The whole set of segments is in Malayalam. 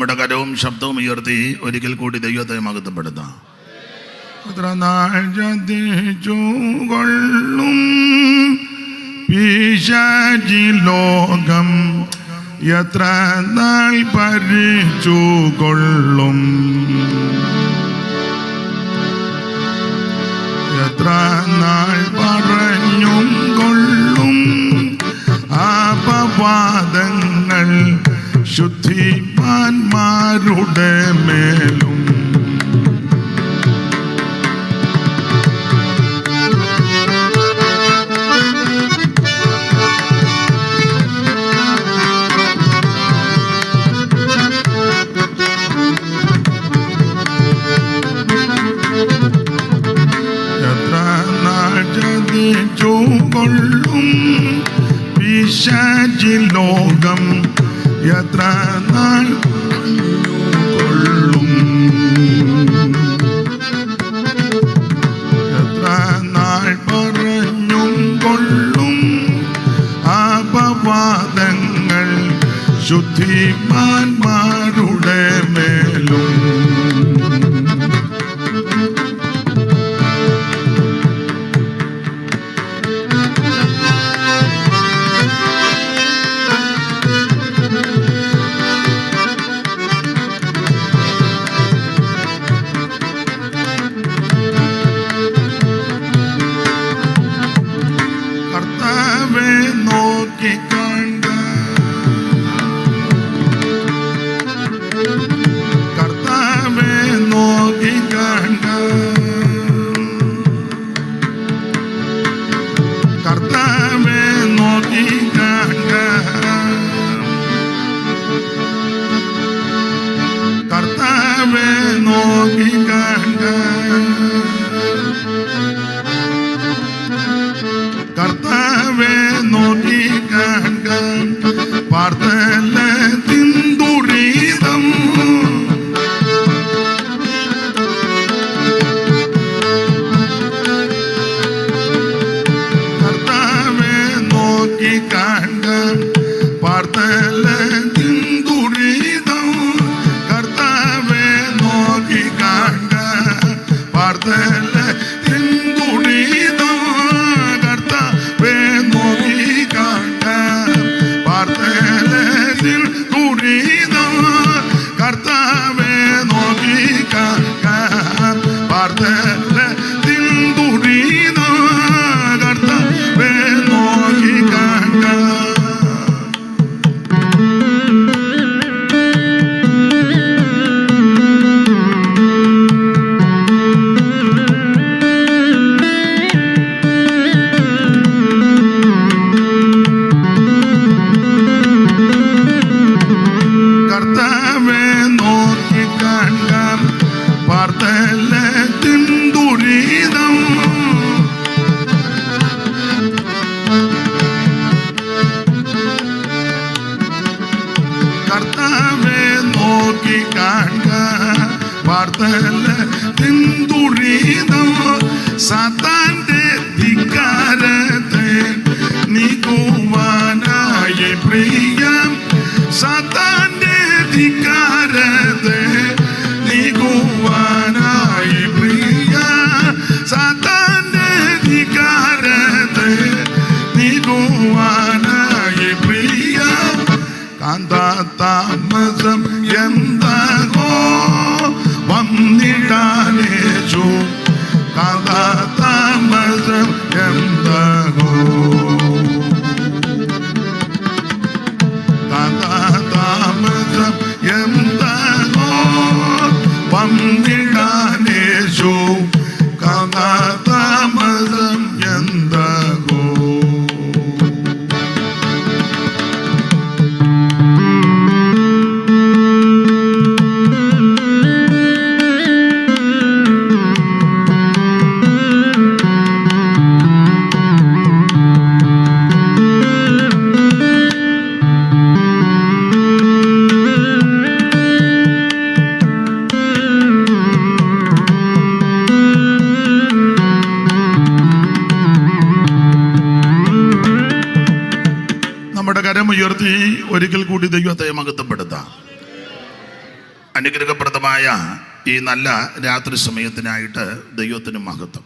നമ്മുടെ കരവും ശബ്ദവും ഉയർത്തി ഒരിക്കൽ കൂടി ദൈവത്തെ മഹത്വപ്പെടുത്താം. എത്ര നാൾ ചതിച്ചുകൊള്ളും പിശാചി ലോകം, എത്ര നാൾ ഭരിച്ചുകൊള്ളും, എത്ര നാൾ പറഞ്ഞും കൊള്ളും അപവാദങ്ങൾ ശുദ്ധിമാന്മാരുടെ മേലും. എത്ര നാൾ ചതിച്ചുകൊള്ളും പിശാചി ലോകം, എത്ര നാൾ കൊള്ളും, എത്ര നാൾ പറഞ്ഞും കൊള്ളും അപവാദങ്ങൾ ശുദ്ധിമാന്മാരുടെ മേലും. കർത്താവേ നോക്കിക്കാണ്ട, കർത്താവേ നോക്കിക്കാണ്ട, കർത്താവേ നോക്കിക്കാണ്ട, കർത്താവേ നോക്കിക്കാണ്ട, കർത്താവേ നോക്കിക്കാണ്ട, പാർത്തലത്തിൻ ദുരിതം കർത്താവേ നോക്കിക്കാണ്ട, പാർത്തലത്തിൻ ദുരിതം കർത്താവേ നോക്കിക്കാണ്ട, പാർത്തലത്തിൻ ദുരിതം കർത്താവേ നോക്കിക്കാണ്ട, പാർത്തലത്തിൻ ദുരിതം കർത്താവേ നോക്കിക്കാണ്ട, പാർത്തലത്തിൻ ദുരിതം കർത്താവേ നോക്കിക്കാണ്ട. കർത്താവേ നോക്കിക്കാണ്ട, പാർത്തലത്തിൻ ദുരിതം കർത്താവേ നോക്കിക്കാണ്ട, പാർത്തലത്തിൻ ദുരിതം സാത്താന്റെ ധിക്കാരത്തെ നീക്കുവാനായി പ്രിയം, സാത്താന്റെ ധിക്കാരത്തെ നീക്കുവാനായി പ്രിയ, സാത്താന്റെ ധിക്കാരത്തെ നീക്കുവാനായി പ്രിയ. കാന്താതാമസം എന്താകോ വന്നിടാനേശു, കാന്താതാമസം എന്താകോ, കാന്താതാമസം എന്താകോ വന്നിടാനേശു, കാന്താതാമസം എന്താകോ. കരമുയർത്തി ഒരിക്കൽ കൂടി ദൈവത്തെ മഹത്വപ്പെടുത്താം. അനുഗ്രഹപ്രദമായ ഈ നല്ല രാത്രി സമയത്തിനായിട്ട് ദൈവത്തിന് മഹത്വം.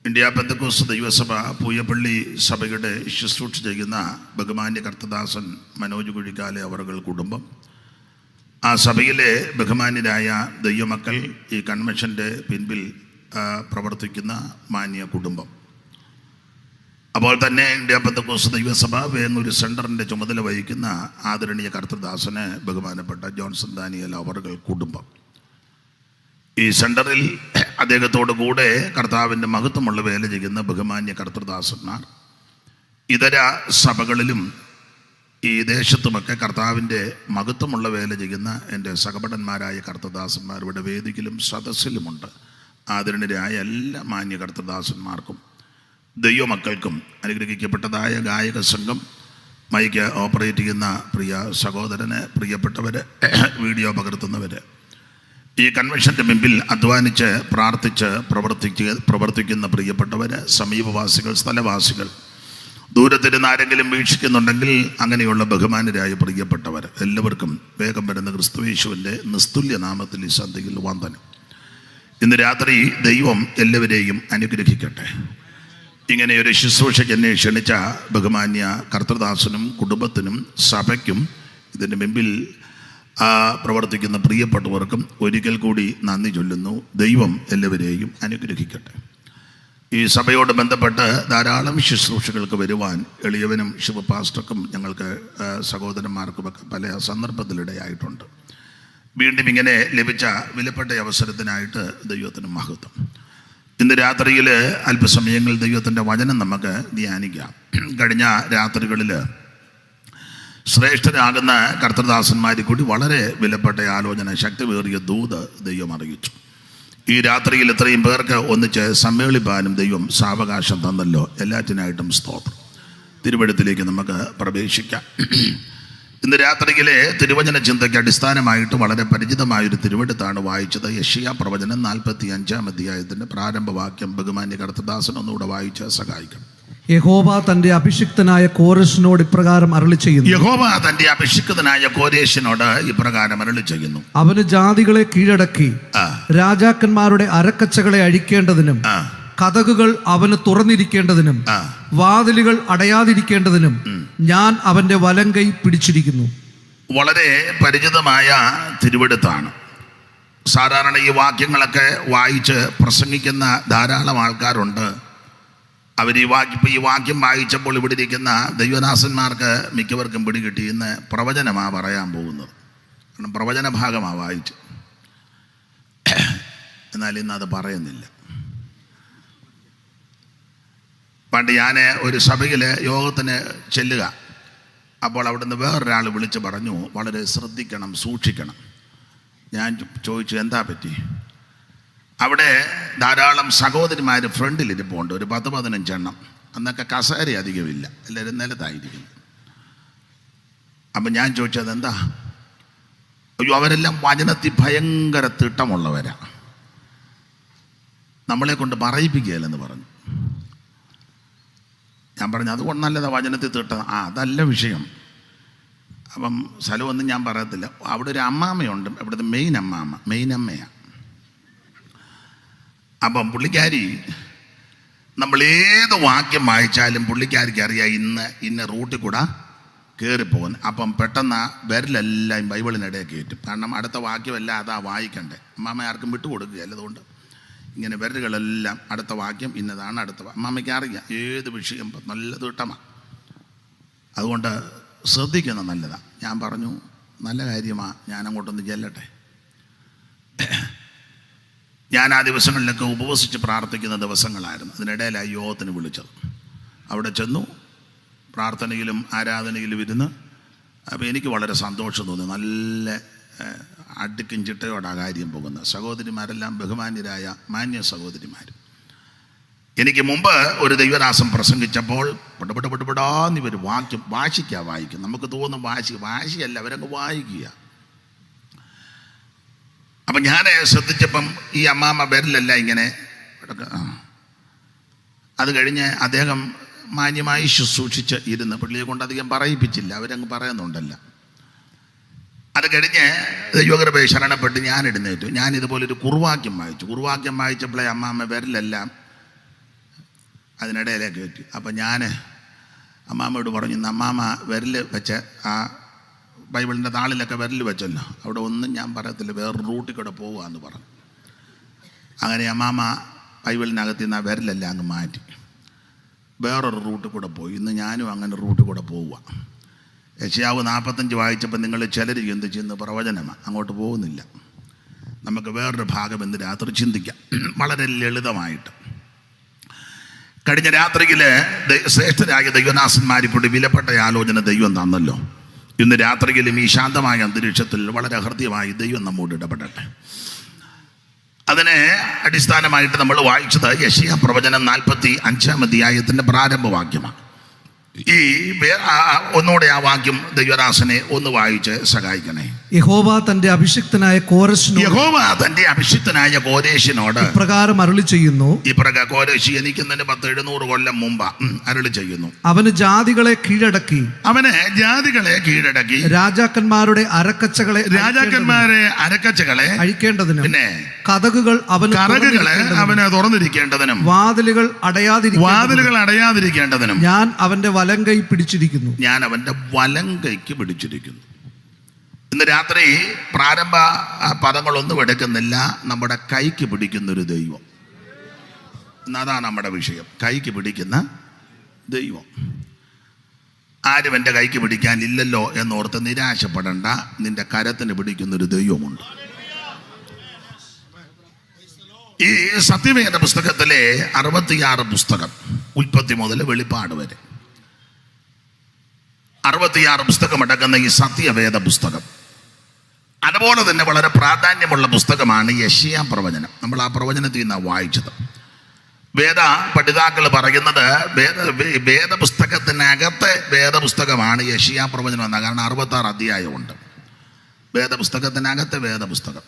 ഇന്ത്യ പെന്തക്കോസ്ത് ദൈവസഭ പൂയപ്പള്ളി സഭയുടെ ശുശ്രൂഷ ചെയ്യുന്ന ബഹുമാന്യ കർത്തദാസൻ മനോജ് കുഴിക്കാലെ അവരുടെ കുടുംബം, ആ സഭയിലെ ബഹുമാന്യരായ ദൈവമക്കൾ, ഈ കൺവെൻഷൻ്റെ പിൻപിൽ പ്രവർത്തിക്കുന്ന മാന്യ കുടുംബം, അപ്പോൾ തന്നെ ഇന്ത്യ പെന്തക്കോസ്ത് ദൈവസഭ വേങ്ങൂർ സെൻറ്ററിൻ്റെ ചുമതല വഹിക്കുന്ന ആദരണീയ കർത്തദാസന് ബഹുമാനപ്പെട്ട ജോൺസൺ ദാനിയേൽ അവരുടെ കുടുംബം, ഈ സെൻറ്ററിൽ അദ്ദേഹത്തോടു കൂടെ കർത്താവിൻ്റെ മഹത്വമുള്ള വേല ചെയ്യുന്ന ബഹുമാന്യ കർത്തദാസന്മാർ, ഇതര സഭകളിലും ഈ ദേശത്തുമൊക്കെ കർത്താവിൻ്റെ മഹത്വമുള്ള വേല ചെയ്യുന്ന എൻ്റെ സഹപടന്മാരായ കർത്തദാസന്മാർ ഇവിടെ വേദിയിലും സദസ്സിലുമുണ്ട്. ആദരണീയരായ എല്ലാ മാന്യ കർത്തദാസന്മാർക്കും ദൈവമക്കൾക്കും അനുഗ്രഹിക്കപ്പെട്ടതായ ഗായക സംഘം, മൈക്ക് ഓപ്പറേറ്റ് ചെയ്യുന്ന പ്രിയ സഹോദരന്, പ്രിയപ്പെട്ടവർ, വീഡിയോ പകർത്തുന്നവർ, ഈ കൺവെൻഷൻ്റെ മുമ്പിൽ അധ്വാനിച്ച് പ്രാർത്ഥിച്ച് പ്രവർത്തിക്കുന്ന പ്രിയപ്പെട്ടവർ, സമീപവാസികൾ, സ്ഥലവാസികൾ, ദൂരത്തിരുന്ന് ആരെങ്കിലും വീക്ഷിക്കുന്നുണ്ടെങ്കിൽ അങ്ങനെയുള്ള ബഹുമാനരായ പ്രിയപ്പെട്ടവർ എല്ലാവർക്കും വേഗം വരുന്ന ക്രിസ്തുയേശുവിൻ്റെ നിസ്തുല്യ നാമത്തിൽ ഈ സന്ധ്യയിൽ വന്ദനം. ഇന്ന് രാത്രി ദൈവം എല്ലാവരെയും അനുഗ്രഹിക്കട്ടെ. ഇങ്ങനെയൊരു ശുശ്രൂഷയ്ക്ക് എന്നെ ക്ഷണിച്ച ബഹുമാന്യ കർത്തദാസനും കുടുംബത്തിനും സഭയ്ക്കും ഇതിൻ്റെ മുമ്പിൽ പ്രവർത്തിക്കുന്ന പ്രിയപ്പെട്ടവർക്കും ഒരിക്കൽ കൂടി നന്ദി ചൊല്ലുന്നു. ദൈവം എല്ലാവരെയും അനുഗ്രഹിക്കട്ടെ. ഈ സഭയോട് ബന്ധപ്പെട്ട് ധാരാളം ശുശ്രൂഷകൾക്ക് വരുവാൻ എളിയവനും ശിവപാസ്റ്റർക്കും ഞങ്ങൾക്ക് സഹോദരന്മാർക്കുമൊക്കെ പല സന്ദർഭത്തിലിടയായിട്ടുണ്ട്. വീണ്ടും ഇങ്ങനെ ലഭിച്ച വിലപ്പെട്ട അവസരത്തിനായിട്ട് ദൈവത്തിന് മഹത്വം. ഇന്ന് രാത്രിയിൽ അല്പസമയങ്ങൾ ദൈവത്തിൻ്റെ വചനം നമുക്ക് ധ്യാനിക്കാം. കഴിഞ്ഞ രാത്രികളിൽ ശ്രേഷ്ഠരാകുന്ന കർത്തദാസന്മാരിൽ കൂടി വളരെ വിലപ്പെട്ട ആലോചന, ശക്തിവേറിയ ദൂത് ദൈവം അറിയിച്ചു. ഈ രാത്രിയിൽ ഇത്രയും പേർക്ക് ഒന്നിച്ച് സമ്മേളിപ്പാനും ദൈവം സാവകാശം തന്നല്ലോ. എല്ലാറ്റിനായിട്ടും സ്തോത്രം. തിരുവചനത്തിലേക്ക് നമുക്ക് പ്രവേശിക്കാം. ഇന്ന് രാത്രിയിലെ തിരുവചന ചിന്തയ്ക്ക് അടിസ്ഥാനമായിട്ട് വളരെ പരിചിതമായൊരു തിരുവെടുത്താണ് വായിച്ചത്. യെശയ്യാ പ്രവചനം 45-ാം അധ്യായത്തിൻ്റെ പ്രാരംഭവാക്യം ബഹുമാന്യ കർത്തദാസൻ ഒന്നുകൂടെ വായിച്ച് സഹായിക്കണം. യഹോവ തന്റെ അഭിഷിക്തനായ കോരേശിനോട് ഇപ്രകാരം അരുളി ചെയ്യുന്നു. യഹോവ തന്റെ അഭിഷിക്തനായ കോരേശിനോട് ഇപ്രകാരം അരുളി ചെയ്യുന്നു. അവന് ജാതികളെ കീഴടക്കി രാജാക്കന്മാരുടെ അരക്കച്ചകളെ അഴിക്കേണ്ടതിനും കതകുകൾ അവന് തുറന്നിരിക്കേണ്ടതിനും വാതിലുകൾ അടയാതിരിക്കേണ്ടതിനും ഞാൻ അവന്റെ വലങ്കൈ പിടിച്ചിരിക്കുന്നു. വളരെ പരിചിതമായ തിരുവെടുത്താണ്. സാധാരണ ഈ വാക്യങ്ങളൊക്കെ വായിച്ച് പ്രസംഗിക്കുന്ന ധാരാളം ആൾക്കാരുണ്ട്. അവർ ഈ വാക്യം വായിച്ചപ്പോൾ ഇവിടെ ഇരിക്കുന്ന ദൈവദാസന്മാർക്ക് മിക്കവർക്കും പിടികിട്ടി ഇന്ന് പ്രവചനമാണ് പറയാൻ പോകുന്നത്. കാരണം പ്രവചന ഭാഗമാണ് വായിച്ച്, എന്നാൽ ഇന്ന് അത് പറയുന്നില്ല. പണ്ട് ഞാൻ ഒരു സഭയിൽ യോഗത്തിന് ചെല്ലുക. അപ്പോൾ അവിടുന്ന് വേറൊരാൾ വിളിച്ച് പറഞ്ഞു, വളരെ ശ്രദ്ധിക്കണം, സൂക്ഷിക്കണം. ഞാൻ ചോദിച്ചു, എന്താ പറ്റി? അവിടെ ധാരാളം സഹോദരിമാർ ഫ്രണ്ടിലിരിപ്പുണ്ട്, ഒരു 10-15 എണ്ണം. അന്നൊക്കെ കസേര അധികമില്ല, എല്ലാവരും നിലത്തായിരിക്കുന്നു. അപ്പം ഞാൻ ചോദിച്ചത് എന്താ? അയ്യോ, അവരെല്ലാം വചനത്തിൽ ഭയങ്കര തിട്ടമുള്ളവരാണ്, നമ്മളെ കൊണ്ട് പറയിപ്പിക്കുകയില്ലെന്ന് പറഞ്ഞു. ഞാൻ പറഞ്ഞു, അതുകൊണ്ട് നല്ലതാ വചനത്തിൽ തിട്ട. അതല്ല വിഷയം. അപ്പം സ്ഥലമൊന്നും ഞാൻ പറയത്തില്ല. അവിടെ ഒരു അമ്മാമ്മയുണ്ട്, ഇവിടുത്തെ മെയിൻ അമ്മയാണ്. അപ്പം പുള്ളിക്കാരി, നമ്മൾ ഏത് വാക്യം വായിച്ചാലും പുള്ളിക്കാരിക്ക് അറിയാം ഇന്ന റൂട്ടിൽ കൂടെ കയറിപ്പോകുന്നു. അപ്പം പെട്ടെന്ന് വിരലെല്ലാം ബൈബിളിനിടയിൽ കയറ്റും. കാരണം അടുത്ത വാക്യമല്ല അതാ വായിക്കണ്ടേ. അമ്മാമ്മ ആർക്കും വിട്ടുകൊടുക്കുകയല്ല. അതുകൊണ്ട് ഇങ്ങനെ വിരലുകളെല്ലാം അടുത്ത വാക്യം ഇന്നതാണ്, അമ്മാമ്മയ്ക്ക് അറിയാം ഏത് വിഷയം നല്ല തീട്ടമാണ്. അതുകൊണ്ട് ശ്രദ്ധിക്കുന്നത് നല്ലതാണ്. ഞാൻ പറഞ്ഞു, നല്ല കാര്യമാണ്, ഞാൻ അങ്ങോട്ടൊന്ന് ചെല്ലട്ടെ. ഞാൻ ആ ദിവസങ്ങളിലൊക്കെ ഉപവസിച്ച് പ്രാർത്ഥിക്കുന്ന ദിവസങ്ങളായിരുന്നു. അതിനിടയിലായി യോഗത്തിന് വിളിച്ചത്. അവിടെ ചെന്നു, പ്രാർത്ഥനയിലും ആരാധനയിലും ഇരുന്ന്. അപ്പോൾ എനിക്ക് വളരെ സന്തോഷം തോന്നി. നല്ല അടുക്കും ചിട്ടയോടെ കാര്യം പോകുന്ന സഹോദരിമാരെല്ലാം ബഹുമാന്യരായ മാന്യ സഹോദരിമാർ. എനിക്ക് മുമ്പ് ഒരു ദൈവദാസം പ്രസംഗിച്ചപ്പോൾ പെടപ്പെടാന്ന് ഇവർ വാക്യം വായിക്കും. നമുക്ക് തോന്നും വാശിയല്ല, അവരങ്ങ് വായിക്കുക. അപ്പം ഞാൻ ശ്രദ്ധിച്ചപ്പം ഈ അമ്മാമ്മ വിരലല്ല ഇങ്ങനെ. അത് കഴിഞ്ഞ് അദ്ദേഹം മാന്യമായി ശുശ്രൂഷിച്ച് ഇരുന്ന് പുള്ളിയെ കൊണ്ട് അധികം പറയിപ്പിച്ചില്ല. അവരങ്ങ് പറയുന്നുണ്ടല്ല. അത് കഴിഞ്ഞ് ദൈവകൃപയെ ശരണപ്പെട്ട് ഞാൻ എഴുന്നേറ്റു. ഞാൻ ഇതുപോലൊരു കുറുവാക്യം വായിച്ചപ്പോഴേ അമ്മാമ്മ വിരലെല്ലാം അതിനിടയിലേക്ക് കയറ്റി. അപ്പം ഞാൻ അമ്മാമ്മയോട് പറഞ്ഞു, അമ്മാമ്മ വിരൽ വെച്ച് ആ ബൈബിളിൻ്റെ താളിലൊക്കെ വിരൽ വെച്ചല്ലോ, അവിടെ ഒന്നും ഞാൻ പറയത്തില്ല, വേറൊരു റൂട്ടിൽ കൂടെ പോവുകയെന്ന് പറഞ്ഞു. അങ്ങനെ അമ്മാമ്മ ബൈബിളിനകത്ത് നിന്ന് ആ വിരലെല്ലാം അങ്ങ് മാറ്റി വേറൊരു റൂട്ടിൽ കൂടെ പോയി. ഇന്ന് ഞാനും അങ്ങനെ റൂട്ടിൽ കൂടെ പോവുക. യെശയ്യാവ് 45 വായിച്ചപ്പോൾ നിങ്ങൾ ചിലർ ചിന്തിച്ചിന്ന് പ്രവചനമാണ്, അങ്ങോട്ട് പോകുന്നില്ല. നമുക്ക് വേറൊരു ഭാഗം ഇന്ന് രാത്രി ചിന്തിക്കാം, വളരെ ലളിതമായിട്ട്. കഴിഞ്ഞ രാത്രിയിൽ ശ്രേഷ്ഠരായ ദൈവദാസന്മാരിൽ കൂടി വിലപ്പെട്ട ആലോചന ദൈവം തന്നല്ലോ. ഇന്ന് രാത്രിയിലും ഈ ശാന്തമായ അന്തരീക്ഷത്തിൽ വളരെ ഹൃദ്യമായി ദൈവം നമ്മോട് ഇടപെടട്ടെ. അതിനെ അടിസ്ഥാനമായിട്ട് നമ്മൾ വായിച്ചത് യെശയ്യാ പ്രവചനം 45 അധ്യായത്തിൻ്റെ പ്രാരംഭവാക്യമാണ്. ഈ ഒന്നുകൂടെ ആ വാക്യം ദൈവദാസനെ ഒന്ന് വായിച്ച് സഹായിക്കണേ. യഹോവ തന്റെ അഭിഷിക്തനായ കോരേശിനോട് ഇപ്രകാരം അരുളി ചെയ്യുന്നു. കോരേശി ജനിക്കുന്നതിന് 700 കൊല്ലം മുമ്പ് അരുളി ചെയ്യുന്നു. അവന് ജാതികളെ കീഴടക്കി രാജാക്കന്മാരെ അരക്കച്ചകളെ അഴിക്കേണ്ടതിനും പിന്നെ കതകുകൾ അവന് തുറന്നിരിക്കേണ്ടതിനും വാതിലുകൾ അടയാതിരിക്കേണ്ടതിനും ഞാൻ അവന്റെ വലങ്കൈ പിടിച്ചിരിക്കുന്നു. ഇന്ന് രാത്രി പ്രാരംഭ പദങ്ങളൊന്നും എടുക്കുന്നില്ല, നമ്മുടെ കൈക്ക് പിടിക്കുന്നൊരു ദൈവം. അതാണ് നമ്മുടെ വിഷയം, കൈക്ക് പിടിക്കുന്ന ദൈവം. ആരും എൻ്റെ കൈക്ക് പിടിക്കാനില്ലല്ലോ എന്നോർത്ത് നിരാശപ്പെടേണ്ട, നിന്റെ കരത്തിന് പിടിക്കുന്നൊരു ദൈവമുണ്ട്. ഈ സത്യവേദ പുസ്തകത്തിലെ 66 പുസ്തകം, ഉൽപ്പത്തി മുതൽ വെളിപ്പാട് വരെ 66 പുസ്തകമടക്കുന്ന ഈ സത്യവേദ പുസ്തകം, അതുപോലെ തന്നെ വളരെ പ്രാധാന്യമുള്ള പുസ്തകമാണ് യെശയ്യാ പ്രവചനം. നമ്മൾ ആ പ്രവചനത്തിൽ നിന്നാണ് വായിച്ചത്. വേദ പഠിതാക്കൾ പറയുന്നത് വേദപുസ്തകത്തിനകത്തെ വേദപുസ്തകമാണ് യെശയ്യാ പ്രവചനം എന്ന. കാരണം 66 അധ്യായമുണ്ട് വേദപുസ്തകത്തിനകത്തെ വേദപുസ്തകം.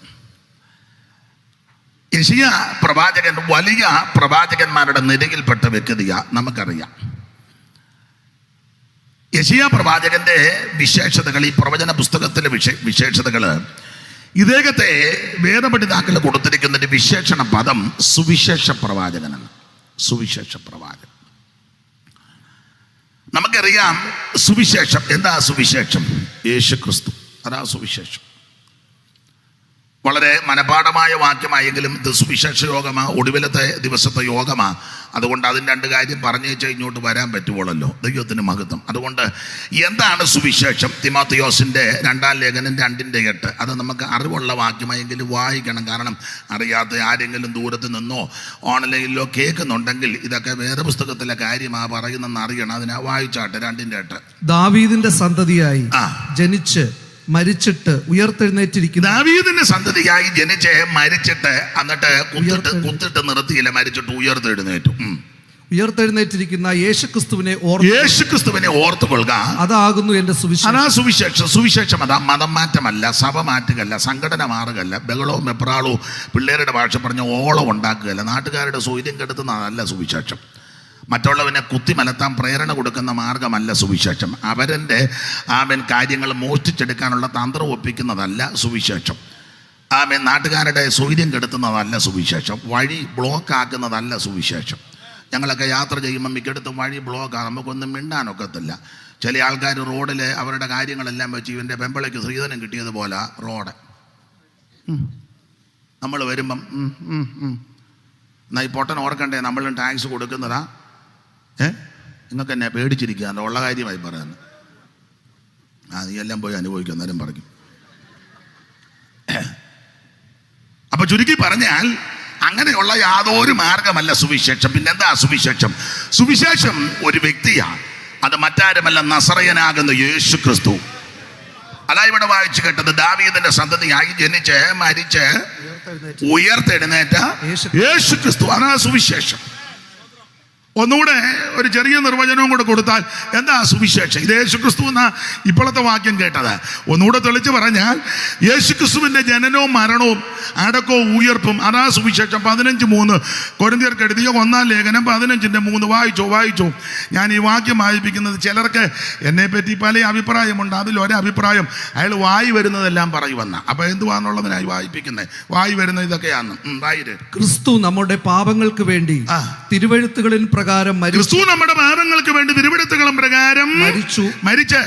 യെശയ്യാ പ്രവാചകൻ വലിയ പ്രവാചകന്മാരുടെ നിരയിൽപ്പെട്ട വ്യക്തിയാ, നമുക്കറിയാം. യെശയ്യാ പ്രവാചകന്റെ വിശേഷതകൾ, ഈ പ്രവചന പുസ്തകത്തിലെ വിശേഷതകൾ, ഇദ്ദേഹത്തെ വേദപഠിതാക്കൾ കൊടുത്തിരിക്കുന്ന ഒരു വിശേഷണ പദം സുവിശേഷ പ്രവാചകനാണ്. സുവിശേഷ പ്രവാചകൻ. നമുക്കറിയാം സുവിശേഷം എന്താ. സുവിശേഷം യേശു ക്രിസ്തു, അതാ സുവിശേഷം. വളരെ മനപാഠമായ വാക്യമായെങ്കിലും ഇത് സുവിശേഷ യോഗമാ, ഒടുവിലത്തെ ദിവസത്തെ യോഗമാ. അതുകൊണ്ട് അതിന് 2 കാര്യം പറഞ്ഞു വെച്ചാൽ ഇങ്ങോട്ട് വരാൻ പറ്റുമോളല്ലോ, ദൈവത്തിന് മഹത്വം. അതുകൊണ്ട് എന്താണ് സുവിശേഷം? തിമോഥെയോസിൻ്റെ 2-ാം ലേഖനം 2:8. അത് നമുക്ക് അറിവുള്ള വാക്യമായെങ്കിലും വായിക്കണം. കാരണം അറിയാത്ത ആരെങ്കിലും ദൂരത്ത് നിന്നോ ഓൺലൈനിലോ കേൾക്കുന്നുണ്ടെങ്കിൽ ഇതൊക്കെ വേദപുസ്തകത്തിലെ കാര്യമാ പറയുന്നെന്ന് അറിയണം. അതിനാ വായിച്ചാട്ടെ. 2:8. ദാവീദിന്റെ സന്തതിയായി ജനിച്ച് മരിച്ചിട്ട് ഉയർത്തെഴുന്നേറ്റിരിക്കുന്നു. ദാവീദിന്റെ സന്തതിയായി ജനിച്ച് മരിച്ചിട്ട് എന്നിട്ട് കുത്തിട്ട് നിർത്തിയില്ല, മരിച്ചിട്ട് ഉയർത്തെഴുന്നേറ്റിരിക്കുന്ന യേശുക്രിസ്തുവിനെ ഓർത്തുകൊള്ളുക. അതാകുന്നു എന്റെ സുവിശേഷം. സുവിശേഷം അതാ. മതം മാറ്റമല്ല, സഭ മാറ്റുകയല്ല, സംഘടന മാറുകയല്ല, ബഹളവും വെപ്രാളവും പിള്ളേരുടെ ഭാഷ പറഞ്ഞ ഓളം ഉണ്ടാക്കുകയല്ല, നാട്ടുകാരുടെ സ്വൈര്യം കെടുത്തുന്നതല്ല സുവിശേഷം. മറ്റുള്ളവനെ കുത്തിമലത്താൻ പ്രേരണ കൊടുക്കുന്ന മാർഗമല്ല സുവിശേഷം. അവരൻ്റെ കാര്യങ്ങൾ മോഷ്ടിച്ചെടുക്കാനുള്ള തന്ത്രം ഒപ്പിക്കുന്നതല്ല സുവിശേഷം. നാട്ടുകാരുടെ സ്വൈര്യം കെടുത്തുന്നതല്ല സുവിശേഷം. വഴി ബ്ലോക്ക് ആക്കുന്നതല്ല സുവിശേഷം. ഞങ്ങളൊക്കെ യാത്ര ചെയ്യുമ്പോൾ മിക്കടുത്തും വഴി ബ്ലോക്കാണ്, നമുക്കൊന്നും മിണ്ടാനൊക്കത്തില്ല. ചില ആൾക്കാർ റോഡിൽ അവരുടെ കാര്യങ്ങളെല്ലാം വെച്ച് ഇവൻ്റെ പെമ്പളയ്ക്ക് സ്ത്രീധനം കിട്ടിയതുപോലെ റോഡ് നമ്മൾ വരുമ്പം എന്നാൽ ഈ പൊട്ടൻ ഓർക്കണ്ടേ നമ്മളും ടാക്സ് കൊടുക്കുന്നതാ. നിങ്ങൾക്ക് എന്നെ പേടിച്ചിരിക്കുക, ഉള്ള കാര്യമായി പറയാന്ന്. നീ എല്ലാം പോയി അനുഭവിക്കും, അന്നേരം പറയും. അപ്പൊ ചുരുക്കി പറഞ്ഞാൽ അങ്ങനെയുള്ള യാതൊരു മാർഗമല്ല സുവിശേഷം. പിന്നെന്താ സുവിശേഷം? സുവിശേഷം ഒരു വ്യക്തിയാണ്, അത് മറ്റാരുമല്ല, നസറയനാകുന്ന യേശു ക്രിസ്തു. അതാ ഇവിടെ വായിച്ചു കേട്ടത്. ദാവീദിന്റെ സന്തതിയായി ജനിച്ച് മരിച്ച് ഉയർത്തെഴുന്നേറ്റ യേശു ക്രിസ്തു, അതാ സുവിശേഷം. ഒന്നുകൂടെ ഒരു ചെറിയ നിർവചനവും കൂടെ കൊടുത്താൽ എന്താ സുവിശേഷം? ഇത് യേശുക്രിസ്തു എന്ന ഇപ്പോഴത്തെ വാക്യം കേട്ടത് ഒന്നുകൂടെ തെളിച്ച് പറഞ്ഞാൽ യേശുക്രിസ്തുവിൻ്റെ ജനനവും മരണവും അടക്കവും ഉയർപ്പും. അതാ സുവിശേഷം. 15:3 കൊരിന്ത്യർക്ക് എഴുതിയ 1-ാം ലേഖനം 15:3 വായിച്ചോ. ഞാൻ ഈ വാക്യം വായിപ്പിക്കുന്നത് ചിലർക്ക് എന്നെ പറ്റി പല അഭിപ്രായമുണ്ട്. അതിലൊരഭിപ്രായം അയാൾ വായി വരുന്നതെല്ലാം പറയുമെന്ന. അപ്പൊ എന്തുവാന്നുള്ളതിനായി വായിപ്പിക്കുന്നത്? വായി വരുന്ന ഇതൊക്കെയാണ്. ക്രിസ്തു നമ്മുടെ പാപങ്ങൾക്ക് വേണ്ടി തിരുവെഴുത്തുകളിൻ പ്രകാരം ക്രിസ്തു നമ്മുടെ പാപങ്ങൾക്ക് വേണ്ടി തിരുവെഴുത്തുകളും പ്രകാരം മരിച്ച്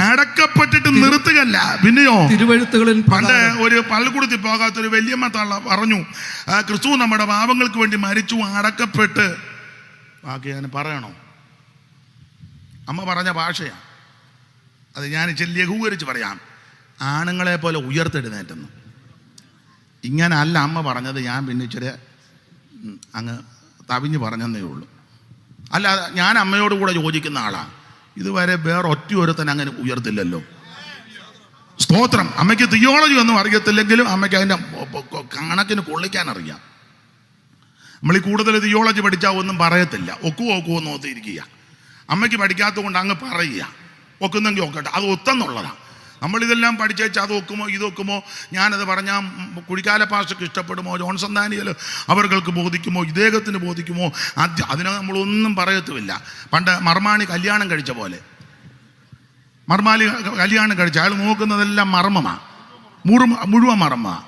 അടക്കപ്പെട്ടിട്ട് നിർത്തുകയല്ല, പിന്നെയോ തിരുവെഴുത്തുകളിൻ. പണ്ട് ഒരു പള്ളിക്കൂടത്തിൽ പോകാത്തൊരു വല്യമ്മ തള്ള പറഞ്ഞു, ക്രിസ്തു നമ്മുടെ പാപങ്ങൾക്ക് വേണ്ടി മരിച്ചു അടക്കപ്പെട്ട്. ബാക്കി ഞാൻ പറയണോ? അമ്മ പറഞ്ഞ ഭാഷയാണ് അത്. ഞാൻ ഇച്ചിരി ലഘൂകരിച്ച് പറയാം. ആണുങ്ങളെ പോലെ ഉയർത്തെഴുന്നേറ്റെന്ന്. ഇങ്ങനെ അല്ല അമ്മ പറഞ്ഞത്. ഞാൻ പിന്നെ ഇച്ചിരി അങ്ങ് തവിഞ്ഞ് പറഞ്ഞതേ ഉള്ളൂ. അല്ല, ഞാൻ അമ്മയോട് കൂടെ യോജിക്കുന്ന ആളാണ്. ഇതുവരെ വേറെ ഒറ്റ ഒരുത്തൻ അങ്ങനെ ഉയർത്തില്ലല്ലോ. സ്തോത്രം. അമ്മയ്ക്ക് തിയോളജി ഒന്നും അറിയത്തില്ലെങ്കിലും അമ്മയ്ക്ക് അതിൻ്റെ കണക്കിന് കൊള്ളിക്കാൻ അറിയാം. നമ്മൾ ഈ കൂടുതൽ തിയോളജി പഠിച്ചാൽ ഒന്നും പറയത്തില്ല. ഒക്കുവോ നോത്തിയിരിക്കുക. അമ്മയ്ക്ക് പഠിക്കാത്തത് കൊണ്ട് അങ്ങ് പറയുക. ഒക്കുന്നെങ്കിൽ ഒക്കട്ടെ, അത് ഒത്തെന്നുള്ളതാണ്. നമ്മളിതെല്ലാം പഠിച്ചേച്ച് അത് ഒക്കുമോ ഇതൊക്കുമോ, ഞാനത് പറഞ്ഞാൽ കുഴിക്കാല പാസ്റ്റർക്ക് ഇഷ്ടപ്പെടുമോ, ജോൺസൺ ദാനിയേൽ അവർക്ക് ബോധിക്കുമോ, ഇദ്ദേഹത്തിന് ബോധിക്കുമോ, അതിനെ നമ്മളൊന്നും പറയത്തുമില്ല. പണ്ട് മർമാണി കല്യാണം കഴിച്ച പോലെ. മർമാലി കല്യാണം കഴിച്ച അയാൾ നോക്കുന്നതെല്ലാം മർമ്മമാണ്, മുഴുവൻ മർമ്മമാണ്.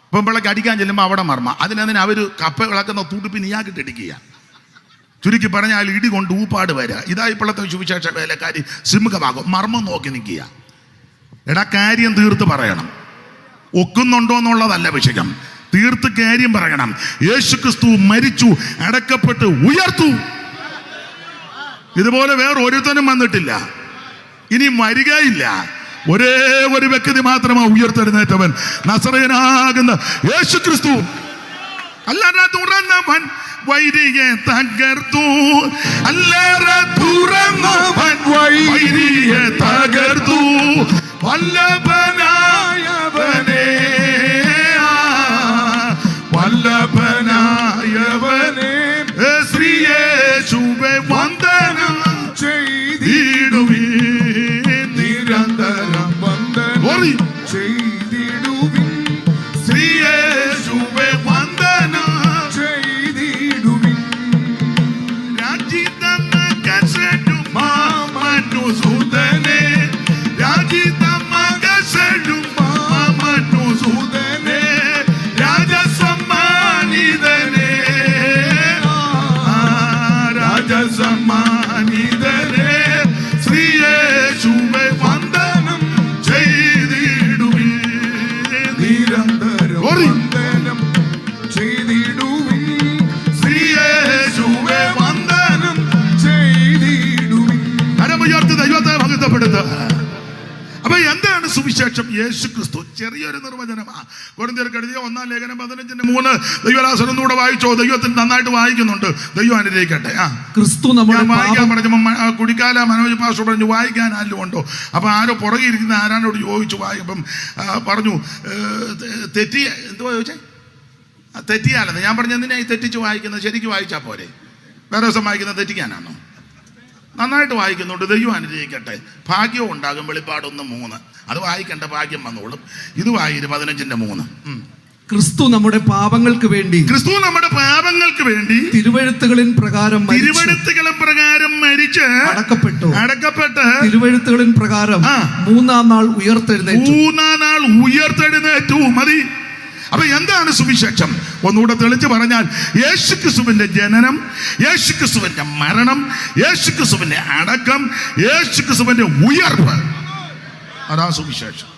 ഇപ്പം പിള്ളക്ക് അടിക്കാൻ ചെല്ലുമ്പോൾ അവിടെ മർമ്മ. അതിനതിന് അവർ കപ്പ കിളക്കുന്ന തുടുപ്പി നീയാക്കിട്ടിടിക്കുക. ചുരുക്കി പറഞ്ഞാൽ അയാൾ ഇടി കൊണ്ട് ഊപ്പാട് വരിക. ഇതാ ഇപ്പോഴത്തെ സുവിശേഷ വേലക്കാരി സിംഹഭാഗം മർമ്മം നോക്കി നിൽക്കുക. എടാ, കാര്യം തീർത്ത് പറയണം. ഒക്കുന്നുണ്ടോ എന്നുള്ളതല്ല വിഷയം. തീർത്ത് കാര്യം പറയണം. യേശുക്രിസ്തു മരിച്ചു, അടക്കപ്പെട്ട് ഉയർത്തു. ഇതുപോലെ വേറെ ഒരുത്തനും വന്നിട്ടില്ല, ഇനി വരികയില്ല. ഒരേ ഒരു വ്യക്തി മാത്രമാണ് ഉയർത്തെഴുന്നേറ്റവൻ, നസറേയനാകുന്ന യേശുക്രിസ്തു. അല്ലാതെ തുറന്നവൻ വൈരിയെ തകർത്തു, അല്ലാതെ തുറന്നവൻ വൈരിയെ തകർത്തു. വല്ലഭനായവനേ, വല്ലഭനായവനേ, ശ്രീയേശുവേ വന്ദനം ചെയ്തിടുവീൻ, നിരന്തരം വന്ദനം ചെയ്തിടുവീൻ. ശ്രീയേശുവേ വന്ദനം ചെയ്തിടുവീൻ. രാജിതമകസെടും മാമനുസുതനേ, രാജിതമകസെടും മാമനുസുതനേ, രാജസമ്മാനിതനേ, രാജസമ്മാനിതനേ, ശ്രീയേശുവേ വന്ദനം ചെയ്തിടുവീൻ, നിരന്തരം വന്ദനം ചെയ്തിടുവീൻ. ശ്രീയേശുവേ വന്ദനം ചെയ്തിടുവീൻ. കരമുയർത്തി ദൈവത്തെ മഹത്വപ്പെടുത്തുക. അപ്പൊ എന്താണ് സുവിശേഷം? യേശുക്രിസ്തു. ചെറിയൊരു നിർവചനമാണ്. കൊരിന്ത്യർക്ക് എഴുതിയ 1-ാം ലേഖനം 15:3 ദൈവദാസൻ ഒന്നുകൂടെ വായിച്ചോ. ദൈവത്തിന് നന്നായിട്ട് വായിക്കുന്നുണ്ട്. ദൈവം അനുഗ്രഹിക്കട്ടെ. ക്രിസ്തു വായിക്കാൻ പറഞ്ഞു. കുടിക്കാല മനോജ് പാസ്റ്റർ പറഞ്ഞു വായിക്കാൻ ആരും ഉണ്ടോ? അപ്പൊ ആരോ പുറകെ ഇരിക്കുന്ന ആരാനോട് ചോദിച്ചു. വായിപ്പം പറഞ്ഞു തെറ്റി. എന്തുവാ ചോദിച്ചേ? തെറ്റിയാലെന്ന്. ഞാൻ പറഞ്ഞു എന്തിനാ ഈ തെറ്റിച്ച് വായിക്കുന്നത്? ശരിക്കും വായിച്ചാൽ പോരെ? വേറെ ദിവസം വായിക്കുന്നത് തെറ്റിക്കാനാണോ? നന്നായിട്ട് വായിക്കുന്നുണ്ട്. ദൈവം അനുഗ്രഹിക്കട്ടെ. ഭാഗ്യവും ഉണ്ടാകും. വെളിപ്പാടൊന്ന് 3 അത് വായിക്കേണ്ട ഭാഗ്യം വന്നോളും. ഇത് വായിര് 15:3. ക്രിസ്തു നമ്മുടെ പാപങ്ങൾക്ക് വേണ്ടി, ക്രിസ്തു നമ്മുടെ പാപങ്ങൾക്ക് വേണ്ടി തിരുവെഴുത്തുകളിൻ പ്രകാരം മരിച്ച് അടക്കപ്പെട്ട് തിരുവെഴുത്തുകളിൻ പ്രകാരം 3-ാം നാൾ ഉയർത്തെഴുന്നേറ്റു. മതി. അപ്പൊ എന്താണ് സുവിശേഷം? ഒന്നുകൂടെ തെളിച്ച് പറഞ്ഞാൽ, യേശുക്രിസ്തുവിന്റെ ജനനം, യേശുക്രിസ്തുവിന്റെ മരണം, യേശുക്രിസ്തുവിന്റെ അടക്കം, യേശുക്രിസ്തുവിന്റെ ഉയർപ്പ്. അതാ സുവിശേഷം.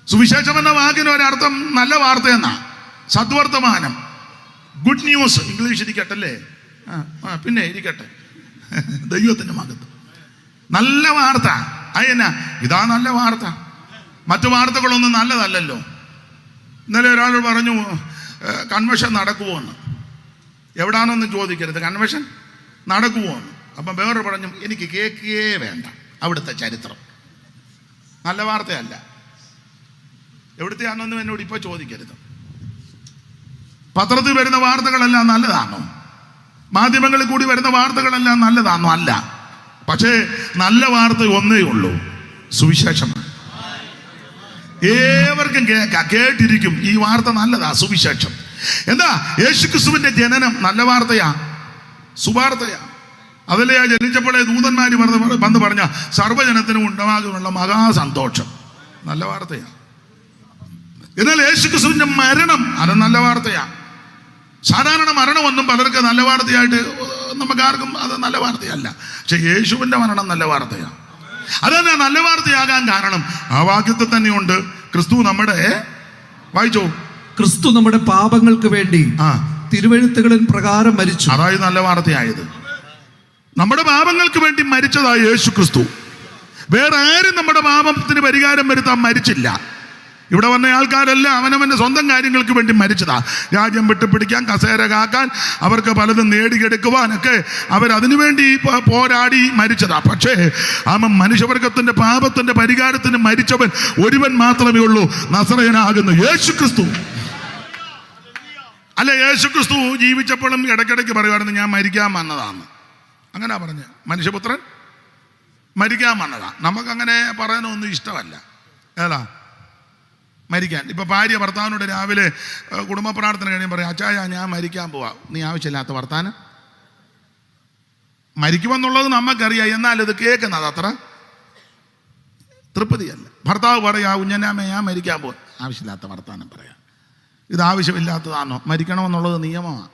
സുവിശേഷം എന്ന വാക്കിന് ഒരർത്ഥം നല്ല വാർത്ത എന്നാ, സദ്വർത്തമാനം, ഗുഡ് ന്യൂസ്. ഇംഗ്ലീഷ് ഇരിക്കട്ടല്ലേ? പിന്നെ ഇരിക്കട്ടെ. ദൈവത്തിന്റെ മകത്വം. നല്ല വാർത്ത. അതെന്നാ? ഇതാ നല്ല വാർത്ത. മറ്റു വാർത്തകളൊന്നും നല്ലതല്ലല്ലോ. ഇന്നലെ ഒരാൾ പറഞ്ഞു കൺവെൻഷൻ നടക്കുമോ എന്ന്. എവിടാണെന്ന് ചോദിക്കരുത്, കൺവെൻഷൻ നടക്കുമോ എന്ന്. അപ്പം വേറെ പറഞ്ഞു എനിക്ക് കേൾക്കുകയേ വേണ്ട അവിടുത്തെ ചരിത്രം. നല്ല വാർത്തയല്ല. എവിടുത്തെയാണെന്നും എന്നോട് ഇപ്പോൾ ചോദിക്കരുത്. പത്രത്തിൽ വരുന്ന വാർത്തകളെല്ലാം നല്ലതാണോ? മാധ്യമങ്ങളിൽ കൂടി വരുന്ന വാർത്തകളെല്ലാം നല്ലതാണോ? അല്ല. പക്ഷേ നല്ല വാർത്ത ഒന്നേ ഉള്ളൂ, സുവിശേഷമാണ്. ഏവർക്കും കേട്ടിരിക്കും. ഈ വാർത്ത നല്ലതാ, സുവിശേഷം. എന്താ? യേശുക്രിസ്തുവിന്റെ ജനനം നല്ല വാർത്തയാ, സുവാർത്തയാ. അതല്ലേ ആ ജനിച്ചപ്പോഴേ ദൂതന്മാര് വന്ന് പറഞ്ഞ സർവ്വജനത്തിനും ഉണ്ടാകുന്നുള്ള മഹാസന്തോഷം, നല്ല വാർത്തയാ. എന്നാൽ യേശുക്രിസ്തുവിന്റെ മരണം അത് നല്ല വാർത്തയാ. സാധാരണ മരണമൊന്നും പലർക്ക് നല്ല വാർത്തയായിട്ട് നമുക്കാർക്കും അത് നല്ല വാർത്തയല്ല. പക്ഷെ യേശുവിന്റെ മരണം നല്ല വാർത്തയാ. അതന്നെ നല്ല വാർത്തയാകാൻ കാരണം ആ വാക്യത്തിൽ തന്നെയുണ്ട്. ക്രിസ്തു നമ്മുടെ, വായിച്ചോ, ക്രിസ്തു നമ്മുടെ പാപങ്ങൾക്ക് വേണ്ടി തിരുവെഴുത്തുകളിൻ പ്രകാരം മരിച്ചു. അതായത് നല്ല വാർത്തയായത്. നമ്മുടെ പാപങ്ങൾക്ക് വേണ്ടി മരിച്ചതായ യേശു ക്രിസ്തു. വേറെ ആരും നമ്മുടെ പാപത്തിന് പരിഹാരം വരുത്താൻ മരിച്ചില്ല. ഇവിടെ വന്ന ആൾക്കാരെല്ലാം അവനവന്റെ സ്വന്തം കാര്യങ്ങൾക്ക് വേണ്ടി മരിച്ചതാ. രാജ്യം വിട്ടുപിടിക്കാൻ, കസേര കാക്കാൻ, അവർക്ക് പലതും നേടിയെടുക്കുവാനൊക്കെ അവരതിനു വേണ്ടി പോരാടി മരിച്ചതാ. പക്ഷേ അവൻ മനുഷ്യവർഗത്തിന്റെ പാപത്തിന്റെ പരിഹാരത്തിന് മരിച്ചവൻ ഒരുവൻ മാത്രമേ ഉള്ളൂ, നസറേയനാകുന്ന യേശു ക്രിസ്തു. അല്ല, യേശു ക്രിസ്തു ജീവിച്ചപ്പോഴും ഇടയ്ക്കിടയ്ക്ക് പറയുമായിരുന്നു ഞാൻ മരിക്കാൻ വന്നതാണ്. അങ്ങനെ പറഞ്ഞ് മനുഷ്യപുത്രൻ മരിക്കാൻ വന്നതാ. നമുക്കങ്ങനെ പറയാനൊന്നും ഇഷ്ടമല്ല. ഏതാ മരിക്കാൻ? ഇപ്പൊ ഭാര്യ ഭർത്താവിനോട് രാവിലെ കുടുംബ പ്രാർത്ഥന കഴിയും പറയും, അച്ചായ ഞാൻ മരിക്കാൻ പോവാ, നീ ആവശ്യമില്ലാത്ത വർത്താനം. മരിക്കുമെന്നുള്ളത് നമുക്കറിയാം, എന്നാൽ ഇത് കേൾക്കുന്നത് അത്ര തൃപ്തിയല്ല. ഭർത്താവ് പറയാ, കുഞ്ഞനാമ ഞാൻ മരിക്കാൻ പോവാ, ആവശ്യമില്ലാത്ത വർത്താനം പറയാം. ഇത് ആവശ്യമില്ലാത്തതാണോ? മരിക്കണമെന്നുള്ളത് നിയമമാണ്.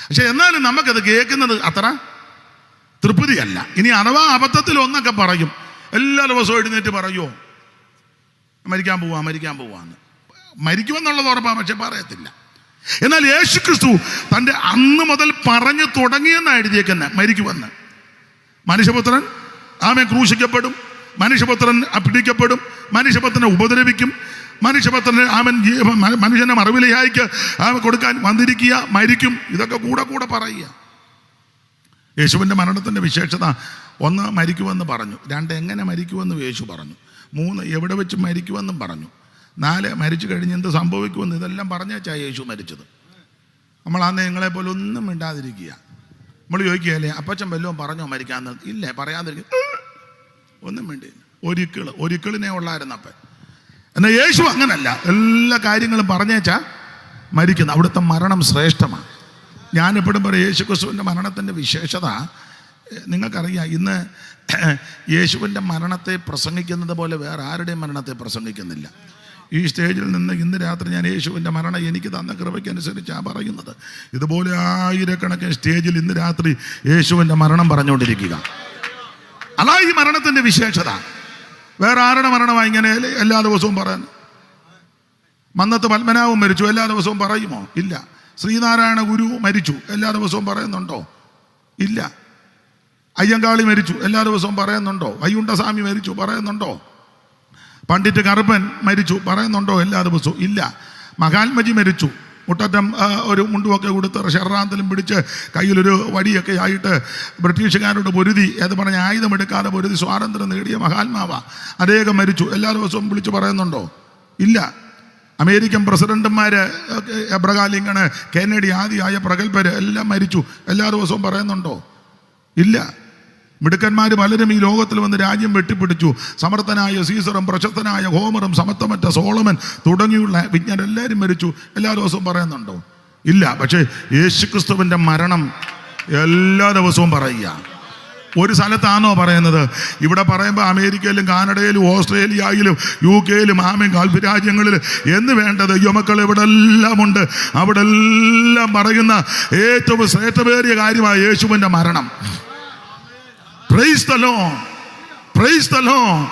പക്ഷെ എന്നാലും നമുക്കത് കേൾക്കുന്നത് അത്ര തൃപ്തിയല്ല. ഇനി അഥവാ അബദ്ധത്തിൽ ഒന്നൊക്കെ പറയും, എല്ലാ ദിവസവും എഴുന്നേറ്റ് പറയുമോ മരിക്കാൻ പോവാന്ന്. മരിക്കുമെന്നുള്ളത് ഉറപ്പാണ്, പക്ഷെ പറയത്തില്ല. എന്നാൽ യേശു ക്രിസ്തു തൻ്റെ അന്ന് മുതൽ പറഞ്ഞു തുടങ്ങിയെന്നാണ് എഴുതിയേക്കുന്നത് മരിക്കുമെന്ന്. മനുഷ്യപുത്രൻ ആമേൻ ക്രൂശിക്കപ്പെടും, മനുഷ്യപുത്രൻ പിടിക്കപ്പെടും, മനുഷ്യപുത്രനെ ഉപദ്രവിക്കും, മനുഷ്യപുത്രന് മനുഷ്യനെ മറുവിലയായിക്ക് കൊടുക്കാൻ വന്നിരിക്കുക, മരിക്കും. ഇതൊക്കെ കൂടെ പറയുക. യേശുവിൻ്റെ മരണത്തിൻ്റെ വിശേഷത: 1 മരിക്കുമെന്ന് പറഞ്ഞു, 2 എങ്ങനെ മരിക്കുമെന്ന് യേശു പറഞ്ഞു, 3 എവിടെ വെച്ച് മരിക്കുമെന്നും പറഞ്ഞു, 4 മരിച്ചു കഴിഞ്ഞ് എന്ത് സംഭവിക്കുമെന്ന് ഇതെല്ലാം പറഞ്ഞേച്ചാ യേശു മരിച്ചത്. നമ്മൾ അന്ന് നിങ്ങളെപ്പോലെ ഒന്നും മിണ്ടാതിരിക്കുക. നമ്മൾ ചോദിക്കുകയല്ലേ അപ്പച്ചൻ വല്ലതും പറഞ്ഞോ മരിക്കാന്ന്? ഇല്ലേ, പറയാതിരിക്കുക, ഒന്നും വേണ്ടിയില്ല. ഒരിക്കിളിനെ ഉള്ളായിരുന്നപ്പൻ. എന്നാൽ യേശു അങ്ങനല്ല, എല്ലാ കാര്യങ്ങളും പറഞ്ഞേച്ചാ മരിക്കുന്നത്. അവിടുത്തെ മരണം ശ്രേഷ്ഠമാണ്. ഞാനെപ്പോഴും പറയും യേശു ക്രിസ്തുവിൻ്റെ മരണത്തിൻ്റെ വിശേഷത നിങ്ങൾക്കറിയാം. ഇന്ന് യേശുവിൻ്റെ മരണത്തെ പ്രസംഗിക്കുന്നത് പോലെ വേറെ ആരുടെയും മരണത്തെ പ്രസംഗിക്കുന്നില്ല. ഈ സ്റ്റേജിൽ നിന്ന് ഇന്ന് രാത്രി ഞാൻ യേശുവിൻ്റെ മരണം എനിക്ക് തന്ന കൃപയ്ക്കനുസരിച്ചാണ് പറയുന്നത്. ഇതുപോലെ ആയിരക്കണക്കിന് സ്റ്റേജിൽ ഇന്ന് രാത്രി യേശുവിൻ്റെ മരണം പറഞ്ഞുകൊണ്ടിരിക്കുക. അതാ ഈ മരണത്തിൻ്റെ വിശേഷത. വേറെ ആരുടെ മരണമാണ് ഇങ്ങനെ എല്ലാ ദിവസവും പറയാൻ? മന്നത്ത് പത്മനാഭൻ മരിച്ചു, എല്ലാ ദിവസവും പറയുമോ? ഇല്ല. ശ്രീനാരായണ ഗുരു മരിച്ചു, എല്ലാ ദിവസവും പറയുന്നുണ്ടോ? ഇല്ല. അയ്യങ്കാളി മരിച്ചു, എല്ലാ ദിവസവും പറയുന്നുണ്ടോ? അയ്യുണ്ടസ്വാമി മരിച്ചു, പറയുന്നുണ്ടോ? പണ്ഡിറ്റ് കറുപ്പൻ മരിച്ചു, പറയുന്നുണ്ടോ എല്ലാ ദിവസവും? ഇല്ല. മഹാത്മജി മരിച്ചു, മുട്ടറ്റം ഒരു മുണ്ടുമൊക്കെ കൊടുത്ത് ഷെറാന്തലും പിടിച്ച് കയ്യിലൊരു വടിയൊക്കെ ആയിട്ട് ബ്രിട്ടീഷുകാരോട് പൊരുതി, അത് പറഞ്ഞ് ആയുധമെടുക്കാതെ പൊരുതി സ്വാതന്ത്ര്യം നേടിയ മഹാത്മാവാ. അദ്ദേഹം മരിച്ചു, എല്ലാ ദിവസവും വിളിച്ച് പറയുന്നുണ്ടോ? ഇല്ല. അമേരിക്കൻ പ്രസിഡന്റുമാർ എബ്രഹാം ലിങ്കൺ, കെന്നഡി ആദിയായ പ്രഗത്ഭര് എല്ലാം മരിച്ചു, എല്ലാ ദിവസവും പറയുന്നുണ്ടോ? ഇല്ല. മിടുക്കന്മാർ പലരും ഈ ലോകത്തിൽ വന്ന് രാജ്യം വെട്ടിപ്പിടിച്ചു. സമർത്ഥനായ സീസറും പ്രശസ്തനായ ഹോമറും സമത്വമറ്റ സോളമൻ തുടങ്ങിയുള്ള വിജ്ഞാനെല്ലാവരും മരിച്ചു, എല്ലാ ദിവസവും പറയുന്നുണ്ടോ? ഇല്ല. പക്ഷേ യേശുക്രിസ്തുവിൻ്റെ മരണം എല്ലാ ദിവസവും പറയുക. ഒരു സ്ഥലത്താണോ പറയുന്നത്? ഇവിടെ പറയുമ്പോൾ അമേരിക്കയിലും കാനഡയിലും ഓസ്ട്രേലിയയിലും UK-യിലും ഗൾഫ് രാജ്യങ്ങളിൽ എന്ന് വേണ്ടത് യുമക്കൾ ഇവിടെ എല്ലാം ഉണ്ട്. അവിടെ എല്ലാം പറയുന്ന ഏറ്റവും ശ്രേഷ്ഠമേറിയ കാര്യമായ യേശുവിൻ്റെ മരണം. Praise the lord, praise the lord.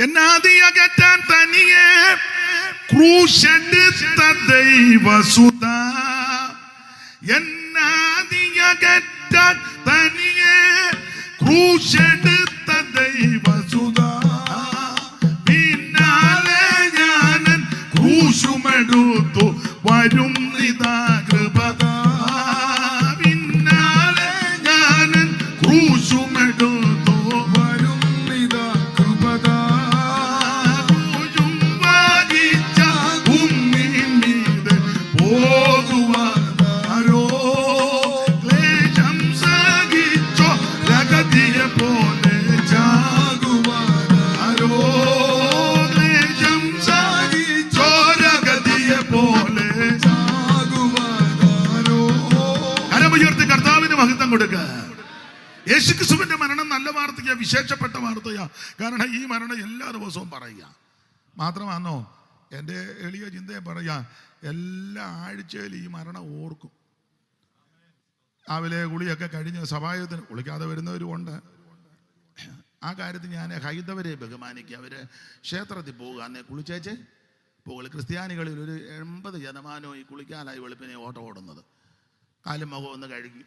എന്നാദിയകറ്റാൻ തനിയെ ക്രൂശെടുത്ത ദൈവസുത, എന്നാദിയകറ്റാൻ തനിയെ ക്രൂശെടുത്ത ദൈവസുത, പിന്നാലെ ഞാനൻ ക്രൂശുമെടുത്തു വരും നിതാ കൃപത, പിന്നാലെ ഞാനൻ ക്രൂശുമെടുത്തു വരും നിതാ കൃപത, ക്രൂശും വഹിച്ച കുന്നിൻ മീതെ പോകുവാനാരോ, ക്ലേശം സഹിച്ചോ പോലെ ജാകുവാനാരോ, ക്ലേശം കൊടുക്കുക. യേശുക്രിസ്തുവിന്റെ മരണം നല്ല വാർത്തയാ, വിശേഷപ്പെട്ട വാർത്തയാ. കാരണം ഈ മരണം എല്ലാ ദിവസവും പറയുക മാത്രമാണോ. എൻ്റെ എളിയ ചിന്തയെ പറയാ, എല്ലാ ആഴ്ചയിലും ഈ മരണം ഓർക്കും. രാവിലെ കുളിയൊക്കെ കഴിഞ്ഞ് സഭായത്തിന് കുളിക്കാതെ വരുന്നവരും ഉണ്ട്. ആ കാര്യത്തിൽ ഞാൻ ഹൈന്ദവരെ ബഹുമാനിക്കുക. അവര് ക്ഷേത്രത്തിൽ പോകുക, അന്നേ കുളിച്ചേച്ച് പോകുക. ക്രിസ്ത്യാനികളിൽ ഒരു 80% ഈ കുളിക്കാനായി വെളുപ്പിനെ ഓട്ടം ഓടുന്നത്. കാലും മുഖം ഒന്ന് കഴുകി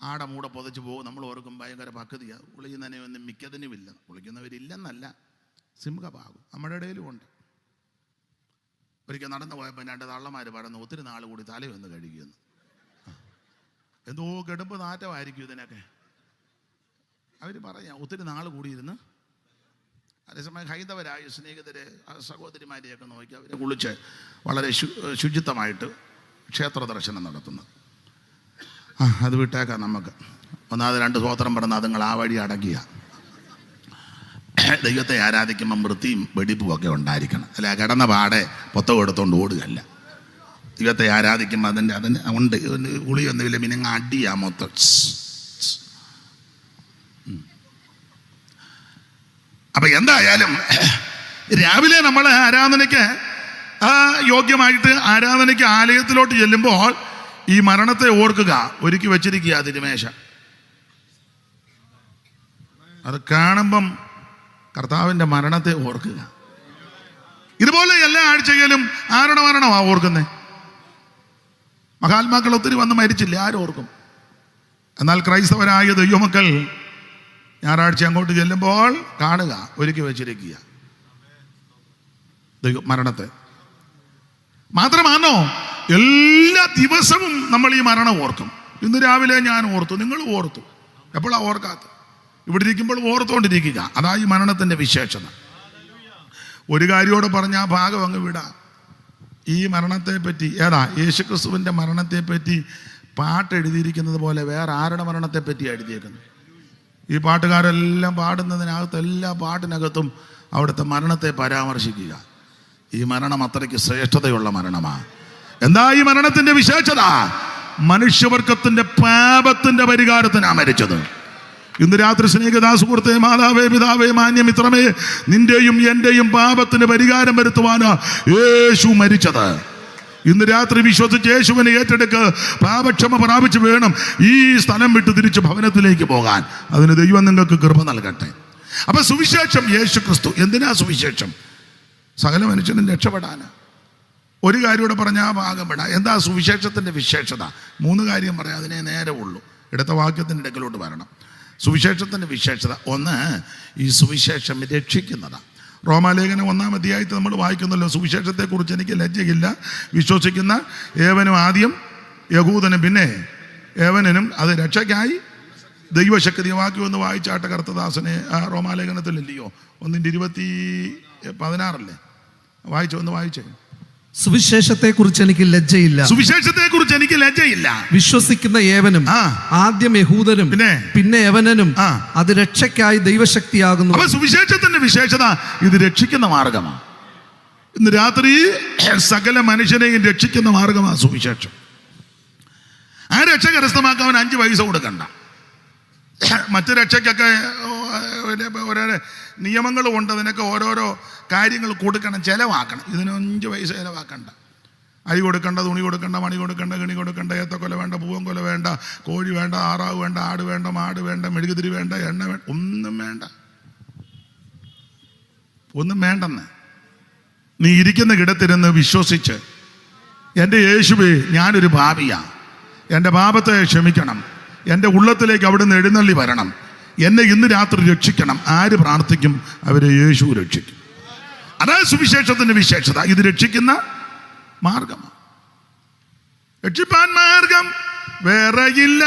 ആടമൂടെ പൊതച്ച് പോകും. നമ്മൾ ഓർക്കും ഭയങ്കര പക്വതയാണ്. കുളിക്കുന്നതിനെ ഒന്നും മിക്കതിനുമില്ല. കുളിക്കുന്നവരില്ലെന്നല്ല, സിംഹഭാഗം നമ്മുടെ ഇടയിലും ഉണ്ട്. ഒരിക്കൽ നടന്നു പോയപ്പോൾ 2 തള്ളമാർ പറഞ്ഞു, ഒത്തിരി നാൾ കൂടി തലയൊന്ന് കഴുകിയെന്ന്. എന്തോ കെടുമ്പ് നാറ്റമായിരിക്കും ഇതിനൊക്കെ. അവർ പറയാം ഒത്തിരി നാൾ കൂടിയിരുന്ന്. അതേസമയം ഹൈന്ദവരായ സ്നേഹിതരെ സഹോദരിമാരെയൊക്കെ നോക്കി അവരെ കുളിച്ച് വളരെ ശുചിത്വമായിട്ട് ക്ഷേത്ര ദർശനം നടത്തുന്നത്. അത് വിട്ടേക്കാം നമുക്ക്. ഒന്നാമത് 2 സ്തോത്രം പറഞ്ഞാൽ അതുങ്ങൾ ആ വഴി അടക്കിയ. ദൈവത്തെ ആരാധിക്കുമ്പം വൃത്തിയും വെടിപ്പും ഒക്കെ ഉണ്ടായിരിക്കണം. അല്ല കിടന്ന പാടെ പൊത്തം എടുത്തോണ്ട് ഓടുകയല്ല. ദൈവത്തെ ആരാധിക്കുമ്പോൾ അതിന് ഉണ്ട് കുളിയൊന്നുമില്ല, പിന്നെ അടിയാ മൊത്തം. അപ്പൊ എന്തായാലും രാവിലെ നമ്മൾ ആരാധനയ്ക്ക് യോഗ്യമായിട്ട് ആരാധനയ്ക്ക് ആലയത്തിലോട്ട് ചെല്ലുമ്പോൾ ഈ മരണത്തെ ഓർക്കുക. ഒരുക്കി വെച്ചിരിക്കുക തിരുമേശ. അത് കാണുമ്പം കർത്താവിൻ്റെ മരണത്തെ ഓർക്കുക. ഇതുപോലെ എല്ലാ ആഴ്ചയിലും ആരുടെ മരണമാണ് ഓർക്കുന്നത്? മഹാത്മാക്കൾ ഒത്തിരി വന്ന് മരിച്ചില്ല, ആരോർക്കും? എന്നാൽ ക്രൈസ്തവരായ ദൈവമക്കൾ ഞായറാഴ്ച അങ്ങോട്ട് ചെല്ലുമ്പോൾ കാണുക, ഒരുക്കി വെച്ചിരിക്കുക മരണത്തെ. മാത്രമാണോ എല്ലാ ദിവസവും നമ്മൾ ഈ മരണം ഓർക്കും. ഇന്ന് രാവിലെ ഞാൻ ഓർത്തു, നിങ്ങൾ ഓർത്തു. എപ്പോഴാണ് ഓർക്കാത്ത? ഇവിടെ ഇരിക്കുമ്പോൾ ഓർത്തുകൊണ്ടിരിക്കുക. അതാ ഈ മരണത്തിൻ്റെ വിശേഷത. ഒരു കാര്യത്തോടെ പറഞ്ഞ ആ ഭാഗം അങ്ങ് വിടാം. ഈ മരണത്തെ പറ്റി യേശുക്രിസ്തുവിൻ്റെ മരണത്തെ പറ്റി പാട്ട് എഴുതിയിരിക്കുന്നത് പോലെ വേറെ ആരുടെ മരണത്തെ പറ്റി എഴുതിയേക്കുന്നത്? ഈ പാട്ടുകാരെല്ലാം പാടുന്നതിനകത്ത് എല്ലാ പാട്ടിനകത്തും അവിടുത്തെ മരണത്തെ പരാമർശിക്കുക. ഈ മരണം അത്രയ്ക്ക് ശ്രേഷ്ഠതയുള്ള മരണമാണ്. എന്താ ഈ മരണത്തിന്റെ വിശേഷത? മനുഷ്യവർഗത്തിന്റെ പാപത്തിന്റെ പരിഹാരത്തിനാണ് മരിച്ചത്. ഇന്ന് രാത്രി സ്നേഹിതാ സുഹൃത്തേ, മാതാവേ, പിതാവേ, മാന്യമിത്രമേ, നിന്റെയും എന്റെയും പാപത്തിന് പരിഹാരം വരുത്തുവാനാ യേശു മരിച്ചത്. ഇന്ന് രാത്രി വിശ്വസിച്ച് യേശുവിനെ ഏറ്റെടുക്ക്. പാപക്ഷമ പ്രാപിച്ച് വേണം ഈ സ്ഥലം വിട്ട് തിരിച്ച് ഭവനത്തിലേക്ക് പോകാൻ. അതിന് ദൈവം നിങ്ങൾക്ക് കൃപ നൽകട്ടെ. അപ്പൊ സുവിശേഷം യേശു ക്രിസ്തു. എന്തിനാ സുവിശേഷം? സകല മനുഷ്യനും രക്ഷപ്പെടാൻ. ഒരു കാര്യം കൂടെ പറഞ്ഞാൽ ആ ഭാഗം പെടാം. എന്താ സുവിശേഷത്തിന്റെ വിശേഷത? 3 കാര്യം പറയാം, അതിനെ നേരെ ഉള്ളൂ. ഇടത്ത വാക്യത്തിൻ്റെ ഇടയ്ക്കിലോട്ട് വരണം. സുവിശേഷത്തിന്റെ വിശേഷത ഒന്ന്, ഈ സുവിശേഷം രക്ഷിക്കുന്നതാണ്. റോമാലേഖനം 1-ാം അധ്യായത്തിൽ നമ്മൾ വായിക്കുന്നല്ലോ, സുവിശേഷത്തെക്കുറിച്ച് എനിക്ക് ലജ്ജയില്ല, വിശ്വസിക്കുന്ന ഏവനും ആദ്യം യഹൂദനും പിന്നെ ഏവനും അത് രക്ഷയ്ക്കായി ദൈവശക്തി വാക്യം എന്ന് വായിച്ചാട്ട കർത്തദാസനെ റോമാലേഖനത്തിലില്ലയോ? 1:16 ഒന്ന് വായിച്ചേ. സുവിശേഷത്തെക്കുറിച്ച് എനിക്ക് ലജ്ജയില്ല. സുവിശേഷത്തെക്കുറിച്ച് എനിക്ക് ലജ്ജയില്ല. വിശ്വസിക്കുന്ന ഏവനും ആദ്യം യഹൂദനും പിന്നെ യവനനും അത് രക്ഷയ്ക്കായി ദൈവശക്തിയാകുന്നു. അപ്പൊ സുവിശേഷത്തിന്റെ വിശേഷത ഇത് രക്ഷിക്കുന്ന മാർഗമാണ്. ഇന്ന് രാത്രി സകല മനുഷ്യനെയും രക്ഷിക്കുന്ന മാർഗമാണ് സുവിശേഷം. ആ രക്ഷ കരസ്ഥമാക്കാൻ 5 പൈസ കൊടുക്കണ്ട. മറ്റു രക്ഷയ്ക്കൊക്കെ ഓരോ നിയമങ്ങളും ഉണ്ട്. അതിനൊക്കെ ഓരോരോ കാര്യങ്ങൾ കൊടുക്കണം, ചെലവാക്കണം. ഇതിന് 5 പൈസ ചെലവാക്കണ്ട. അരി കൊടുക്കണ്ട, തുണി കൊടുക്കണ്ട, മണി കൊടുക്കണ്ട, കിണി കൊടുക്കണ്ട, ഏത്തക്കൊല വേണ്ട, പൂവൻ കൊല വേണ്ട, കോഴി വേണ്ട, ആറാവ് വേണ്ട, ആട് വേണ്ട, മാട് വേണ്ട, മെഴുകുതിരി വേണ്ട, എണ്ണ വേണ്ട, ഒന്നും വേണ്ട. ഒന്നും വേണ്ടെന്ന്. നീ ഇരിക്കുന്ന കിടത്തിരുന്ന് വിശ്വസിച്ച്, എൻ്റെ യേശുവേ, ഞാനൊരു പാപിയാ, എൻ്റെ പാപത്തെ ക്ഷമിക്കണം, എൻ്റെ ഉള്ളത്തിലേക്ക് അവിടുന്ന് എഴുന്നള്ളി വരണം, എന്നെ ഇന്ന് രാത്രി രക്ഷിക്കണം. ആര് പ്രാർത്ഥിക്കും? അവരെ യേശു രക്ഷിക്കും. അതാണ് സുവിശേഷത്തിന്റെ വിശേഷത. ഇത് രക്ഷിക്കുന്ന മാർഗമാണ്. രക്ഷിപ്പാൻ മാർഗം വേറെയില്ല,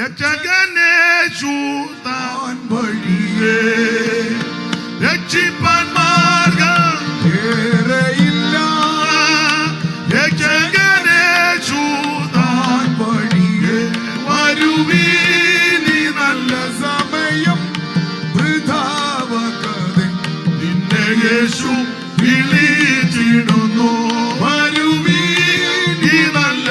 രക്ഷകനേശു താൻ വഴിയേ. രക്ഷിപ്പാൻ മാർഗം വേറെയില്ല, രക്ഷകനേശു താൻ വഴിയേ. വരുവീനി നല്ല സമയം വൃഥാവകതെ, നിന്നെ യേശു വിളിച്ചിടുന്നു. വരുവീനി നല്ല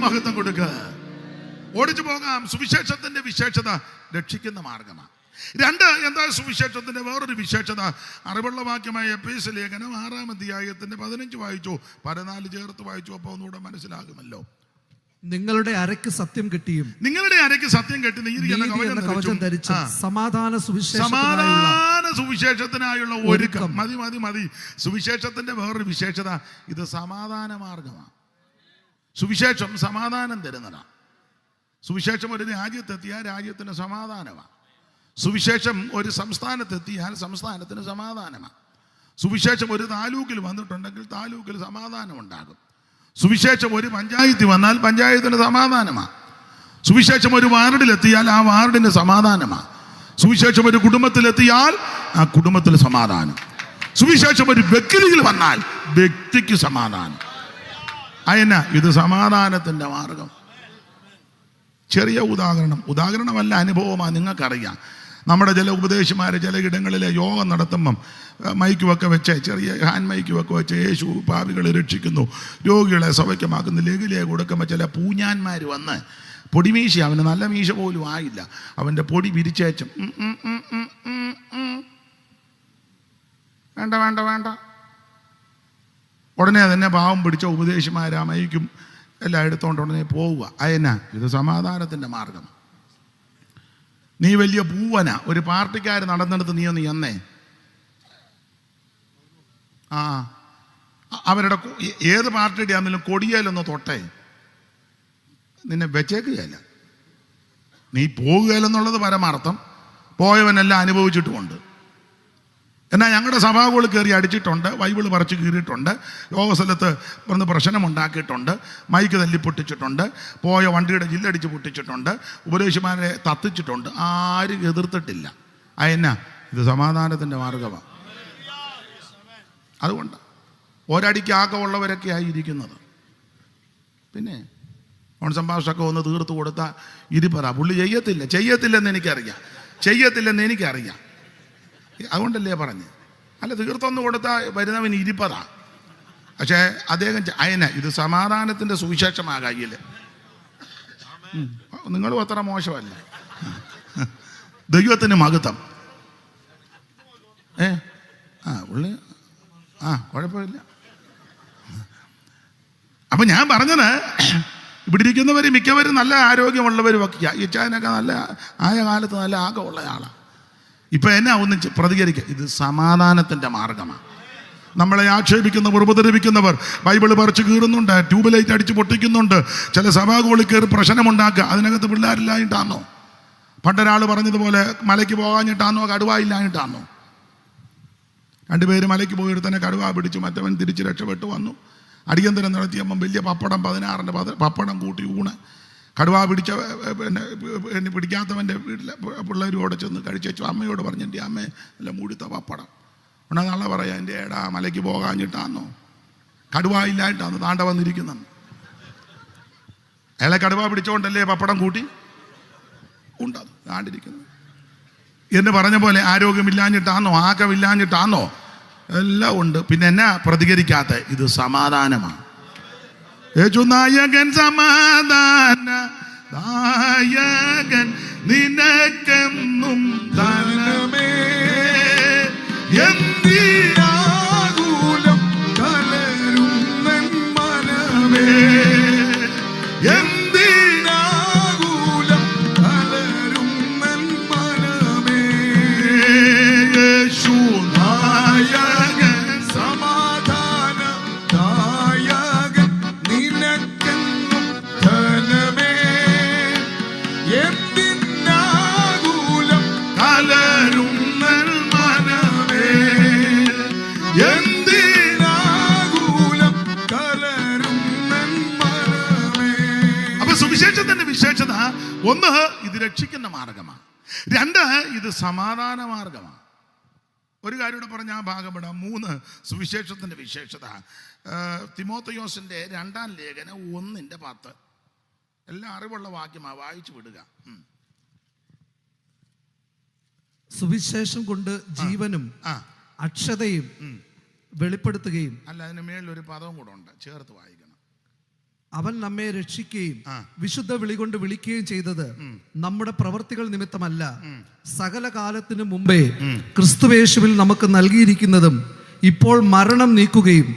മഹത്വം കൊടുക്കുക. ഓടിച്ചു പോകാം. സുവിശേഷത്തിന്റെ വിശേഷത രക്ഷിക്കുന്ന മാർഗമാണ്. രണ്ട്, എന്താ സുവിശേഷത്തിന്റെ വേറൊരു വിശേഷത? അറിവുള്ള വാക്യമായ എഫേസ്യ ലേഖനം 6-ാം അധ്യായത്തിന്റെ 15 വായിച്ചു, 14 ചേർത്ത് വായിച്ചു. അപ്പൊ ഒന്നുകൂടെ മനസ്സിലാകുമല്ലോ. നിങ്ങളുടെ അരയ്ക്ക് സത്യം കിട്ടിയും നിങ്ങളുടെ അരയ്ക്ക് സത്യം കെട്ടി കവചം ധരിച്ച് സമാധാന സുവിശേഷത്തിനായുള്ള ഒരുക്കം. മതി മതി മതി. സുവിശേഷത്തിന്റെ വേറൊരു വിശേഷത, ഇത് സമാധാന മാർഗമാണ്. സുവിശേഷം സമാധാനം തരുന്നതാണ്. സുവിശേഷം ഒരു രാജ്യത്തെത്തിയാൽ രാജ്യത്തിന് സമാധാനമാണ്. സുവിശേഷം ഒരു സംസ്ഥാനത്തെത്തിയാൽ സംസ്ഥാനത്തിന് സമാധാനമാണ്. സുവിശേഷം ഒരു താലൂക്കിൽ വന്നിട്ടുണ്ടെങ്കിൽ താലൂക്കിൽ സമാധാനം ഉണ്ടാകും. സുവിശേഷം ഒരു പഞ്ചായത്തിൽ വന്നാൽ പഞ്ചായത്തിന് സമാധാനമാണ്. സുവിശേഷം ഒരു വാർഡിലെത്തിയാൽ ആ വാർഡിന് സമാധാനമാണ്. സുവിശേഷം ഒരു കുടുംബത്തിലെത്തിയാൽ ആ കുടുംബത്തിൽ സമാധാനം. സുവിശേഷം ഒരു വ്യക്തിയിൽ വന്നാൽ വ്യക്തിക്ക് സമാധാനം. അയന ഇത് സമാധാനത്തിന്റെ മാർഗം. ചെറിയ ഉദാഹരണമല്ല, അനുഭവമാണ്. നിങ്ങൾക്കറിയാം, നമ്മുടെ ചില ഉപദേശിമാർ ചില ഇടങ്ങളിലെ യോഗം നടത്തുമ്പം മൈക്കുമൊക്കെ വെച്ച്, ചെറിയ ഹാൻഡ് മൈക്കുമൊക്കെ വെച്ച്, യേശു പാപികളെ രക്ഷിക്കുന്നു, രോഗികളെ സൗഖ്യമാക്കുന്നു, ലഘുലയെ കൊടുക്കുമ്പോൾ ചില പൂഞ്ഞാന്മാർ വന്ന് പൊടിമീശ, അവന് നല്ല മീശ പോലും ആയില്ല, അവൻ്റെ പൊടി വിരിച്ചേച്ചും വേണ്ട വേണ്ട വേണ്ട, ഉടനെ തന്നെ പാവം പിടിച്ച ഉപദേശിമാരാ മൈക്കും എല്ലാം എടുത്തോണ്ട് ഉടനെ പോവുക. അയന ഇത് സമാധാനത്തിൻ്റെ മാർഗം. നീ വലിയ പൂവന, ഒരു പാർട്ടിക്കാർ നടന്നെടുത്ത് നീ ഒന്ന് എന്നേ അവരുടെ ഏത് പാർട്ടിയുടെ ആണെങ്കിലും കൊടിയേലൊന്ന് തൊട്ടേ, നിന്നെ വെച്ചേക്കുകയല്ല. നീ പോകുകയില്ലെന്നുള്ളത് പരമാർത്ഥം. പോയവനെല്ലാം അനുഭവിച്ചിട്ടുമുണ്ട്. എന്നാൽ ഞങ്ങളുടെ സഭാകളിൽ കയറി അടിച്ചിട്ടുണ്ട്, ബൈബിൾ പറിച്ച് കീറിയിട്ടുണ്ട്, യോഗസ്ഥലത്ത് വന്ന് പ്രശ്നമുണ്ടാക്കിയിട്ടുണ്ട്, മൈക്ക് തല്ലി പൊട്ടിച്ചിട്ടുണ്ട്, പോയ വണ്ടിയുടെ ജില്ലടിച്ച് പൊട്ടിച്ചിട്ടുണ്ട്, ഉപദേശിമാരെ തത്തിച്ചിട്ടുണ്ട്. ആരും എതിർത്തിട്ടില്ല. അയന്ന ഇത് സമാധാനത്തിൻ്റെ മാർഗമാണ്. അതുകൊണ്ട് ഒരടിക്ക് ആക്കമുള്ളവരൊക്കെ ആയിരിക്കുന്നത്. പിന്നെ ഓൺ സംഭാഷണമൊക്കെ ഒന്ന് തീർത്ത് കൊടുത്താൽ ഇരിപ്പറ പുള്ളി ചെയ്യത്തില്ലെന്ന് എനിക്കറിയാം. അതുകൊണ്ടല്ലേ പറഞ്ഞ്. അല്ല, തീർത്തൊന്ന് കൊടുത്താൽ വരുന്നവൻ ഇരിപ്പതാ. പക്ഷേ അദ്ദേഹം അയന ഇത് സമാധാനത്തിൻ്റെ സുവിശേഷമാകില്ല. നിങ്ങളും അത്ര മോശമല്ല. ദൈവത്തിന് മഹത്വം. പുള്ളി കുഴപ്പമില്ല. അപ്പം ഞാൻ പറഞ്ഞത്, ഇവിടെ ഇരിക്കുന്നവർ മിക്കവരും നല്ല ആരോഗ്യമുള്ളവരും ഒക്കെ. ഇച്ചാനൊക്കെ നല്ല ആയ കാലത്ത് നല്ല ആകമുള്ള ആളാണ്. ഇപ്പം എന്നെ ഒന്നിച്ച് പ്രതികരിക്കുക. ഇത് സമാധാനത്തിൻ്റെ മാർഗമാണ്. നമ്മളെ ആക്ഷേപിക്കുന്നവർ, ഉപദ്രവിക്കുന്നവർ ബൈബിള് പറിച്ച് കീറുന്നുണ്ട്, ട്യൂബ് ലൈറ്റ് അടിച്ച് പൊട്ടിക്കുന്നുണ്ട്, ചില സഭാകളിൽ കയറി പ്രശ്നമുണ്ടാക്കുക. അതിനകത്ത് പിള്ളേരില്ലായിട്ടാണോ? പണ്ടൊരാൾ പറഞ്ഞതുപോലെ മലയ്ക്ക് പോകാഞ്ഞിട്ടാണോ, കടുവായില്ലായിട്ടാണോ? രണ്ടുപേര് മലയ്ക്ക് പോയിട്ട് തന്നെ കടുവ പിടിച്ചു, മറ്റവൻ തിരിച്ച് രക്ഷപ്പെട്ടു വന്നു. അടിയന്തരം നടത്തിയപ്പം വലിയ പപ്പടം 16ൻ്റെ പപ്പടം കൂട്ടി ഊണ്. കടുവ പിടിച്ച പിന്നെ പിടിക്കാത്തവൻ്റെ വീട്ടിലെ പിള്ളേരോടെ ചെന്ന് കഴിച്ചു. അമ്മയോട് പറഞ്ഞു, എൻ്റെ അമ്മ നല്ല മൂടിത്ത പപ്പടം ഉണ്ടെന്ന് നാളെ പറയാം. എൻ്റെ ഏടാ മലയ്ക്ക് പോകാഞ്ഞിട്ടാന്നോ, കടുവ ഇല്ലായിട്ടാന്ന് താണ്ട വന്നിരിക്കുന്നെന്ന്. അയാളെ കടുവ പിടിച്ചോണ്ടല്ലേ പപ്പടം കൂട്ടി ഉണ്ടാകും താണ്ടിരിക്കുന്നത്. എന്ന് പറഞ്ഞ പോലെ ആരോഗ്യമില്ലാഞ്ഞിട്ടാന്നോ, ആക്കമില്ലാഞ്ഞിട്ടാന്നോ, എല്ലാം ഉണ്ട്. പിന്നെ എന്നാ പ്രതികരിക്കാത്ത? ഇത് സമാധാനമാണ്. യേശുനായകൻ സമാധാന നായകൻ നിനക്കെന്നും ധനമേ എന്തിനാകുലം കലരും മനമേ എന്തിനാകുലം കലരും മനമേ യേശുനായകൻ സമാധാന നായകൻ നിനക്കെന്നും ധനമേ എന്തിനാകുലം കലരും മനമേ എന്തിനാകുലം കലരും മനമേ. അപ്പൊ സുവിശേഷത്തിന്റെ വിശേഷത ഒന്ന്, ഇത് രക്ഷിക്കുന്ന മാർഗമാണ്. രണ്ട്, ഇത് സമാധാന മാർഗമാണ്. ഒരു കാര്യം കൂടെ പറഞ്ഞ ആ ഭാഗപ്പെടാം. 3, സുവിശേഷത്തിന്റെ വിശേഷത. തിമോത്തയോസിന്റെ 2-ാം ലേഖനം 1:10. എല്ലാം അറിവുള്ള വാക്യമാണ്, വായിച്ചു വിടുക. സുവിശേഷം കൊണ്ട് ജീവനും അക്ഷതയും വെളിപ്പെടുത്തുകയും. അല്ല, അതിന് മേളിലൊരു പദവും കൂടെ ഉണ്ട്, ചേർത്ത് വായിക്കണം. അവൻ നമ്മെ രക്ഷിക്കുകയും വിശുദ്ധ വിളി കൊണ്ട് വിളിക്കുകയും ചെയ്തത് നമ്മുടെ പ്രവർത്തികൾ നിമിത്തമല്ല, സകല കാലത്തിനു മുമ്പേ ക്രിസ്തുവേശുവിൽ നമുക്ക് നൽകിയിരിക്കുന്നതും ഇപ്പോൾ മരണം നീക്കുകയും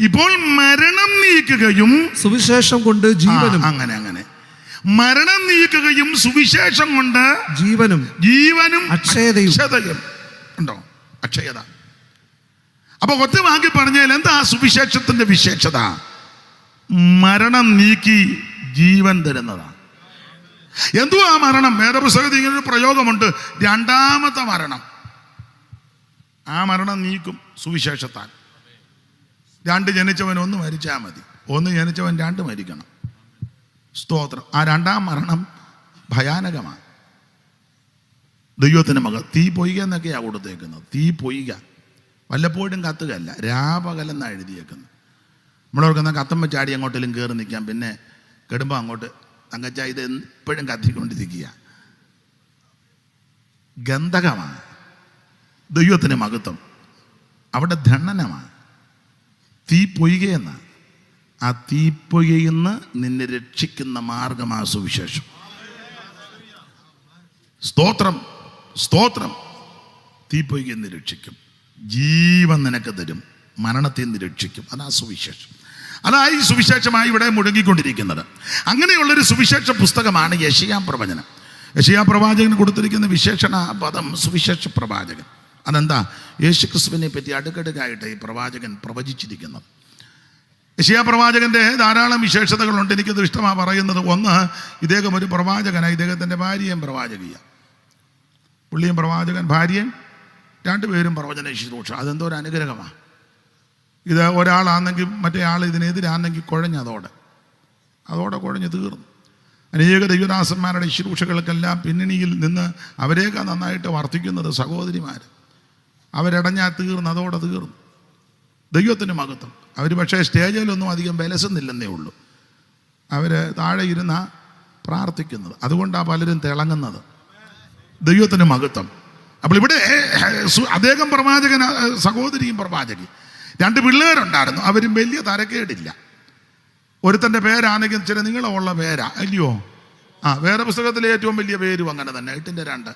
സുവിശേഷം കൊണ്ട് ജീവനും അങ്ങനെ മരണം നീക്കുകയും സുവിശേഷം കൊണ്ട് ജീവനും അക്ഷയതയും ഉണ്ടോ? അക്ഷയത. അപ്പൊ ഒറ്റ വാക്കി പറഞ്ഞാൽ എന്താ സുവിശേഷത്തിന്റെ വിശേഷത? മരണം നീക്കി ജീവൻ തരുന്നതാണ്. എന്തുവാ മരണം? വേദപുസ്തകത്തിൽ ഇങ്ങനൊരു പ്രയോഗമുണ്ട്, രണ്ടാമത്തെ മരണം. ആ മരണം നീക്കും സുവിശേഷത്താൽ. രണ്ട് ജനിച്ചവൻ ഒന്ന് മരിച്ചാൽ മതി, ഒന്ന് ജനിച്ചവൻ രണ്ട് മരിക്കണം. സ്തോത്രം. ആ രണ്ടാം മരണം ഭയാനകമാണ്. ദൈവത്തിന് മകൾ തീ പൊയ്ക എന്നൊക്കെയാണ് കൊടുത്തേക്കുന്നത്. തീ പൊയ്ക വല്ലപ്പോഴും കത്തുകയല്ല, രാപകലെന്നാണ് എഴുതിയേക്കുന്നത്. നമ്മളോർക്കുന്ന കത്തുമ്പോൾ ചാടി അങ്ങോട്ടെങ്കിലും കയറി നിൽക്കാം, പിന്നെ കെടുമ്പോൾ അങ്ങോട്ട് തങ്കച്ച ഇത് എപ്പോഴും കത്തിക്കൊണ്ടിരിക്കുക. ഗന്ധകമാണ്. ദൈവത്തിന് മഹത്വം. അവിടെ ധണ്ണനമാണ്. തീ പൊയ്കയെന്ന ആ തീപ്പൊയ്കയിൽ നിന്ന് നിന്നെ രക്ഷിക്കുന്ന മാർഗമാ സുവിശേഷം. സ്തോത്രം സ്തോത്രം. തീപ്പൊയ്കയിൽ നിന്ന് രക്ഷിക്കും, ജീവൻ നിനക്ക് തരും, മരണത്തിൽ നിന്ന് രക്ഷിക്കും. അതാ സുവിശേഷം. അതായി സുവിശേഷമായി ഇവിടെ മുടങ്ങിക്കൊണ്ടിരിക്കുന്നത്. അങ്ങനെയുള്ളൊരു സുവിശേഷ പുസ്തകമാണ് യെശയ്യാ പ്രവചനം. യെശയ്യാ പ്രവാചകന് കൊടുത്തിരിക്കുന്ന വിശേഷണ പദം സുവിശേഷ പ്രവാചകൻ. അതെന്താ? യേശുക്രിസ്തുവിനെ പറ്റി അടുക്കടുക്കായിട്ട് ഈ പ്രവാചകൻ പ്രവചിച്ചിരിക്കുന്നത്. യെശയ്യാ പ്രവാചകന്റെ ധാരാളം വിശേഷതകളുണ്ട്. എനിക്കത് ഇഷ്ടമാണ് പറയുന്നത്. ഒന്ന്, ഇദ്ദേഹം ഒരു പ്രവാചകനാണ്. ഇദ്ദേഹത്തിൻ്റെ ഭാര്യയും പ്രവാചകീയ. പുള്ളിയും പ്രവാചകൻ, ഭാര്യയും, രണ്ടുപേരും പ്രവചന ശുശ്രൂഷ. അതെന്തോ ഒരു അനുഗ്രഹമാണ്. ഇത് ഒരാളാണെങ്കിൽ മറ്റേ ആൾ ഇതിനെതിരാണെങ്കിൽ അതോടെ കുഴഞ്ഞ് തീർന്നു. അനേക ദൈവദാസന്മാരുടെ ശുശ്രൂഷകൾക്കെല്ലാം പിന്നണിയിൽ നിന്ന് അവരെയൊക്കെ നന്നായിട്ട് വർദ്ധിക്കുന്നത് സഹോദരിമാർ. അവരടഞ്ഞാൽ അതോടെ തീർന്നു. ദൈവത്തിന് മഹത്വം. അവർ പക്ഷേ സ്റ്റേജിലൊന്നും അധികം വിലസുന്നില്ലെന്നേ ഉള്ളൂ. അവർ താഴെ ഇരുന്ന പ്രാർത്ഥിക്കുന്നത്. അതുകൊണ്ടാണ് പലരും തിളങ്ങുന്നത്. ദൈവത്തിന് മഹത്വം. അപ്പോൾ ഇവിടെ അദ്ദേഹം പ്രവാചകൻ, സഹോദരിയും പ്രവാചകി. രണ്ട് പിള്ളേരുണ്ടായിരുന്നു. അവരും വലിയ തരക്കേടില്ല. ഒരുത്തൻ്റെ പേരാണെങ്കിൽ ചില നീളമുള്ള പേരാ, അല്ലയോ? വേറെ പുസ്തകത്തിലെ ഏറ്റവും വലിയ പേരും അങ്ങനെ തന്നെ. 8:2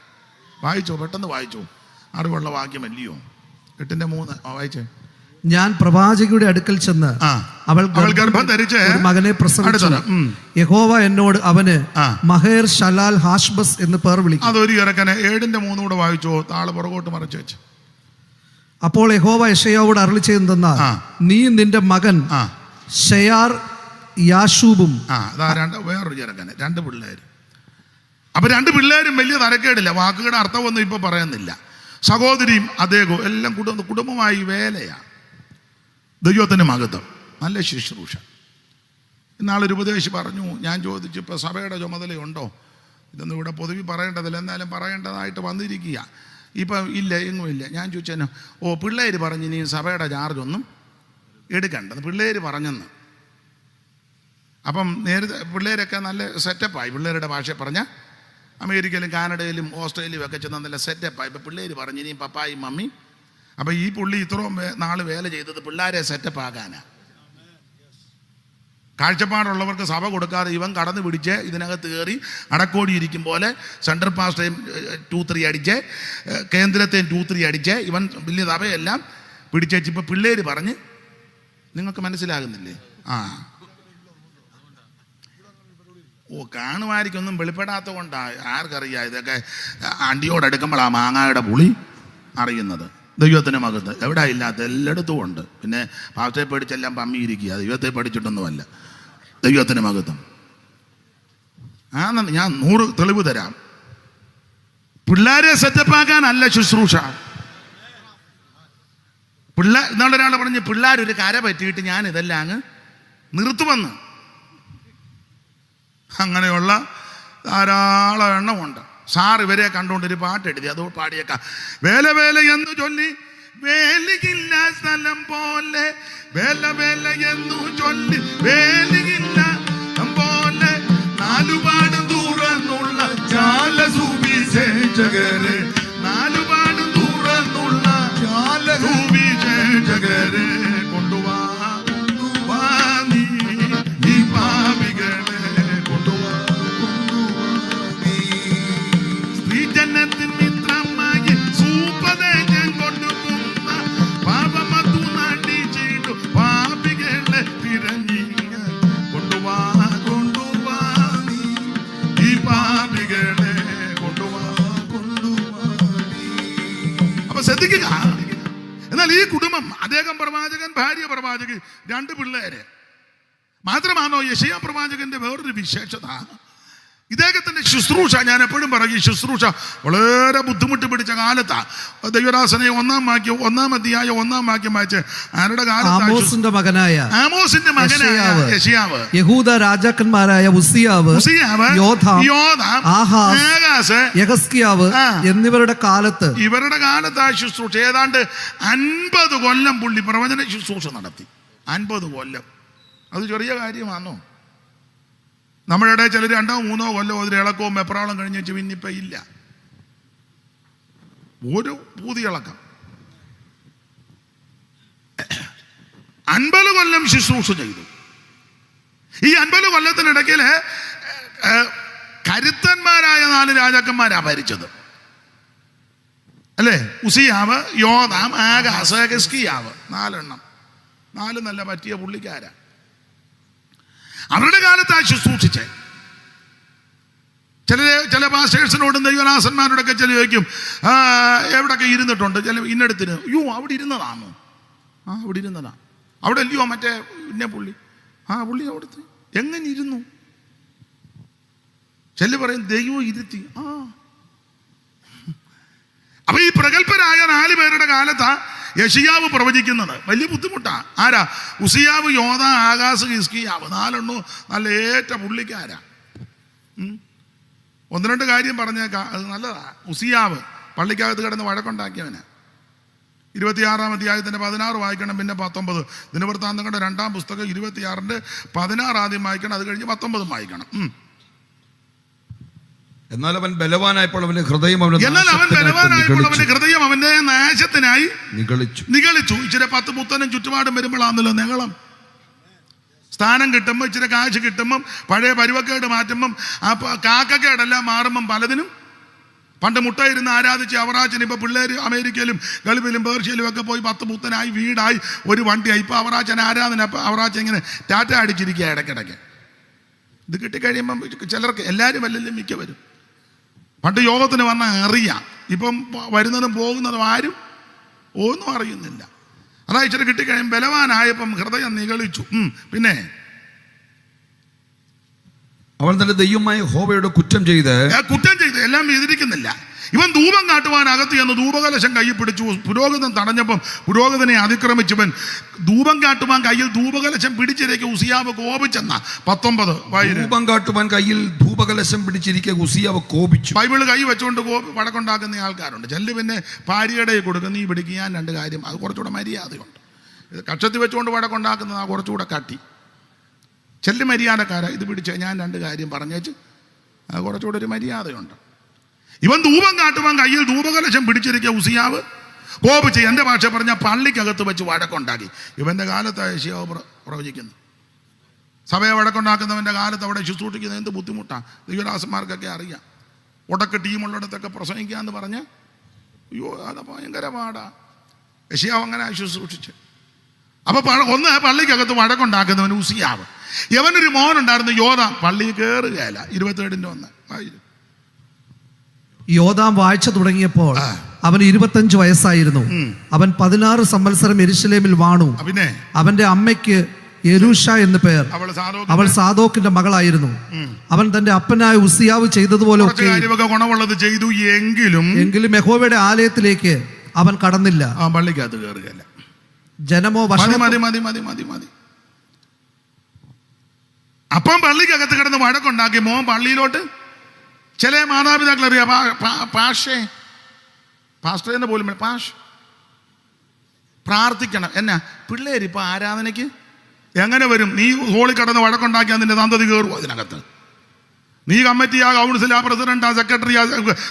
വായിച്ചോ, പെട്ടെന്ന് വായിച്ചോ. അറിവുള്ള വാക്യമല്ലയോ? 8:3 വായിച്ചേ. ഞാൻ പ്രവാചകിയുടെ അടുക്കൽ ചെന്ന് അവൾ ഗർഭം ധരിച്ച് മകനെ പ്രസവിച്ചു. യഹോവ എന്നോട് അവന് മഹേർ ശലാൽ ഹാഷ്ബസ് എന്ന് പേർ വിളിക്കും. അതൊരു ഇറക്കനെ 7:3 കൂടെ വായിച്ചോ. താള് പുറകോട്ട് മറിച്ച് വെച്ച്. അപ്പോൾ യഹോവ യെശയ്യാവോട് അരുളി ചെയ്യുന്നതെന്നാൽ, നീ നിന്റെ മകൻ ഷെയാർ യാശൂബും. വേറൊരു ചെറുക്കന്, 2 പിള്ളേര്. അപ്പൊ 2 പിള്ളേരും വലിയ തരക്കേടില്ല. വാക്കുകളുടെ അർത്ഥമൊന്നും ഇപ്പൊ പറയുന്നില്ല. സഹോദരിയും അദ്ദേഹവും എല്ലാം കുടുംബമായി വേലയാണ്. ദൈവത്തിന് മഹത്വം. നല്ല ശുശ്രൂഷ. ഇന്നാളൊരു ഉപദേശി പറഞ്ഞു, ഞാൻ ചോദിച്ചു, ഇപ്പോൾ സഭയുടെ ചുമതലയുണ്ടോ? ഇതൊന്നും ഇവിടെ പൊതുവി പറയേണ്ടതില്ല, എന്നാലും പറയേണ്ടതായിട്ട് വന്നിരിക്കുക. ഇപ്പം ഇല്ല, എങ്ങുമില്ല. ഞാൻ ചോദിച്ചോ, പിള്ളേർ പറഞ്ഞ് ഇനി സഭയുടെ ചാർജ് ഒന്നും എടുക്കേണ്ടത്, പിള്ളേർ പറഞ്ഞെന്ന്. അപ്പം നേരത്തെ പിള്ളേരൊക്കെ നല്ല സെറ്റപ്പായി. പിള്ളേരുടെ ഭാഷ പറഞ്ഞാൽ അമേരിക്കയിലും കാനഡയിലും ഓസ്ട്രേലിയയും ഒക്കെ ചെന്നാൽ നല്ല സെറ്റപ്പായി. ഇപ്പം പിള്ളേർ പറഞ്ഞ് ഇനിയും പപ്പായും മമ്മി. അപ്പം ഈ പുള്ളി ഇത്രയും നാൾ വേല ചെയ്തത് പിള്ളേരെ സെറ്റപ്പാക്കാനാണ്. കാഴ്ചപ്പാടുള്ളവർക്ക് സഭ കൊടുക്കാതെ ഇവൻ കടന്നു പിടിച്ച് ഇതിനകത്ത് കയറി അടക്കോടി ഇരിക്കും പോലെ സെൻട്രൽ പാസ്റ്റേയും 2-3 അടിച്ച്, കേന്ദ്രത്തെയും 2-3 അടിച്ച്, ഇവൻ വലിയ സഭയെല്ലാം പിടിച്ചേച്ച്. ഇപ്പം പിള്ളേർ പറഞ്ഞ്, നിങ്ങൾക്ക് മനസ്സിലാകുന്നില്ലേ? കാണുമായിരിക്കൊന്നും വെളിപ്പെടാത്ത കൊണ്ടാണ്. ആർക്കറിയാം? ഇതൊക്കെ അണ്ടിയോടെടുക്കുമ്പോൾ ആ മാങ്ങായുടെ പുളി അറിയുന്നത്. ദൈവത്തിന് മകത്ത് എവിടെ ഇല്ലാത്ത എല്ലായിടത്തും ഉണ്ട്. പിന്നെ പാസ്റ്ററെ പേടിച്ചെല്ലാം പമ്മിയിരിക്കുക. ദൈവത്തെ പഠിച്ചിട്ടൊന്നുമല്ല. ദൈവത്തിന് മകത്തും. ഞാൻ 100 തെളിവ് തരാം. പിള്ളേരെ സെറ്റപ്പാക്കാനല്ല ശുശ്രൂഷ. ഇന്നാളൊരാൾ പറഞ്ഞ്, പിള്ളേരൊരു കര പറ്റിയിട്ട് ഞാൻ ഇതെല്ലാം അങ്ങ് നിർത്തുമെന്ന്. അങ്ങനെയുള്ള ധാരാളം എണ്ണമുണ്ട്. സാർ ഇവരെ കണ്ടുകൊണ്ടൊരു പാട്ടെഴുതി, അത് പാടിയേക്കാം. വേല വേല എന്ന് ചൊല്ലി വേലിയില്ല സ്ഥലം പോലെ, വേല വേല എന്നു ചൊല്ലി വേലിയില്ല പോലെ, നാലുപാട് തുറന്നുള്ള ജാല സുവിശേഷകരെ, നാലുപാട് തുറന്നുള്ള ജാല സുവിശേഷകരെ കൊണ്ടുവാ നീ പാപികൾ ഇരിക്കുക. എന്നാൽ ഈ കുടുംബം, അദ്ദേഹം പ്രവാചകൻ, ഭാര്യ പ്രവാചകൻ, 2 പിള്ളേര്. മാത്രമാണോ യെശയ്യാ പ്രവാചകന്റെ വേറൊരു വിശേഷത, ഇദ്ദേഹത്തിന്റെ ശുശ്രൂഷ. ഞാൻ എപ്പോഴും പറയും, ഈ ശുശ്രൂഷ വളരെ ബുദ്ധിമുട്ട് പിടിച്ച കാലത്താണ്. ദൈവദാസനെ 1 അധ്യായം 1 വാക്യം വായിച്ച്, ആരുടെ കാലത്ത്? ആമോസിന്റെ മകനായ യെശയ്യാവ്, യഹൂദ രാജാക്കന്മാരായ ഉസിയാവ്, യോഥാം, ആഹാസ്, യെഹെസ്കേയാവ് എന്നിവരുടെ കാലത്ത്, ഇവരുടെ കാലത്ത് ആ ശുശ്രൂഷ ഏതാണ്ട് 50 കൊല്ലം പുള്ളി പ്രവചന ശുശ്രൂഷ നടത്തി. 50 കൊല്ലം. അത് ചെറിയ കാര്യമാണോ? നമ്മുടെ ഇടയിൽ ചിലർ 2-3 കൊല്ലം ഒരു ഇളക്കവും വെപ്രാളം കഴിഞ്ഞ് വെച്ച് പിന്നിപ്പ ഇല്ല. ഒരു പൂതിയിളക്കം. 50 കൊല്ലം ശുശ്രൂഷ ചെയ്തു. ഈ 50 കൊല്ലത്തിനിടയ്ക്ക് കരുത്തന്മാരായ 4 രാജാക്കന്മാരാ ഭരിച്ചത്, അല്ലേ? ഉസിയാവ്, യോഥാം, ആഹാസ്, യെഹെസ്കേയാവ്. 4 എണ്ണം. 4 നല്ല പറ്റിയ പുള്ളിക്കാരാ. അവരുടെ കാലത്ത് ആ ശുശ്രൂഷിച്ചേ. ചില പാസ്റ്റേഴ്സിനോടും ദൈവദാസന്മാരോടൊക്കെ ചില ചോദിക്കും, എവിടെയൊക്കെ ഇരുന്നിട്ടുണ്ട്? ചില ഇന്നടത്തിന്, അയ്യോ അവിടെ ഇരുന്നതാണോ? അവിടെ ഇരുന്നതാ. അവിടെ അല്ലയോ മറ്റേ ഇന്ന പുള്ളി? പുള്ളി അവിടുത്തെ. എങ്ങനെ ഇരുന്നു? ചില പറയും ദൈവം ഇരുത്തി. അപ്പൊ ഈ പ്രഗത്ഭരായ 4 പേരുടെ കാലത്താ യെശയ്യാവ് പ്രവചിക്കുന്നത്. വലിയ ബുദ്ധിമുട്ടാ. ആരാ? ഉസിയാവ്, യോഥാം, ആഹാസ്, ഹിസ്കീയാവ്. 4 എണ്ണവും നല്ല ഏറ്റ പുള്ളിക്കാരാ. 1-2 കാര്യം പറഞ്ഞേക്കാം, അത് നല്ലതാ. ഉസിയാവ് പള്ളിക്കകത്ത് കിടന്ന് വഴക്കുണ്ടാക്കിയവന്. 26-ാം അധ്യായത്തിന്റെ 16 വായിക്കണം, പിന്നെ 19. ദിനവൃത്താന്തങ്ങളുടെ 2-ാം പുസ്തകം 26-ന്റെ 16 ആദ്യം വായിക്കണം, അത് കഴിഞ്ഞ് 19 വായിക്കണം. എന്നാൽ അവൻ ബലവാനായപ്പോൾ അവന്റെ ഹൃദയം അവന്റെ നാശത്തിനായി നിഗളിച്ചു. ഇച്ചിരി 10 പുത്തനും ചുറ്റുപാടും വരുമ്പോഴാണല്ലോ നിഗളം. സ്ഥാനം കിട്ടുമ്പോൾ, ഇച്ചിരി കാശ് കിട്ടുമ്പം, പഴയ പരുവക്കേട് മാറ്റുമ്പം, കാക്കക്കേടെല്ലാം മാറുമ്പം പലതിനും. പണ്ട് മുട്ടയിരുന്ന് ആരാധിച്ച് അവറാച്ചൻ, ഇപ്പൊ പിള്ളേർ അമേരിക്കയിലും ഗൾഫിലും പേർഷ്യയിലും ഒക്കെ പോയി 10 പുത്തനായി, വീടായി, ഒരു വണ്ടിയായി. ഇപ്പൊ അവറാച്ചൻ ആരാധന. അവറാച്ചൻ ഇങ്ങനെ ടാറ്റ അടിച്ചിരിക്കുക ഇടയ്ക്കിടയ്ക്ക്. ഇത് കിട്ടിക്കഴിയുമ്പം ചിലർക്ക്, എല്ലാവരും അല്ലല്ലോ മിക്കവരും. പണ്ട് യോഗത്തിന് വന്നാൽ അറിയാം. ഇപ്പം വരുന്നതും പോകുന്നതും ആരും ഒന്നും അറിയുന്നില്ല. അതാ ഇച്ചിരി കിട്ടിക്കഴിയുമ്പോൾ ബലവാനായപ്പം ഹൃദയം നിഗളിച്ചു. പിന്നെ അവൻ തന്റെ ദൈവമായ യഹോവയോട് കുറ്റം ചെയ്ത് എല്ലാം എതിരിക്കുന്നില്ല. ഇവൻ ധൂപം കാട്ടുവാൻ അകത്ത് ചെന്ന് ധൂപകലശം കയ്യിൽ പിടിച്ചു. പുരോഹിതൻ തടഞ്ഞപ്പം പുരോഹിതനെ അതിക്രമിച്ചവൻ ധൂപം കാട്ടുവാൻ കയ്യിൽ ധൂപകലശം പിടിച്ചിരിക്കെ ഉസിയാവ് കോപിച്ചെന്ന 19 ധൂപം കാട്ടുവാൻ കയ്യിൽ ധൂപകലശം പിടിച്ചിരിക്കെ ഉസിയാവ് കോപിച്ചു. ബൈബിള് കൈ വെച്ചുകൊണ്ട് വടക്കുണ്ടാക്കുന്ന ആൾക്കാരുണ്ട്. ചെല്ല് പിന്നെ ഭാര്യയുടെ കൊടുക്കുന്ന നീ പിടിക്കുക. ഞാൻ 2 കാര്യം, അത് കുറച്ചുകൂടെ മര്യാദയുണ്ട്. ഇത് കക്ഷത്തി വെച്ചുകൊണ്ട് വടക്കുണ്ടാക്കുന്നത് കുറച്ചുകൂടെ കാട്ടി. ചെല്ല് മര്യാദക്കാരാ. ഇത് പിടിച്ച ഞാൻ 2 കാര്യം പറഞ്ഞേച്ച്, അത് കുറച്ചുകൂടെ ഒരു മര്യാദയുണ്ട്. ഇവൻ ധൂപം കാട്ടുവാൻ കയ്യിൽ ധൂപകലശം പിടിച്ചിരിക്കുക ഉസിയാവ് കോപിച്ച്, എൻ്റെ ഭാഷ പറഞ്ഞ പള്ളിക്കകത്ത് വെച്ച് വഴക്കുണ്ടാക്കി. ഇവന്റെ കാലത്ത് യെശയ്യാവ് പ്രവചിക്കുന്നു. സഭയെ വഴക്കുണ്ടാക്കുന്നവന്റെ കാലത്ത് അവിടെ ശുശ്രൂഷിക്കുന്നത് എന്ത് ബുദ്ധിമുട്ടാണ്. ദൈവദാസന്മാർക്കൊക്കെ അറിയാം. ഉടക്ക് ടീമുള്ളിടത്തൊക്കെ പ്രസംഗിക്കാന്ന് പറഞ്ഞ്, അയ്യോ അത് ഭയങ്കര പാടാ. യെശയ്യാവ് അങ്ങനെ ശുശ്രൂഷിച്ച്. അപ്പൊ പള്ളിക്കകത്ത് വഴക്കുണ്ടാക്കുന്നവൻ ഉസിയാവ്. യവനൊരു മോനുണ്ടായിരുന്നു യോഥാം. പള്ളിയിൽ കയറുകയല്ല. 27-ന്റെ 1. യോഥാം വാഴ്ച തുടങ്ങിയപ്പോൾ അവന് 25 വയസ്സായിരുന്നു. അവൻ 16 സംവത്സരം യെരൂശലേമിൽ വാണു. പിന്നെ അവന്റെ അമ്മയ്ക്ക് യെരൂഷ എന്ന് പേർ. അവൾ സാദോക്കിന്റെ മകളായിരുന്നു. അവൻ തന്റെ അപ്പനായ ഉസിയാവ് ചെയ്തതുപോലെ ഗുണമുള്ളത് ചെയ്തു. എങ്കിലും യഹോവയുടെ ആലയത്തിലേക്ക് അവൻ കടന്നില്ല. പള്ളിക്കകത്ത് കയറുകയല്ല. ജനമോ മതി. അപ്പം പള്ളിക്കകത്ത് കിടന്ന് വഴക്കുണ്ടാക്കി മോൻ പള്ളിയിലോട്ട്. ചില മാതാപിതാക്കൾ അറിയാം, പാസ്റ്റർ എന്ന് പോലും പ്രാർത്ഥിക്കണം. എന്നാ പിള്ളേർ ഇപ്പൊ ആരാധനയ്ക്ക് എങ്ങനെ വരും? നീ ഹോളിൽ കിടന്ന് വഴക്കുണ്ടാക്കിയാൽ നിന്റെ സന്തതി കയറുമോ അതിനകത്ത്? നീ കമ്മിറ്റിയാ, കൗൺസിലാ, പ്രസിഡന്റാ, സെക്രട്ടറിയാ,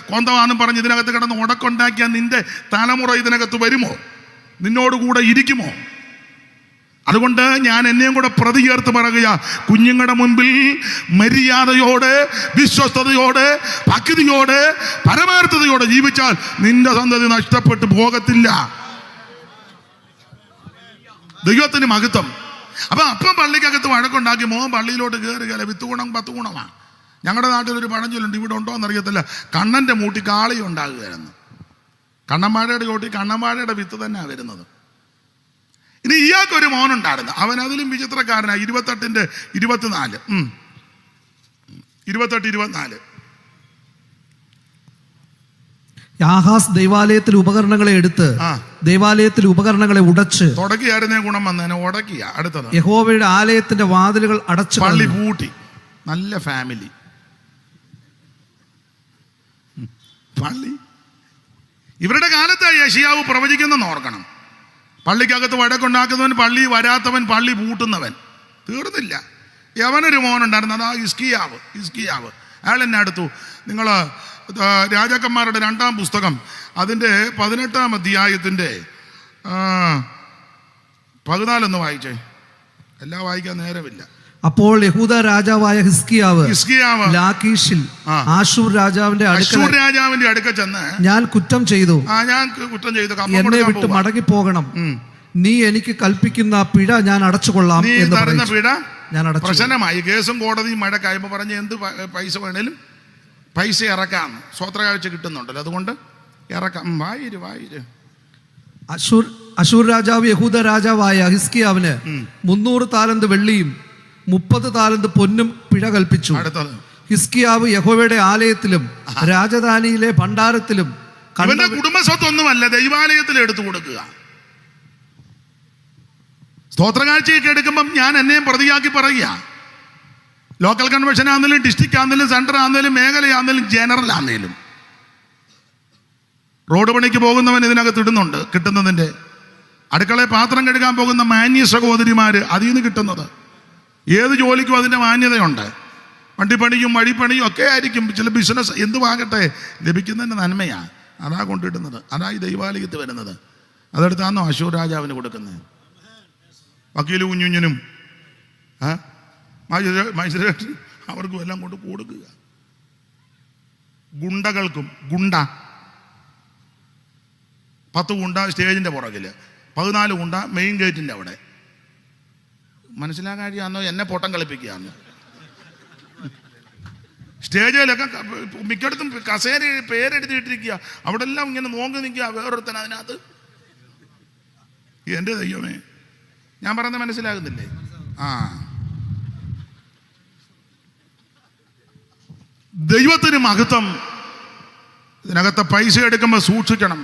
കൊന്തവാന്നും പറഞ്ഞ് ഇതിനകത്ത് കിടന്ന് ഉടക്കുണ്ടാക്കിയാൽ നിന്റെ തലമുറ ഇതിനകത്ത് വരുമോ? നിന്നോടുകൂടെ ഇരിക്കുമോ? അതുകൊണ്ട് ഞാൻ എന്നെയും കൂടെ പ്രതി ചേർത്ത് പറയുക, കുഞ്ഞുങ്ങളുടെ മുൻപിൽ മര്യാദയോടെ, വിശ്വസ്തയോടെ, ഭക്തിയോടെ, പരമാർത്ഥതയോടെ ജീവിച്ചാൽ നിന്റെ സന്തതി നഷ്ടപ്പെട്ടു പോകത്തില്ല. ദൈവത്തിന് മഹത്വം. അപ്പൊ അപ്പം പള്ളിക്കകത്ത് വഴക്കുണ്ടാക്കി മോൻ പള്ളിയിലോട്ട് കയറുകയല്ല. 10 ഗുണം 10 ഗുണമാണ്. ഞങ്ങളുടെ നാട്ടിലൊരു പഴഞ്ചൊല്ലുണ്ട്, ഇവിടെ ഉണ്ടോ എന്നറിയത്തില്ല, കണ്ണന്റെ മൂട്ടി കാളി ഉണ്ടാകുകയായിരുന്നു. കണ്ണമ്പാഴയുടെ ചോട്ടി കണ്ണമ്പാഴയുടെ വിത്ത് തന്നെയാണ് വരുന്നത്. ഇനി ഇയാൾക്കൊരു മോനുണ്ടായിരുന്നു, അവൻ അതിലും വിചിത്രക്കാരനാണ്. 28:24 28-24 ആഹാസ് ദൈവാലയത്തിൽ ഉപകരണങ്ങളെ എടുത്ത് ദൈവാലയത്തിൽ ഉപകരണങ്ങളെ ഉടച്ച് തുടക്കിയായിരുന്നേ ഗുണം വന്നതിനെ ഉടക്കിയ. അടുത്തത് യഹോവയുടെ ആലയത്തിന്റെ വാതിലുകൾ അടച്ചു പള്ളി പൂട്ടി. നല്ല ഫാമിലി. പള്ളി ഇവരുടെ കാലത്ത് യെശയ്യാവ് പ്രവചിക്കുന്നെന്ന് ഓർക്കണം. പള്ളിക്കകത്ത് വഴക്കുണ്ടാക്കുന്നവൻ, പള്ളി വരാത്തവൻ, പള്ളി പൂട്ടുന്നവൻ. തീർന്നില്ല. യവനൊരു മോനുണ്ടായിരുന്നു, അതാ ഹിസ്കിയാവ്. അയാൾ എന്നെ അടുത്തു. നിങ്ങൾ രാജാക്കന്മാരുടെ 2-ാം പുസ്തകം അതിൻ്റെ 18-ാം അധ്യായത്തിൻ്റെ 14 വായിച്ചേ. എല്ലാം വായിക്കാൻ നേരമില്ല. അപ്പോൾ യഹൂദ രാജാവായ ഹിസ്കിയാവ് ലാഖീഷിൽ ആശൂർ രാജാവിന്റെ അടുക്കൽ ചെന്ന്, ഞാൻ കുറ്റം ചെയ്തു, എന്നെ വിട്ട് മടങ്ങി പോകണം, നീ എനിക്ക് കൽപ്പിക്കുന്ന പിഴ ഞാൻ അടച്ചുകൊള്ളാം എന്ന് പറഞ്ഞു. പിഴ ഞാൻ അടച്ചു. പ്രശ്നമായി. കേസും കോടതിയും മഴക്കായപ്പോൾ പറഞ്ഞ് എന്ത് പൈസ വേണേലും പൈസ ഇറക്കാം, സ്വത്രകാഴ്ച കിട്ടുന്നുണ്ടല്ലോ, അതുകൊണ്ട് ഇറക്കാം. വായിര്. അശൂർ രാജാവ് യഹൂദ രാജാവായ ഹിസ്കിയാവിന് 300 താലന്ത് വെള്ളിയും 30 താലന്ത് പൊന്നും പിഴ കൽപ്പിച്ചു. ഹിസ്കിയാവ് യഹോവയുടെ ആലയത്തിലും രാജധാനിയിലെ ഭണ്ഡാരത്തിലും കുടുംബസ്വത്തൊന്നുമല്ല, ദൈവാലയത്തിൽ എടുത്തു കൊടുക്കുക. സ്തോത്രകാഴ്ചയൊക്കെ എടുക്കുമ്പം ഞാൻ എന്നെയും പ്രതിയാക്കി പറയുക. ലോക്കൽ കൺവെൻഷൻ ആണെങ്കിലും ഡിസ്ട്രിക്ട് ആണെങ്കിലും സെൻട്രൽ ആണെങ്കിലും മേഖലയാണെങ്കിലും ജനറൽ ആണെങ്കിലും റോഡ് പണിക്ക് പോകുന്നവൻ ഇതിനകത്ത് ഇടുന്നുണ്ട്. കിട്ടുന്നതിൻ്റെ അടുക്കളയിൽ പാത്രം കഴുകാൻ പോകുന്ന മാന്യ സഹോദരിമാര് അതിൽ നിന്ന് കിട്ടുന്നത്. ഏത് ജോലിക്കും അതിൻ്റെ മാന്യതയുണ്ട്. വണ്ടിപ്പണിയും വഴിപ്പണിയും ഒക്കെ ആയിരിക്കും. ചില ബിസിനസ് എന്തുവാകട്ടെ, ലഭിക്കുന്നതിൻ്റെ നന്മയാണ്. അതാ കൊണ്ടിടുന്നത്. അതാ ഈ ദൈവാലയത്തിൽ വരുന്നത്. അതെടുത്താന്നോ അശൂർ രാജാവിന് കൊടുക്കുന്നത്. വക്കീല് കുഞ്ഞുഞ്ഞിനും മജിസ്ട്രേറ്റ് അവർക്കും എല്ലാം കൊണ്ട് കൊടുക്കുക. ഗുണ്ടകൾക്കും 10 ഗുണ്ട സ്റ്റേജിൻ്റെ പുറകില്, 14 ഗുണ്ട മെയിൻ ഗേറ്റിൻ്റെ അവിടെ. മനസ്സിലാകാഴിയാന്നോ എന്നെ പൊട്ടം കളിപ്പിക്കുകയാന്ന്. സ്റ്റേജിലൊക്കെ മിക്കയിടത്തും കസേര പേരെഴുതിയിട്ടിരിക്കുക. അവിടെ എല്ലാം ഇങ്ങനെ നോക്കി നിൽക്കുക വേറൊരുത്തൻ അതിനകത്ത്. എൻ്റെ ദൈവമേ, ഞാൻ പറയുന്നത് മനസ്സിലാകുന്നില്ലേ? ദൈവത്തിന് മഹത്വം. ഇതിനകത്ത് പൈസ എടുക്കുമ്പോൾ സൂക്ഷിക്കണം.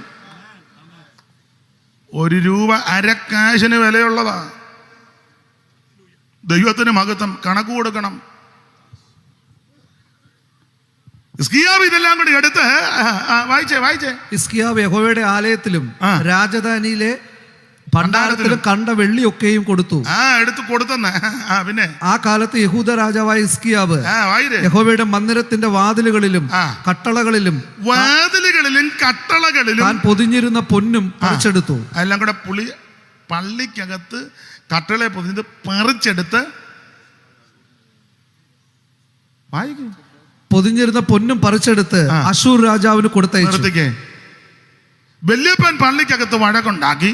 1 രൂപ അര കാശിന് വിലയുള്ളതാ. ദൈവത്തിന് മഹത്വം. കണക്ക് കൊടുക്കണം. ഹിസ്കിയാവ് ഇതെല്ലാം കൂടി എടുത്ത് വായിച്ചേ. ഹിസ്കിയാവ് യഹോവയുടെ ആലയത്തിലും രാജധാനിയിലെ ഭണ്ഡാരത്തിലും കണ്ട വെള്ളിയൊക്കെയും കൊടുത്തു. എടുത്തു കൊടുത്തന്നെ. പിന്നെ ആ കാലത്ത് യഹൂദ രാജാവായ ഹിസ്കിയാവ് യഹോവയുടെ മന്ദിരത്തിന്റെ വാതിലുകളിലും കട്ടളകളിലും താൻ പൊതിഞ്ഞിരുന്ന പൊന്നും പറിച്ചെടുത്തു. എല്ലാം കൂടെ പള്ളിക്കകത്ത് കട്ടളയെ പൊതിഞ്ഞത് പറിച്ചെടുത്ത് പൊതിഞ്ഞിരുന്ന പൊന്നും പറിച്ചെടുത്ത് അശൂർ രാജാവിന് കൊടുത്തയച്ചു. വല്യപ്പൻ പള്ളിക്കകത്ത് വഴക്കുണ്ടാക്കി.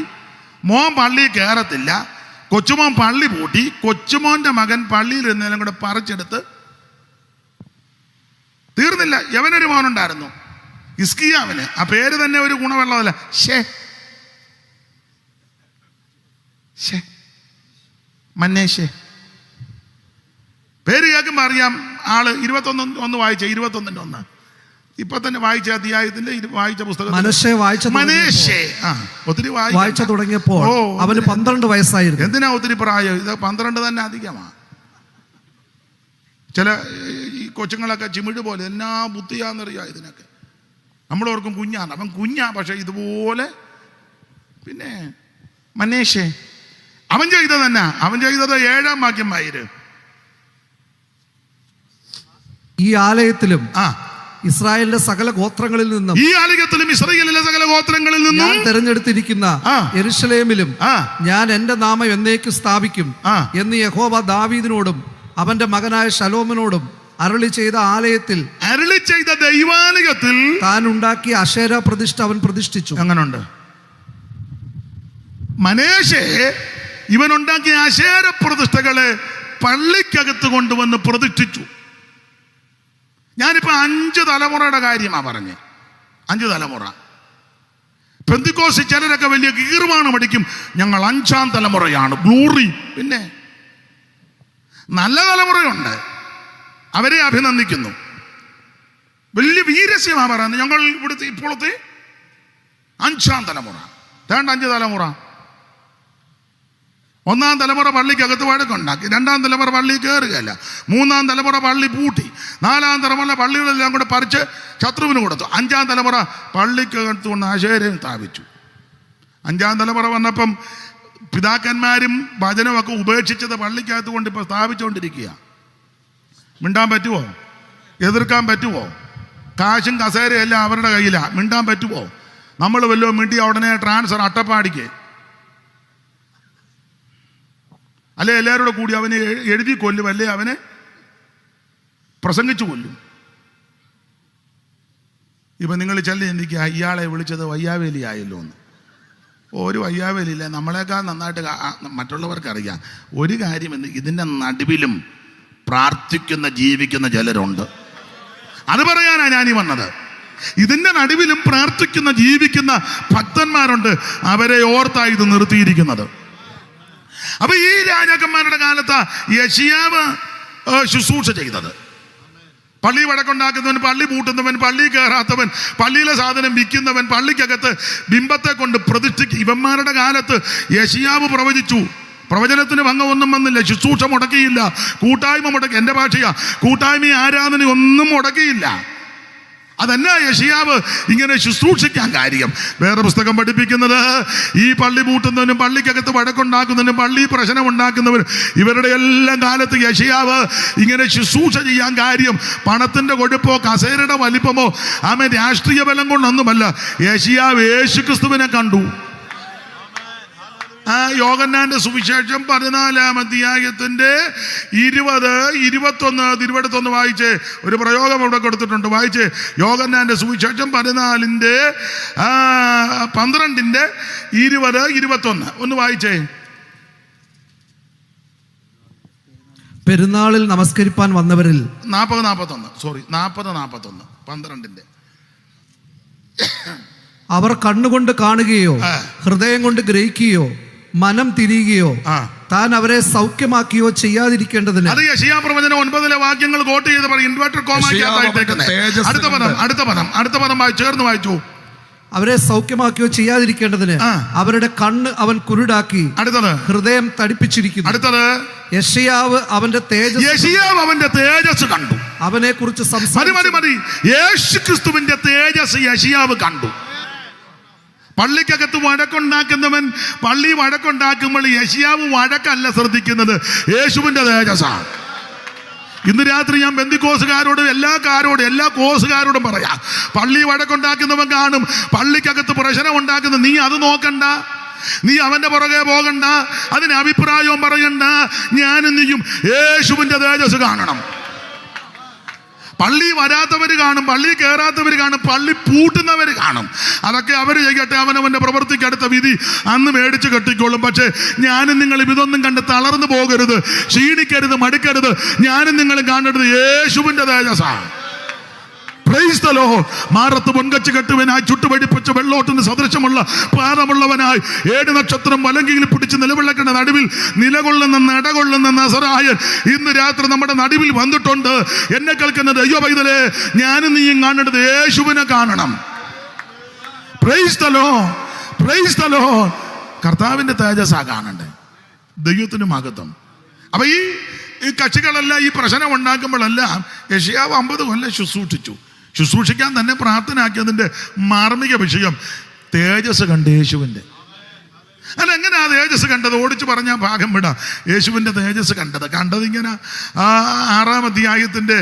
മോൻ പള്ളി കയറത്തില്ല. കൊച്ചുമോൻ പള്ളി പൂട്ടി. കൊച്ചുമോന്റെ മകൻ പള്ളിയിൽ ഇരുന്നതിനും കൂടെ പറിച്ചെടുത്ത് തീർന്നില്ല. യവനൊരു മോനുണ്ടായിരുന്നു ഹിസ്കിയാവിന്. ആ പേര് തന്നെ ഒരു ഗുണമുള്ളതല്ല. മന്നേശേ. പേര് കേൾക്കുമ്പോൾ അറിയാം ആള്. 21 വായിച്ച 21:1 ഇപ്പൊ തന്നെ വായിച്ച അധ്യായത്തിന്റെ വായിച്ച പുസ്തകം ഒത്തിരി വായിച്ചു തുടങ്ങിയപ്പോൾ അവന് 12 വയസ്സായിരുന്നു. എന്തിനാ ഒത്തിരി പ്രായം? ഇത് 12 തന്നെ അധികമാ. ചില ഈ കൊച്ചുങ്ങളൊക്കെ ചിമിഴ് പോലെ എന്നാ ബുദ്ധിയാന്നറിയാം ഇതിനൊക്കെ. നമ്മളോർക്കും കുഞ്ഞാണ്. അവൻ കുഞ്ഞാ, പക്ഷെ ഇതുപോലെ. പിന്നെ മനേഷേ അവൻ ചെയ്തത് 7-ാം വാക്യം വായിര്. ഈ ആലയത്തിലും ഇസ്രായേലിലെ സകല ഗോത്രങ്ങളിൽ നിന്നും ഞാൻ തെരഞ്ഞെടുത്തിരിക്കുന്ന യെരൂശലേമിലും ഞാൻ എന്റെ നാമം എന്നേക്കും സ്ഥാപിക്കും എന്ന് യഹോവ ദാവീദിനോടും അവന്റെ മകനായ ശലോമോനോടും അരുളി ചെയ്ത ആലയത്തിൽ, അരുളി ചെയ്ത ദൈവാലയത്തിൽ താൻ ഉണ്ടാക്കിയ അശേര പ്രതിഷ്ഠ അവൻ പ്രതിഷ്ഠിച്ചു. അങ്ങനുണ്ട്. മനേശേ ഇവനുണ്ടാക്കിയ അശേര പ്രതിഷ്ഠകളെ പള്ളിക്കകത്ത് കൊണ്ടുവന്ന് പ്രതിഷ്ഠിച്ചു. ഞാനിപ്പോ 5 തലമുറയുടെ കാര്യമാണ് പറഞ്ഞ്. 5 തലമുറ. പെന്തിക്കോസ് ചിലരൊക്കെ വലിയ കീർവാണം അടിക്കും, ഞങ്ങൾ 5ാം തലമുറയാണ്, ഗ്ലോറി. പിന്നെ നല്ല തലമുറയുണ്ട്, അവരെ അഭിനന്ദിക്കുന്നു, വലിയ വീരസ്യമാണ് പറയുന്നത്. ഞങ്ങൾ ഇവിടുത്തെ ഇപ്പോഴത്തെ 5ാം തലമുറ, 5 തലമുറ. 1ാം തലമുറ പള്ളിക്കകത്ത് വഴക്കുണ്ടാക്കി, 2ാം തലമുറ പള്ളി കയറുകയല്ല, 3ാം തലമുറ പള്ളി പൂട്ടി, 4ാം തലമുറ പള്ളികളെല്ലാം കൂടെ പറിച്ച് ശത്രുവിന് കൊടുത്തു, 5ാം തലമുറ പള്ളിക്കകത്ത് കൊണ്ട് ആശേരയും സ്ഥാപിച്ചു. 5ാം തലമുറ വന്നപ്പം പിതാക്കന്മാരും വചനമൊക്കെ ഉപേക്ഷിച്ചത് പള്ളിക്കകത്ത് കൊണ്ട് ഇപ്പോൾ സ്ഥാപിച്ചുകൊണ്ടിരിക്കുക. മിണ്ടാൻ പറ്റുമോ? എതിർക്കാൻ പറ്റുമോ? കാശും കസേരയും എല്ലാം അവരുടെ കയ്യിലാണ്, മിണ്ടാൻ പറ്റുമോ? നമ്മൾ വല്ലതും മിണ്ടിയ ഉടനെ ട്രാൻസ്ഫർ അട്ടപ്പാടിക്ക്, അല്ലെ എല്ലാവരോടും കൂടി അവനെ എഴുതി കൊല്ലും, അല്ലേ അവനെ പ്രസംഗിച്ചു കൊല്ലും. ഇപ്പം നിങ്ങൾ ചെല്ലി ചിന്തിക്കുക, ഇയാളെ വിളിച്ചത് വയ്യാവേലി ആയല്ലോ എന്ന്. ഒരു വയ്യാവേലിയില്ല, നമ്മളെക്കാൾ നന്നായിട്ട് മറ്റുള്ളവർക്കറിയാം. ഒരു കാര്യം, ഇതിൻ്റെ നടുവിലും പ്രാർത്ഥിക്കുന്ന ജീവിക്കുന്ന ചിലരുണ്ട്. അത് പറയാനാണ് ഞാനീ വന്നത്. ഇതിൻ്റെ നടുവിലും പ്രാർത്ഥിക്കുന്ന ജീവിക്കുന്ന ഭക്തന്മാരുണ്ട്, അവരെ ഓർത്തായി ഇത് നിർത്തിയിരിക്കുന്നത്. അപ്പൊ ഈ രാജാക്കന്മാരുടെ കാലത്ത് യെശയ്യാവ് ശുശ്രൂഷ ചെയ്തത്, പള്ളി വടക്കുണ്ടാക്കുന്നവൻ, പള്ളി പൂട്ടുന്നവൻ, പള്ളി കയറാത്തവൻ, പള്ളിയിലെ സാധനം വിൽക്കുന്നവൻ, പള്ളിക്കകത്ത് ബിംബത്തെ കൊണ്ട് പ്രതിഷ്ഠിക്കും. ഇവന്മാരുടെ കാലത്ത് യെശയ്യാവ് പ്രവചിച്ചു, പ്രവചനത്തിന് ഭംഗമൊന്നും വന്നില്ല, ശുശ്രൂഷ മുടക്കിയില്ല, കൂട്ടായ്മ മുടക്കി, എൻ്റെ ഭാഷയാ, കൂട്ടായ്മ ആരാധന ഒന്നും മുടക്കിയില്ല. അതെന്നാ യെശയ്യാവ് ഇങ്ങനെ ശുശ്രൂഷിക്കാൻ കാര്യം? വേറെ പുസ്തകം പഠിപ്പിക്കുന്നത്, ഈ പള്ളി പൂട്ടുന്നവനും പള്ളിക്കകത്ത് വഴക്കുണ്ടാക്കുന്നവനും പള്ളി പ്രശ്നം ഉണ്ടാക്കുന്നവനും ഇവരുടെ എല്ലാം കാലത്ത് യെശയ്യാവ് ഇങ്ങനെ ശുശ്രൂഷ ചെയ്യാൻ കാര്യം പണത്തിൻ്റെ കൊഴുപ്പോ കസേരയുടെ വലിപ്പമോ രാഷ്ട്രീയ ബലം കൊണ്ടൊന്നുമല്ല. യെശയ്യാവ് യേശുക്രിസ്തുവിനെ കണ്ടു. യോഹന്നാന്റെ സുവിശേഷം 14-ാം അധ്യായത്തിന്റെ 20, 21 തിരുവെടുത്തൊന്ന് വായിച്ച്, ഒരു പ്രയോഗം ഇവിടെ കൊടുത്തിട്ടുണ്ട്, വായിച്ച്. യോഹന്നാന്റെ സുവിശേഷം 14-ന്റെ 12-ന്റെ 20, 21 ഒന്ന് വായിച്ചേ. പെരുന്നാളിൽ നമസ്കരിപ്പാൻ വന്നവരിൽ 40-41 12-ന്റെ അവർ കണ്ണുകൊണ്ട് കാണുകയോ ഹൃദയം കൊണ്ട് ഗ്രഹിക്കുകയോ മനം തിരിയുകയോ താൻ അവരെ സൗഖ്യമാക്കിയോ ചെയ്യാതിരിക്കേണ്ടതിന്. അത് യെശയ്യാ പ്രവചനം 9-ലെ വാക്യങ്ങൾ കോട്ട് ചെയ്ത് പറയും, ഇൻവെർട്ടർ കോമായിട്ടേക്കുന്നത്. അടുത്ത പദം ചേർന്ന് വായിച്ചു. അവരെ സൗഖ്യമാക്കിയോ ചെയ്യാതിരിക്കേണ്ടതിന് അവരുടെ കണ്ണ് അവൻ കുരുടാക്കി, അടുത്തത് ഹൃദയം തടിപ്പിച്ചിരിക്കുന്നു. അടുത്തത് യെശയ്യാവ് അവന്റെ തേജസ് കണ്ടു. അവനെ കുറിച്ച് മതി. യേശുക്രിസ്തുവിന്റെ തേജസ് യെശയ്യാവ് കണ്ടു. പള്ളിക്കകത്ത് വഴക്കുണ്ടാക്കുന്നവൻ പള്ളി വഴക്കുണ്ടാക്കുമ്പോൾ യെശയ്യാവ് വഴക്കല്ല ശ്രദ്ധിക്കുന്നത്, യേശുവിന്റെ തേജസ്സാണ്. ഇന്ന് രാത്രി ഞാൻ ബെന്തിക്കോസുകാരോടും എല്ലാ കോസുകാരോടും പറയാം, പള്ളി വഴക്കുണ്ടാക്കുന്നവൻ കാണും, പള്ളിക്കകത്ത് പ്രശ്നം ഉണ്ടാക്കുന്ന നീ അത് നോക്കണ്ട, നീ അവന്റെ പുറകെ പോകണ്ട, അതിന് അഭിപ്രായവും പറയണ്ട. ഞാനും നീയും യേശുവിന്റെ തേജസ് കാണണം. പള്ളി വരാത്തവർ കാണും, പള്ളി കയറാത്തവർ കാണും, പള്ളി പൂട്ടുന്നവർ കാണും. അതൊക്കെ അവർ ചെയ്യട്ടെ, അവനവൻ്റെ പ്രവൃത്തിക്ക് അടുത്ത വിധി അന്ന് മേടിച്ച് കെട്ടിക്കോളും. പക്ഷേ ഞാനും നിങ്ങളും ഇതൊന്നും കണ്ട് തളർന്നു പോകരുത്, ക്ഷീണിക്കരുത്, മടുക്കരുത്. ഞാനും നിങ്ങളും കാണരുത് യേശുവിൻ്റെ തേജസ്സാണ്. Praise the lord. മാറത്ത് പൊൻകച്ച് കെട്ടുവനായി ചുട്ടുപടിപ്പിച്ച വെള്ളോട്ടിന് സദൃശമുള്ള പാദമുള്ളവനായി 7 നക്ഷത്രം വലങ്കിയിൽ പിടിച്ച് നിലവിളക്കണ നടുവിൽ നിലകൊള്ളുന്ന നടകൊള്ളുന്ന നസറായൻ ഇന്ന് രാത്രി നമ്മുടെ നടുവിൽ വന്നിട്ടുണ്ട്. എന്നെ കേൾക്കുന്നത് അയ്യോ പൈതലേ, ഞാനും നീയും കാണേണ്ടത് യേശുവിനെ കാണണം. Price the Lord, price the Lord. കർത്താവിന്റെ തേജസ്സാ കാണണ്ടേ, ദൈവത്തിന് മഹത്വം. അപ്പൊ ഈ കക്ഷികളെല്ലാം ഈ പ്രശ്നം ഉണ്ടാക്കുമ്പോഴെല്ലാം യെശയ്യാവ് 50 കൊല്ലം ശുശ്രൂഷിക്കാൻ തന്നെ പ്രാർത്ഥനയാക്കിയതിൻ്റെ മാർമിക വിഷയം തേജസ് കണ്ട് യേശുവിൻ്റെ. അതെങ്ങനെ ആ തേജസ് കണ്ടത്? ഓടിച്ച് പറഞ്ഞാൽ ഭാഗം വിടാം. യേശുവിൻ്റെ തേജസ് കണ്ടത് ഇങ്ങനെ 6-ാം അധ്യായത്തിൻ്റെ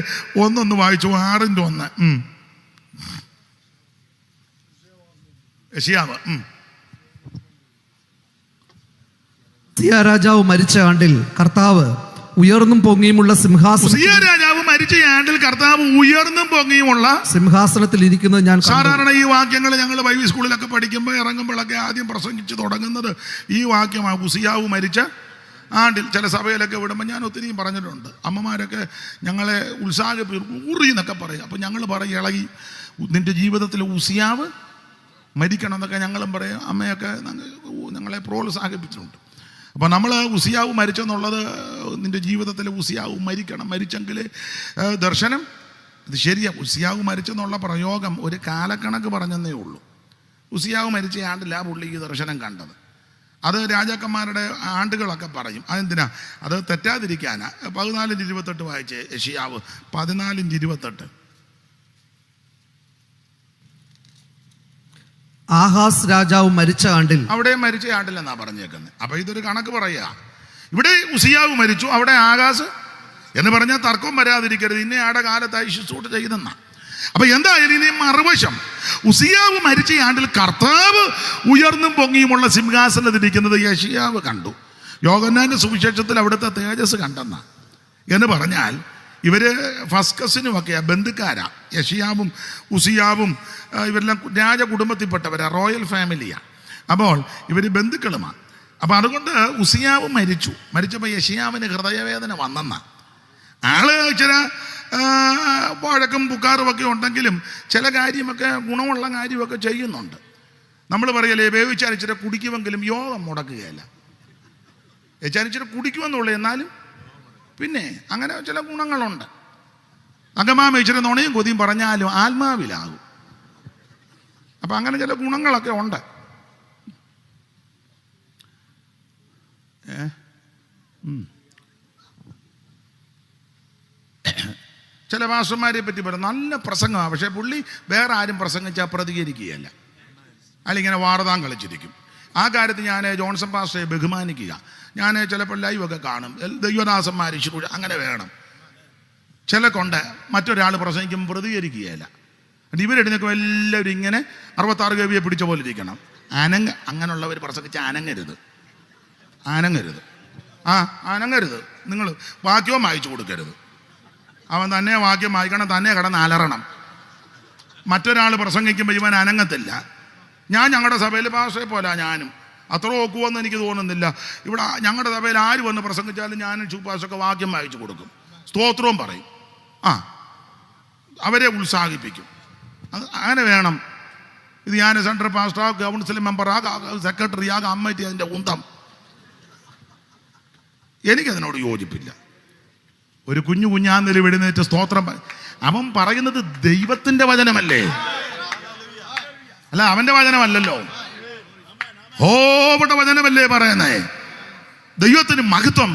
1 വായിച്ചു. 6-ന്റെ 1 യെശയ്യാവ്. രാജാവ് മരിച്ച ആണ്ടിൽ കർത്താവ് ഉയർന്നും പൊങ്ങിയുമുള്ള രാജാവ് മരിച്ച ആണ്ടിൽ കർത്താവ് ഉയർന്നും പൊങ്ങിയുമുള്ള സിംഹാസനത്തിൽ ഇരിക്കുന്നത് ഞാൻ. സാധാരണ ഈ വാക്യങ്ങൾ ഞങ്ങൾ ബൈബിൾ സ്കൂളിലൊക്കെ പഠിക്കുമ്പോൾ ഇറങ്ങുമ്പോഴൊക്കെ ആദ്യം പ്രസംഗിച്ച് തുടങ്ങുന്നത് ഈ വാക്യമാണ്. ഉസിയാവ് മരിച്ച ആണ്ടിൽ. ചില സഭയിലൊക്കെ വിടുമ്പോൾ ഞാൻ ഒത്തിരിയും പറഞ്ഞിട്ടുണ്ട്. അമ്മമാരൊക്കെ ഞങ്ങളെ ഊറി എന്നൊക്കെ പറയും. അപ്പം ഞങ്ങൾ പറയും, ഇളകി നിന്റെ ജീവിതത്തിൽ ഉസിയാവ് മരിക്കണം എന്നൊക്കെ ഞങ്ങളും പറയും. അമ്മയൊക്കെ ഞങ്ങളെ പ്രോത്സാഹിപ്പിച്ചിട്ടുണ്ട്. അപ്പോൾ നമ്മൾ ഉസിയാവ് മരിച്ചെന്നുള്ളത് നിൻ്റെ ജീവിതത്തിൽ ഉസിയാവ് മരിക്കണം, മരിച്ചെങ്കിൽ ദർശനം ഇത് ശരിയാണ്. ഉസിയാവ് മരിച്ചെന്നുള്ള പ്രയോഗം ഒരു കാലക്കണക്ക് പറഞ്ഞെന്നേ ഉള്ളൂ. ഉസിയാവ് മരിച്ച ആണ്ടില്ല പുള്ളി ഈ ദർശനം കണ്ടത്. അത് രാജാക്കന്മാരുടെ ആണ്ടുകളൊക്കെ പറയും. അതെന്തിനാ? അത് തെറ്റാതിരിക്കാനാ. 14:28 വായിച്ച് യെശയ്യാവ് 14:28. ആഹാസ് രാജാവ് മരിച്ച ആണ്ടിൽ, അവിടെ മരിച്ച ആണ്ടില്ലെന്നാ പറഞ്ഞേക്കുന്നത്. അപ്പൊ ഇതൊരു കണക്ക് പറയുക. ഇവിടെ ഉസിയാവ് മരിച്ചു, അവിടെ ആകാശ് എന്ന് പറഞ്ഞാൽ തർക്കം വരാതിരിക്കരുത്. ഇന്ന ആടെ കാലത്തായി ശുശ്രൂഷ ചെയ്തെന്ന. അപ്പൊ എന്തായാലും ഇനി മറുവശം, ഉസിയാവ് മരിച്ച ആണ്ടിൽ കർത്താവ് ഉയർന്നും പൊങ്ങിയുമുള്ള സിംഹാസനത്തിരിക്കുന്നത് യെശയ്യാവ് കണ്ടു. യോഹന്നാന്റെ സുവിശേഷത്തിൽ അവിടുത്തെ തേജസ് കണ്ടെന്ന എന്ന് പറഞ്ഞാൽ ഇവര് ഫസ്കസിനുമൊക്കെയാ ബന്ധുക്കാരാ. യെശയ്യാവും ഉസിയാവും ഇവരെല്ലാം രാജകുടുംബത്തിൽപ്പെട്ടവരാ, റോയൽ ഫാമിലിയാ. അപ്പോൾ ഇവർ ബന്ധുക്കളുമാണ്. അപ്പം അതുകൊണ്ട് ഉസിയാവ് മരിച്ചപ്പോൾ യെശയ്യാവിന് ഹൃദയവേദന വന്നെന്ന. ആള് ചില വഴക്കും പുക്കാറുമൊക്കെ ഉണ്ടെങ്കിലും ചില കാര്യമൊക്കെ ഗുണമുള്ള കാര്യമൊക്കെ ചെയ്യുന്നുണ്ട്. നമ്മൾ പറയലേ, വേവിച്ചരിച്ചിട്ട് കുടിക്കുമെങ്കിലും യോഗം മുടക്കുകയല്ല. ചരിച്ചിട്ട് കുടിക്കുമെന്നുള്ളൂ, എന്നാലും പിന്നെ അങ്ങനെ ചില ഗുണങ്ങളുണ്ട്. അകമാമേച്ചിട്ട് നുണയും കൊതിയും പറഞ്ഞാലും ആത്മാവിലാകും. അപ്പം അങ്ങനെ ചില ഗുണങ്ങളൊക്കെ ഉണ്ട്. ചില മാസ്റ്റർമാരെ പറ്റി പറയും നല്ല പ്രസംഗമാണ്, പക്ഷേ പുള്ളി വേറെ ആരും പ്രസംഗിച്ചാൽ പ്രതികരിക്കുകയല്ല, അതിലിങ്ങനെ വാർത്താൻ കളിച്ചിരിക്കും. ആ കാര്യത്തിൽ ഞാൻ ജോൺസൺ പാസ്റ്ററെ ബഹുമാനിക്കുക. ഞാൻ ചിലപ്പോൾ ലൈവൊക്കെ കാണും. ദൈവദാസന്മാർ ശുശ്രൂഷ അങ്ങനെ വേണം. ചിലക്കുണ്ട് മറ്റൊരാൾ പ്രസംഗിക്കുമ്പോൾ പ്രതികരിക്കുകയല്ല. ഇവരെടുന്നൊക്കെ എല്ലാവരും ഇങ്ങനെ 66 കവിയെ പിടിച്ച പോലെ ഇരിക്കണം. അങ്ങനെയുള്ളവർ പ്രസംഗിച്ച് അനങ്ങരുത്. അനങ്ങരുത്. നിങ്ങൾ വാക്യവും വായിച്ചു കൊടുക്കരുത്. അവൻ തന്നെ വാക്യം വായിക്കണം, തന്നെ കിടന്ന് അലറണം. മറ്റൊരാൾ പ്രസംഗിക്കുമ്പോൾ ഇവൻ അനങ്ങത്തില്ല. ഞാൻ ഞങ്ങളുടെ സഭയിൽ പാസ്റ്ററെ പോലെ ഞാനും അത്ര നോക്കുമെന്ന് എനിക്ക് തോന്നുന്നില്ല. ഇവിടെ ഞങ്ങളുടെ സഭയിൽ ആര് വന്ന് പ്രസംഗിച്ചാലും ഞാനും ചൂപ്പാസൊക്കെ വാക്യം വായിച്ചു കൊടുക്കും, സ്തോത്രവും പറയും. അവരെ ഉത്സാഹിപ്പിക്കും. അത് അങ്ങനെ വേണം. ഇത് ഞാൻ central pastor, council member, secretary, committee, അതിൻ്റെ ഉന്തം, എനിക്കതിനോട് യോജിപ്പില്ല. ഒരു കുഞ്ഞാന്നിൽ വെടിനേറ്റ് സ്തോത്രം അവൻ പറയുന്നത് ദൈവത്തിൻ്റെ വചനമല്ലേ, അല്ല അവൻ്റെ വചനമല്ലല്ലോ. ഹോബയുടെ വചനമല്ലേ പറയുന്നേ. ദൈവത്തിന് മഹത്വം.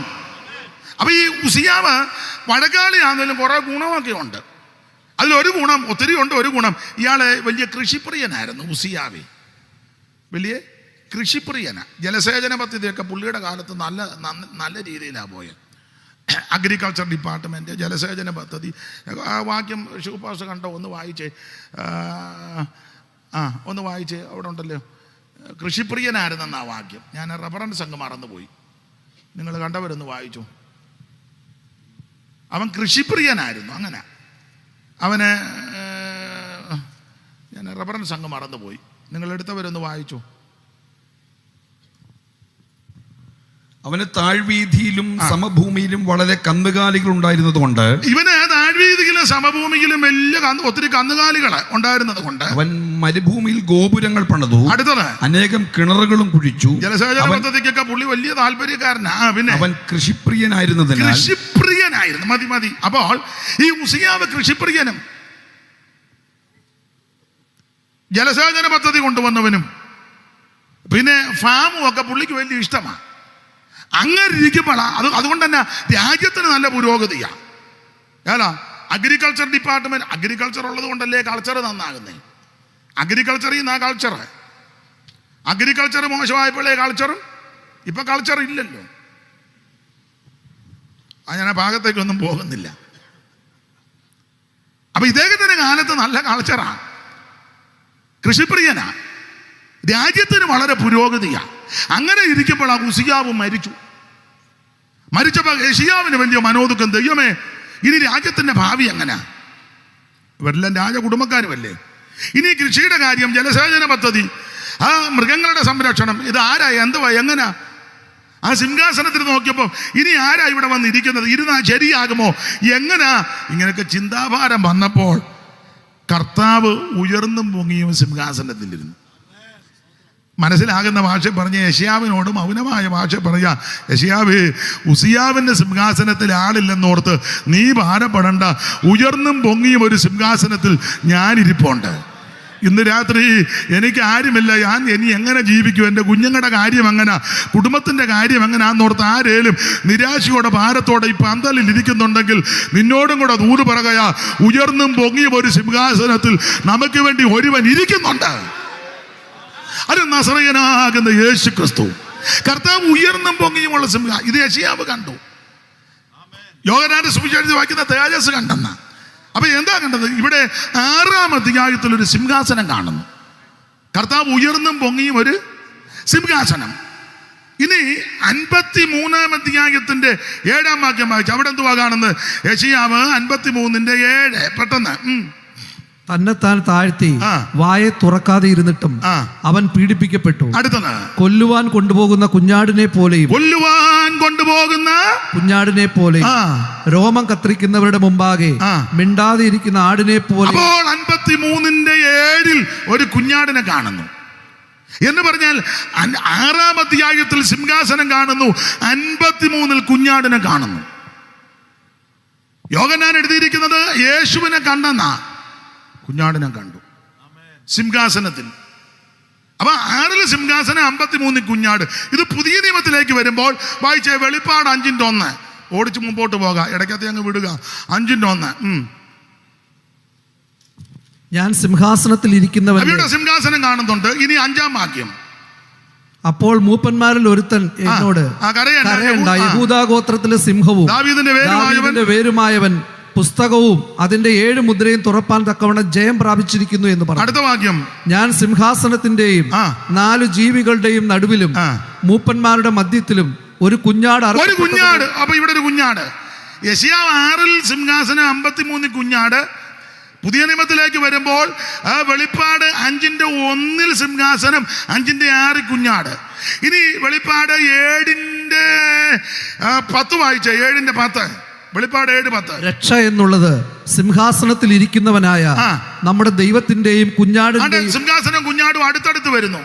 അപ്പൊ ഈ ഉസിയാവ് വഴക്കാളിയാണെങ്കിലും കുറെ ഗുണമൊക്കെ ഉണ്ട്. അതിലൊരു ഗുണം, ഒത്തിരി ഉണ്ട്. ഒരു ഗുണം, ഇയാള് വലിയ കൃഷിപ്രിയനായിരുന്നു. ഉസിയാവി വലിയ കൃഷിപ്രിയനാ. ജലസേചന പദ്ധതിയൊക്കെ പുള്ളിയുടെ കാലത്ത് നല്ല രീതിയിലാണ് പോയത്. അഗ്രികൾച്ചർ ഡിപ്പാർട്ട്മെന്റ് ജലസേചന പദ്ധതി. ആ വാക്യം ഷൂപ്പാസ് കണ്ടോ? ഒന്ന് വായിച്ചേ, ഒന്ന് വായിച്ചേ. അവിടെ ഉണ്ടല്ലോ, കൃഷിപ്രിയനായിരുന്നെന്നാ വാക്യം. ഞാൻ റെഫറൻസ് അങ്ങ് മറന്നുപോയി. നിങ്ങൾ കണ്ടവരൊന്ന് വായിച്ചു. അവൻ കൃഷിപ്രിയനായിരുന്നു. അങ്ങനെ അവന് ഞാൻ റെഫറൻസ് അങ്ങ് മറന്നുപോയി. നിങ്ങൾ എടുത്തവരൊന്ന് വായിച്ചു. അവന് താഴ്വീതിയിലും സമഭൂമിയിലും വളരെ കന്നുകാലികൾ ഉണ്ടായിരുന്നത് കൊണ്ട്, ഇവന് താഴ്വീതിയിലും സമഭൂമിയിലും വലിയ ഒത്തിരി കന്നുകാലികൾ ഉണ്ടായിരുന്നത് കൊണ്ട് അവൻ മരുഭൂമിയിൽ ഗോപുരങ്ങൾ പണിതു. അടുത്തത് അനേകം കിണറുകളും കുഴിച്ചു. ജലസേചന പദ്ധതിക്കൊക്കെ പുള്ളി വലിയ താല്പര്യക്കാരനാ. പിന്നെ അവൻ കൃഷിപ്രിയനായിരുന്നു. മതി. അപ്പോൾ ഈ ഉസിയാവ് കൃഷിപ്രിയനും ജലസേചന പദ്ധതി കൊണ്ടുവന്നവനും പിന്നെ ഫാമും ഒക്കെ പുള്ളിക്ക് വലിയ ഇഷ്ടമാണ്. അങ്ങനെ ഇരിക്കുമ്പോഴാ അതുകൊണ്ട് തന്നെ രാജ്യത്തിന് നല്ല പുരോഗതിയാണ്. ഏതാ അഗ്രികൾച്ചർ ഡിപ്പാർട്ട്മെന്റ്. അഗ്രികൾച്ചർ ഉള്ളത് കൊണ്ടല്ലേ കൾച്ചർ നന്നാകുന്നേ. അഗ്രികൾച്ചറിൽ നിന്നാ കൾച്ചർ. അഗ്രികൾച്ചർ മോശമായപ്പോഴേ കൾച്ചറും. ഇപ്പൊ കൾച്ചർ ഇല്ലല്ലോ. ഞാൻ ആ ഭാഗത്തേക്കൊന്നും പോകുന്നില്ല. അപ്പൊ ഇദ്ദേഹത്തിന്റെ കാലത്ത് നല്ല കൾച്ചറാ, കൃഷിപ്രിയനാ, രാജ്യത്തിന് വളരെ പുരോഗതിയാ. അങ്ങനെ ഇരിക്കുമ്പോൾ ആ ഉസിയാവ് മരിച്ചപ്പോൾ യെശയ്യാവിന് വലിയ മനോദുഃഖം. ദൈവമേ, ഇനി രാജ്യത്തിന്റെ ഭാവി എങ്ങനാ? ഇവരെല്ലാം രാജകുടുംബക്കാരുമല്ലേ. ഇനി കൃഷിയുടെ കാര്യം, ജലസേചന പദ്ധതി, ആ മൃഗങ്ങളുടെ സംരക്ഷണം, ഇത് ആരാ, എന്തുവാ, എങ്ങനാ? ആ സിംഹാസനത്തിൽ നോക്കിയപ്പോൾ ഇനി ആരാ ഇവിടെ വന്നിരിക്കുന്നത്? ഇരുന്നാ ശരിയാകുമോ? എങ്ങനാ? ഇങ്ങനെയൊക്കെ ചിന്താഭാരം വന്നപ്പോൾ കർത്താവ് ഉയർന്നും പൊങ്ങിയും സിംഹാസനത്തിലിരുന്നു. മനസ്സിലാകുന്ന ഭാഷ പറഞ്ഞ് യെശയ്യാവിനോട് മൗനമായ ഭാഷ പറയാ, യെശയ്യാവേ, ഉസിയാവിൻ്റെ സിംഹാസനത്തിൽ ആളില്ലെന്നോർത്ത് നീ ഭാരപ്പെടണ്ട, ഉയർന്നും പൊങ്ങിയും ഒരു സിംഹാസനത്തിൽ ഞാനിരിപ്പുണ്ട്. ഇന്ന് രാത്രി എനിക്ക് ആരുമില്ല, ഞാൻ ഇനി എങ്ങനെ ജീവിക്കും, എൻ്റെ കുഞ്ഞുങ്ങളുടെ കാര്യം എങ്ങനെ, കുടുംബത്തിൻ്റെ കാര്യം എങ്ങനെയാണെന്നോർത്ത് ആരേലും നിരാശയോടെ ഭാരത്തോടെ ഈ പന്തലിൽ ഇരിക്കുന്നുണ്ടെങ്കിൽ നിന്നോടും കൂടെ ദൂത് പറയുകയാ, ഉയർന്നും പൊങ്ങിയും ഒരു സിംഹാസനത്തിൽ നമുക്ക് വേണ്ടി ഒരുവൻ ഇരിക്കുന്നുണ്ട്. അത് നസറയനാകുന്ന യേശു ക്രിസ്തു. കർത്താവ് ഉയർന്നും പൊങ്ങിയുമുള്ള സിംഹാസനം. ഇത് യെശയ്യാവ് കണ്ടു. യോഹന്നാന്റെ സുവിശേഷത്തിൽ വായിക്കുന്ന തേജസ് കണ്ടെന്ന. അപ്പൊ എന്താ കണ്ടത്? ഇവിടെ 6-ാം അധ്യായത്തിൽ ഒരു സിംഹാസനം കാണുന്നു. കർത്താവ് ഉയർന്നും പൊങ്ങിയും ഒരു സിംഹാസനം. ഇനി 53-ാം അധ്യായത്തിന്റെ 7-ാം വാക്യം വായിച്ചു. അവിടെ എന്തുവാ കാണുന്നത്? യെശയ്യാവ് 53:7. പെട്ടെന്ന് തന്നെത്താൻ താഴ്ത്തി വായെ തുറക്കാതെ ഇരുന്നിട്ടും അവൻ പീഡിപ്പിക്കപ്പെട്ടു. അടുത്തത് കൊല്ലുവാൻ കൊണ്ടുപോകുന്ന കുഞ്ഞാടിനെ പോലെയും കുഞ്ഞാടിനെ പോലെ രോമം കത്തിരിക്കുന്നവരുടെ മുമ്പാകെ മിണ്ടാതെ ഇരിക്കുന്ന ആടിനെ പോലെ. അപ്പോൾ 53:7 ഒരു കുഞ്ഞാടിനെ കാണുന്നു എന്ന് പറഞ്ഞാൽ 6-ാം അധ്യായത്തിൽ സിംഹാസനം കാണുന്നു, 53-ൽ കുഞ്ഞാടിനെ കാണുന്നു. യോഹന്നാൻ എഴുതിയിരിക്കുന്നത് യേശുവിനെ കണ്ടെന്നാ, കുഞ്ഞാടിനെ കണ്ടു സിംഹാസനത്തിൽ. അപ്പൊ 6-ൽ സിംഹാസനം, 53-ൽ കുഞ്ഞാട്. ഇത് പുതിയ നിയമത്തിലേക്ക് വരുമ്പോൾ വായിച്ച വെളിപ്പാട് 5:1. ഓടിച്ച് മുമ്പോട്ട് പോകാം, ഇടയ്ക്കത്തെ അങ്ങ് വിടുക. 5:1. ഞാൻ സിംഹാസനത്തിൽ ഇരിക്കുന്നവരുടെ സിംഹാസനം കാണുന്നുണ്ട്. ഇനി 5-ാം വാക്യം. അപ്പോൾ മൂപ്പന്മാരിൽ ഒരുത്തൻ എന്നോട് കരയണ്ട, യഹൂദാഗോത്രത്തിലെ സിംഹവും ദാവീദിന്റെ വേരുമായവൻ പുസ്തകവും അതിന്റെ 7 മുദ്രയും തുറപ്പാൻ തക്കവണ്ണം ജയം പ്രാപിച്ചിരിക്കുന്നു എന്ന് പറഞ്ഞു. അടുത്ത വാക്യം. ഞാൻ സിംഹാസനത്തിന്റെയും 4 ജീവികളുടെയും നടുവിലും മൂപ്പന്മാരുടെ മധ്യത്തിലും ഒരു കുഞ്ഞാട്. അപ്പൊ ഇവിടെ ഒരു കുഞ്ഞാട്. യെശയ്യാവ് 6-ൽ സിംഹാസനം, 53-ൽ കുഞ്ഞാട്. പുതിയ നിയമത്തിലേക്ക് വരുമ്പോൾ വെളിപ്പാട് 5:1 സിംഹാസനം, 5:6 കുഞ്ഞാട്. ഇനി വെളിപ്പാട് 7:10 വായിച്ച. 7:10 വെളിപ്പാട് 7:10. രക്ഷ എന്നുള്ളത് സിംഹാസനത്തിൽ ഇരിക്കുന്നവനായ നമ്മുടെ ദൈവത്തിന്റെയും കുഞ്ഞാടിന്റെയും. സിംഹാസനം കുഞ്ഞാടും അടുത്തടുത്ത് വരുന്നു.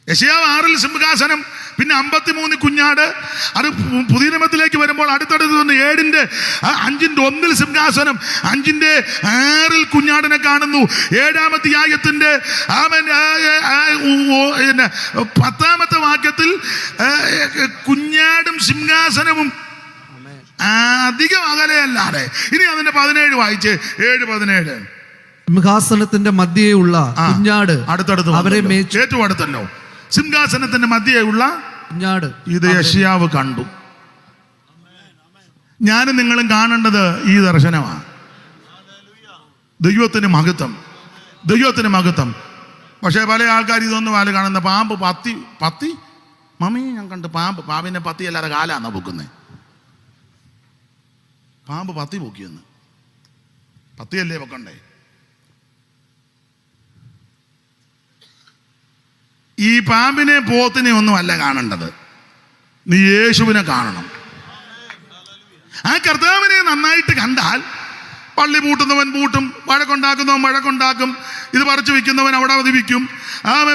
യെശയ്യാവ് 6-ൽ സിംഹാസനം, പിന്നെ 53-ൽ കുഞ്ഞാട്. അത് പുതിയ നിയമത്തിലേക്ക് വരുമ്പോൾ അടുത്തടുത്ത് വന്ന് 5:1 സിംഹാസനം, 5:6 കുഞ്ഞാടിനെ കാണുന്നു. 7-ാം അധ്യായത്തിന്റെ 10-ാമത്തെ വാക്യത്തിൽ കുഞ്ഞാടും സിംഹാസനവും അധികം അകലെയല്ലാതെ. ഇനി അതിന്റെ 17 വായിച്ച്. 7:17. സിംഹാസനത്തിന്റെ മധ്യേയുള്ള കുഞ്ഞാട് അടുത്തടുത്ത് അവരെ ഏറ്റവും അടുത്തല്ലോ. സിംഹാസനത്തിന്റെ മധ്യേയുള്ള കുഞ്ഞാട്. ഇത് യെശയ്യാവ് കണ്ടു. ഞാനും നിങ്ങളും കാണേണ്ടത് ഈ ദർശനമാണ്. ദൈവത്തിന് മഹത്വം, ദൈവത്തിന് മഹത്വം. പക്ഷേ പല ആൾക്കാർ ഇതൊന്നും വാല് കാണുന്ന പാമ്പ് പത്തി മമ്മി ഞാൻ കണ്ട് പാമ്പിനെ പത്തി അല്ലാതെ കാലാന്നാ പൊക്കുന്നത്. പാമ്പ് പത്തി പൊക്കിയെന്ന്. പത്തിയല്ലേ പൊക്കണ്ടേ? ഈ പാമ്പിനെ പോത്തിനെ ഒന്നും അല്ല കാണേണ്ടത്, നീ യേശുവിനെ കാണണം. ആ കർത്താവിനെ നന്നായിട്ട് കണ്ടാൽ പള്ളി പൂട്ടുന്നവൻ പൂട്ടും, വഴക്കുണ്ടാക്കുന്നവൻ വഴക്കുണ്ടാക്കും, ഇത് പറിച്ചു വയ്ക്കുന്നവൻ അവിടെ വിധിക്കും,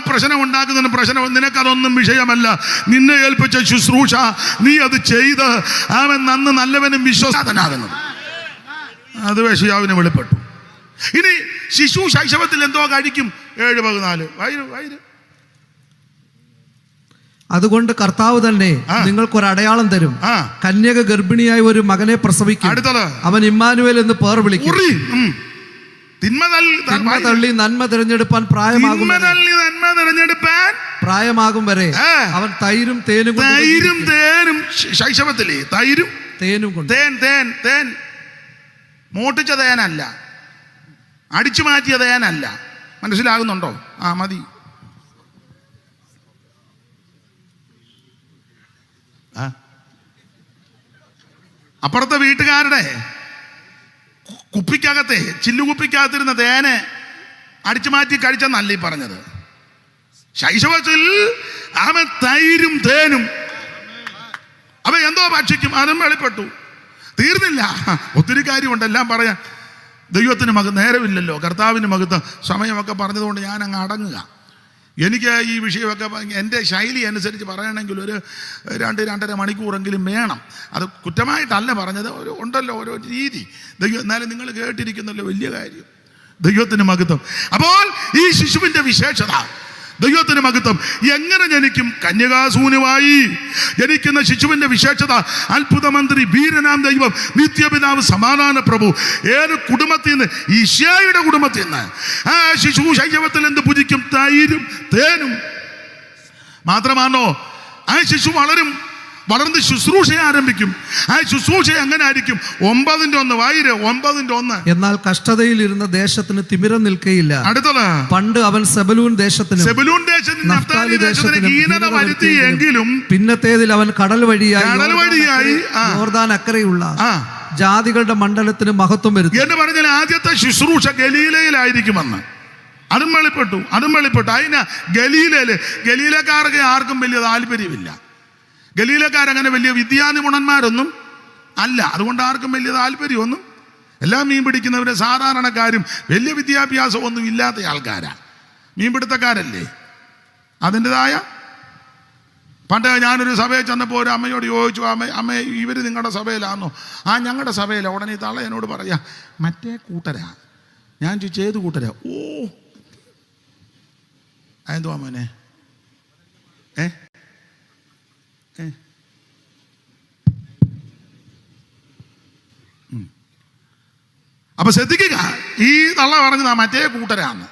പ്രശ്നം ഉണ്ടാക്കുന്നവൻ പ്രശ്നം. നിനക്കതൊന്നും വിഷയമല്ല. നിന്നെ ഏൽപ്പിച്ച ശുശ്രൂഷ നീ അത് ചെയ്ത് അവൻ നന്ന് നല്ലവനും വിശ്വസ്തനാകുന്നത്. അത് യെശയ്യാവിന് വെളിപ്പെട്ടു. ഇനി ശിശു ശൈശവത്തിൽ എന്തോ കഴിക്കും. 7:14 വൈര്. അതുകൊണ്ട് കർത്താവ് തന്നെ നിങ്ങൾക്കൊരു അടയാളം തരും. കന്യക ഗർഭിണിയായി ഒരു മകനെ പ്രസവിക്കും. അവൻ ഇമ്മാനുവേൽ എന്ന് പേർ വിളിക്കും. തിന്മ തള്ളി നന്മ തിരഞ്ഞെടുപ്പാൻ പ്രായമാകും വരെ അവൻ തൈരും തേനും ശൈശവത്തിലെ തൈരും തേനും കൊണ്ട്. തേൻ മോട്ടിച്ച തേനല്ല, അടിച്ചു മാറ്റിയ തേനല്ല. മനസ്സിലാകുന്നുണ്ടോ? മതി. അപ്പുറത്തെ വീട്ടുകാരുടെ കുപ്പിക്കകത്തെ ചില്ലുകുപ്പിക്കകത്തിരുന്ന തേന് അടിച്ചു മാറ്റി കഴിച്ചെന്നല്ല ഈ പറഞ്ഞത്. ശൈശവത്തിൽ അവൻ തൈരും തേനും അവൻ എന്തോ ഭക്ഷിക്കും. അതും വെളിപ്പെട്ടു. തീർന്നില്ല, ഒത്തിരി കാര്യമുണ്ട് എല്ലാം പറയാൻ. ദൈവത്തിന് നേരമില്ലല്ലോ. കർത്താവിന് മഹത്വം. സമയമൊക്കെ പറഞ്ഞതുകൊണ്ട് ഞാൻ അങ്ങ് അടങ്ങുക. എനിക്ക് ഈ വിഷയമൊക്കെ എൻ്റെ ശൈലി അനുസരിച്ച് പറയണമെങ്കിൽ ഒരു 2-2.5 മണിക്കൂറെങ്കിലും വേണം. അത് കുറ്റമായിട്ടല്ല പറഞ്ഞത്, ഉണ്ടല്ലോ ഓരോ രീതി. ദൈവം എന്നാലും നിങ്ങൾ കേട്ടിരിക്കുന്നല്ലോ, വലിയ കാര്യം. ദൈവത്തിന് മഹത്വം. അപ്പോൾ ഈ ശിശുവിൻ്റെ വിശേഷത, ദൈവത്തിന് മഹത്വം. എങ്ങനെ ജനിക്കും? കന്യകാസൂനുമായി ജനിക്കുന്ന ശിശുവിന്റെ വിശേഷത, അത്ഭുതമന്ത്രി, വീരനാം ദൈവം, നിത്യപിതാവ്, സമാധാന പ്രഭു. ഏത് കുടുംബത്തിൽ നിന്ന്? ഈശോയുടെ കുടുംബത്തിൽ നിന്ന്. ആ ശിശു ശൈശവത്തിൽ എന്ത് ഭുജിക്കും? തൈരും തേനും. മാത്രമാണോ, ആ ശിശു വളർന്ന് ശുശ്രൂഷ ആരംഭിക്കും. ആ ശുശ്രൂഷ എങ്ങനെ ആയിരിക്കും? 9:1 വായിര്. 9:1. എന്നാൽ കഷ്ടതയിൽ ഇരുന്ന ദേശത്തിന് തിമിരം നിൽക്കയില്ല. അടുത്തത്, പണ്ട് അവൻ സെബലൂൻ ദേശത്തിന് നഫ്താലി ദേശത്തിന് ഹീനത വരുത്തിയെങ്കിലും പിന്നത്തേതിൽ അവൻ കടൽ വഴിയായി യോർദാൻ അക്കരെയുള്ള ജാതികളുടെ മണ്ഡലത്തിന് മഹത്വം വരുത്തി എന്ന് പറഞ്ഞാൽ ആദ്യത്തെ ശുശ്രൂഷ ഗലീലയിലായിരിക്കുമെന്ന് അതും വെളിപ്പെട്ടു. അതിന് ഗലീലക്കാർക്ക് ആർക്കും വലിയ താല്പര്യമില്ല. ഗലീലക്കാരങ്ങനെ വലിയ വിദ്യാനിപുണന്മാരൊന്നും അല്ല. അതുകൊണ്ട് ആർക്കും വലിയ താല്പര്യമൊന്നും. എല്ലാം മീൻ പിടിക്കുന്നവരെ സാധാരണക്കാരും വലിയ വിദ്യാഭ്യാസം ഒന്നും ഇല്ലാത്ത ആൾക്കാരാണ്. മീൻപിടുത്തക്കാരല്ലേ. അതിൻ്റെതായ പണ്ട് ഞാനൊരു സഭയിൽ ചെന്നപ്പോൾ ഒരു അമ്മയോട് ചോദിച്ചു, അമ്മ ഇവർ നിങ്ങളുടെ സഭയിലാണോ? ആ, ഞങ്ങളുടെ സഭയിലാണ്. ഉടനെ ഈ തള്ള എന്നോട് പറയാ, മറ്റേ കൂട്ടരാ. ഞാൻ ചോദിച്ചു, ഏത് കൂട്ടരാ? ഓ, അതെന്തുവാ മോനെ? അപ്പൊ ശ്രദ്ധിക്കുക, ഈ തള്ള പറഞ്ഞതാ മറ്റേ കൂട്ടരാന്ന്.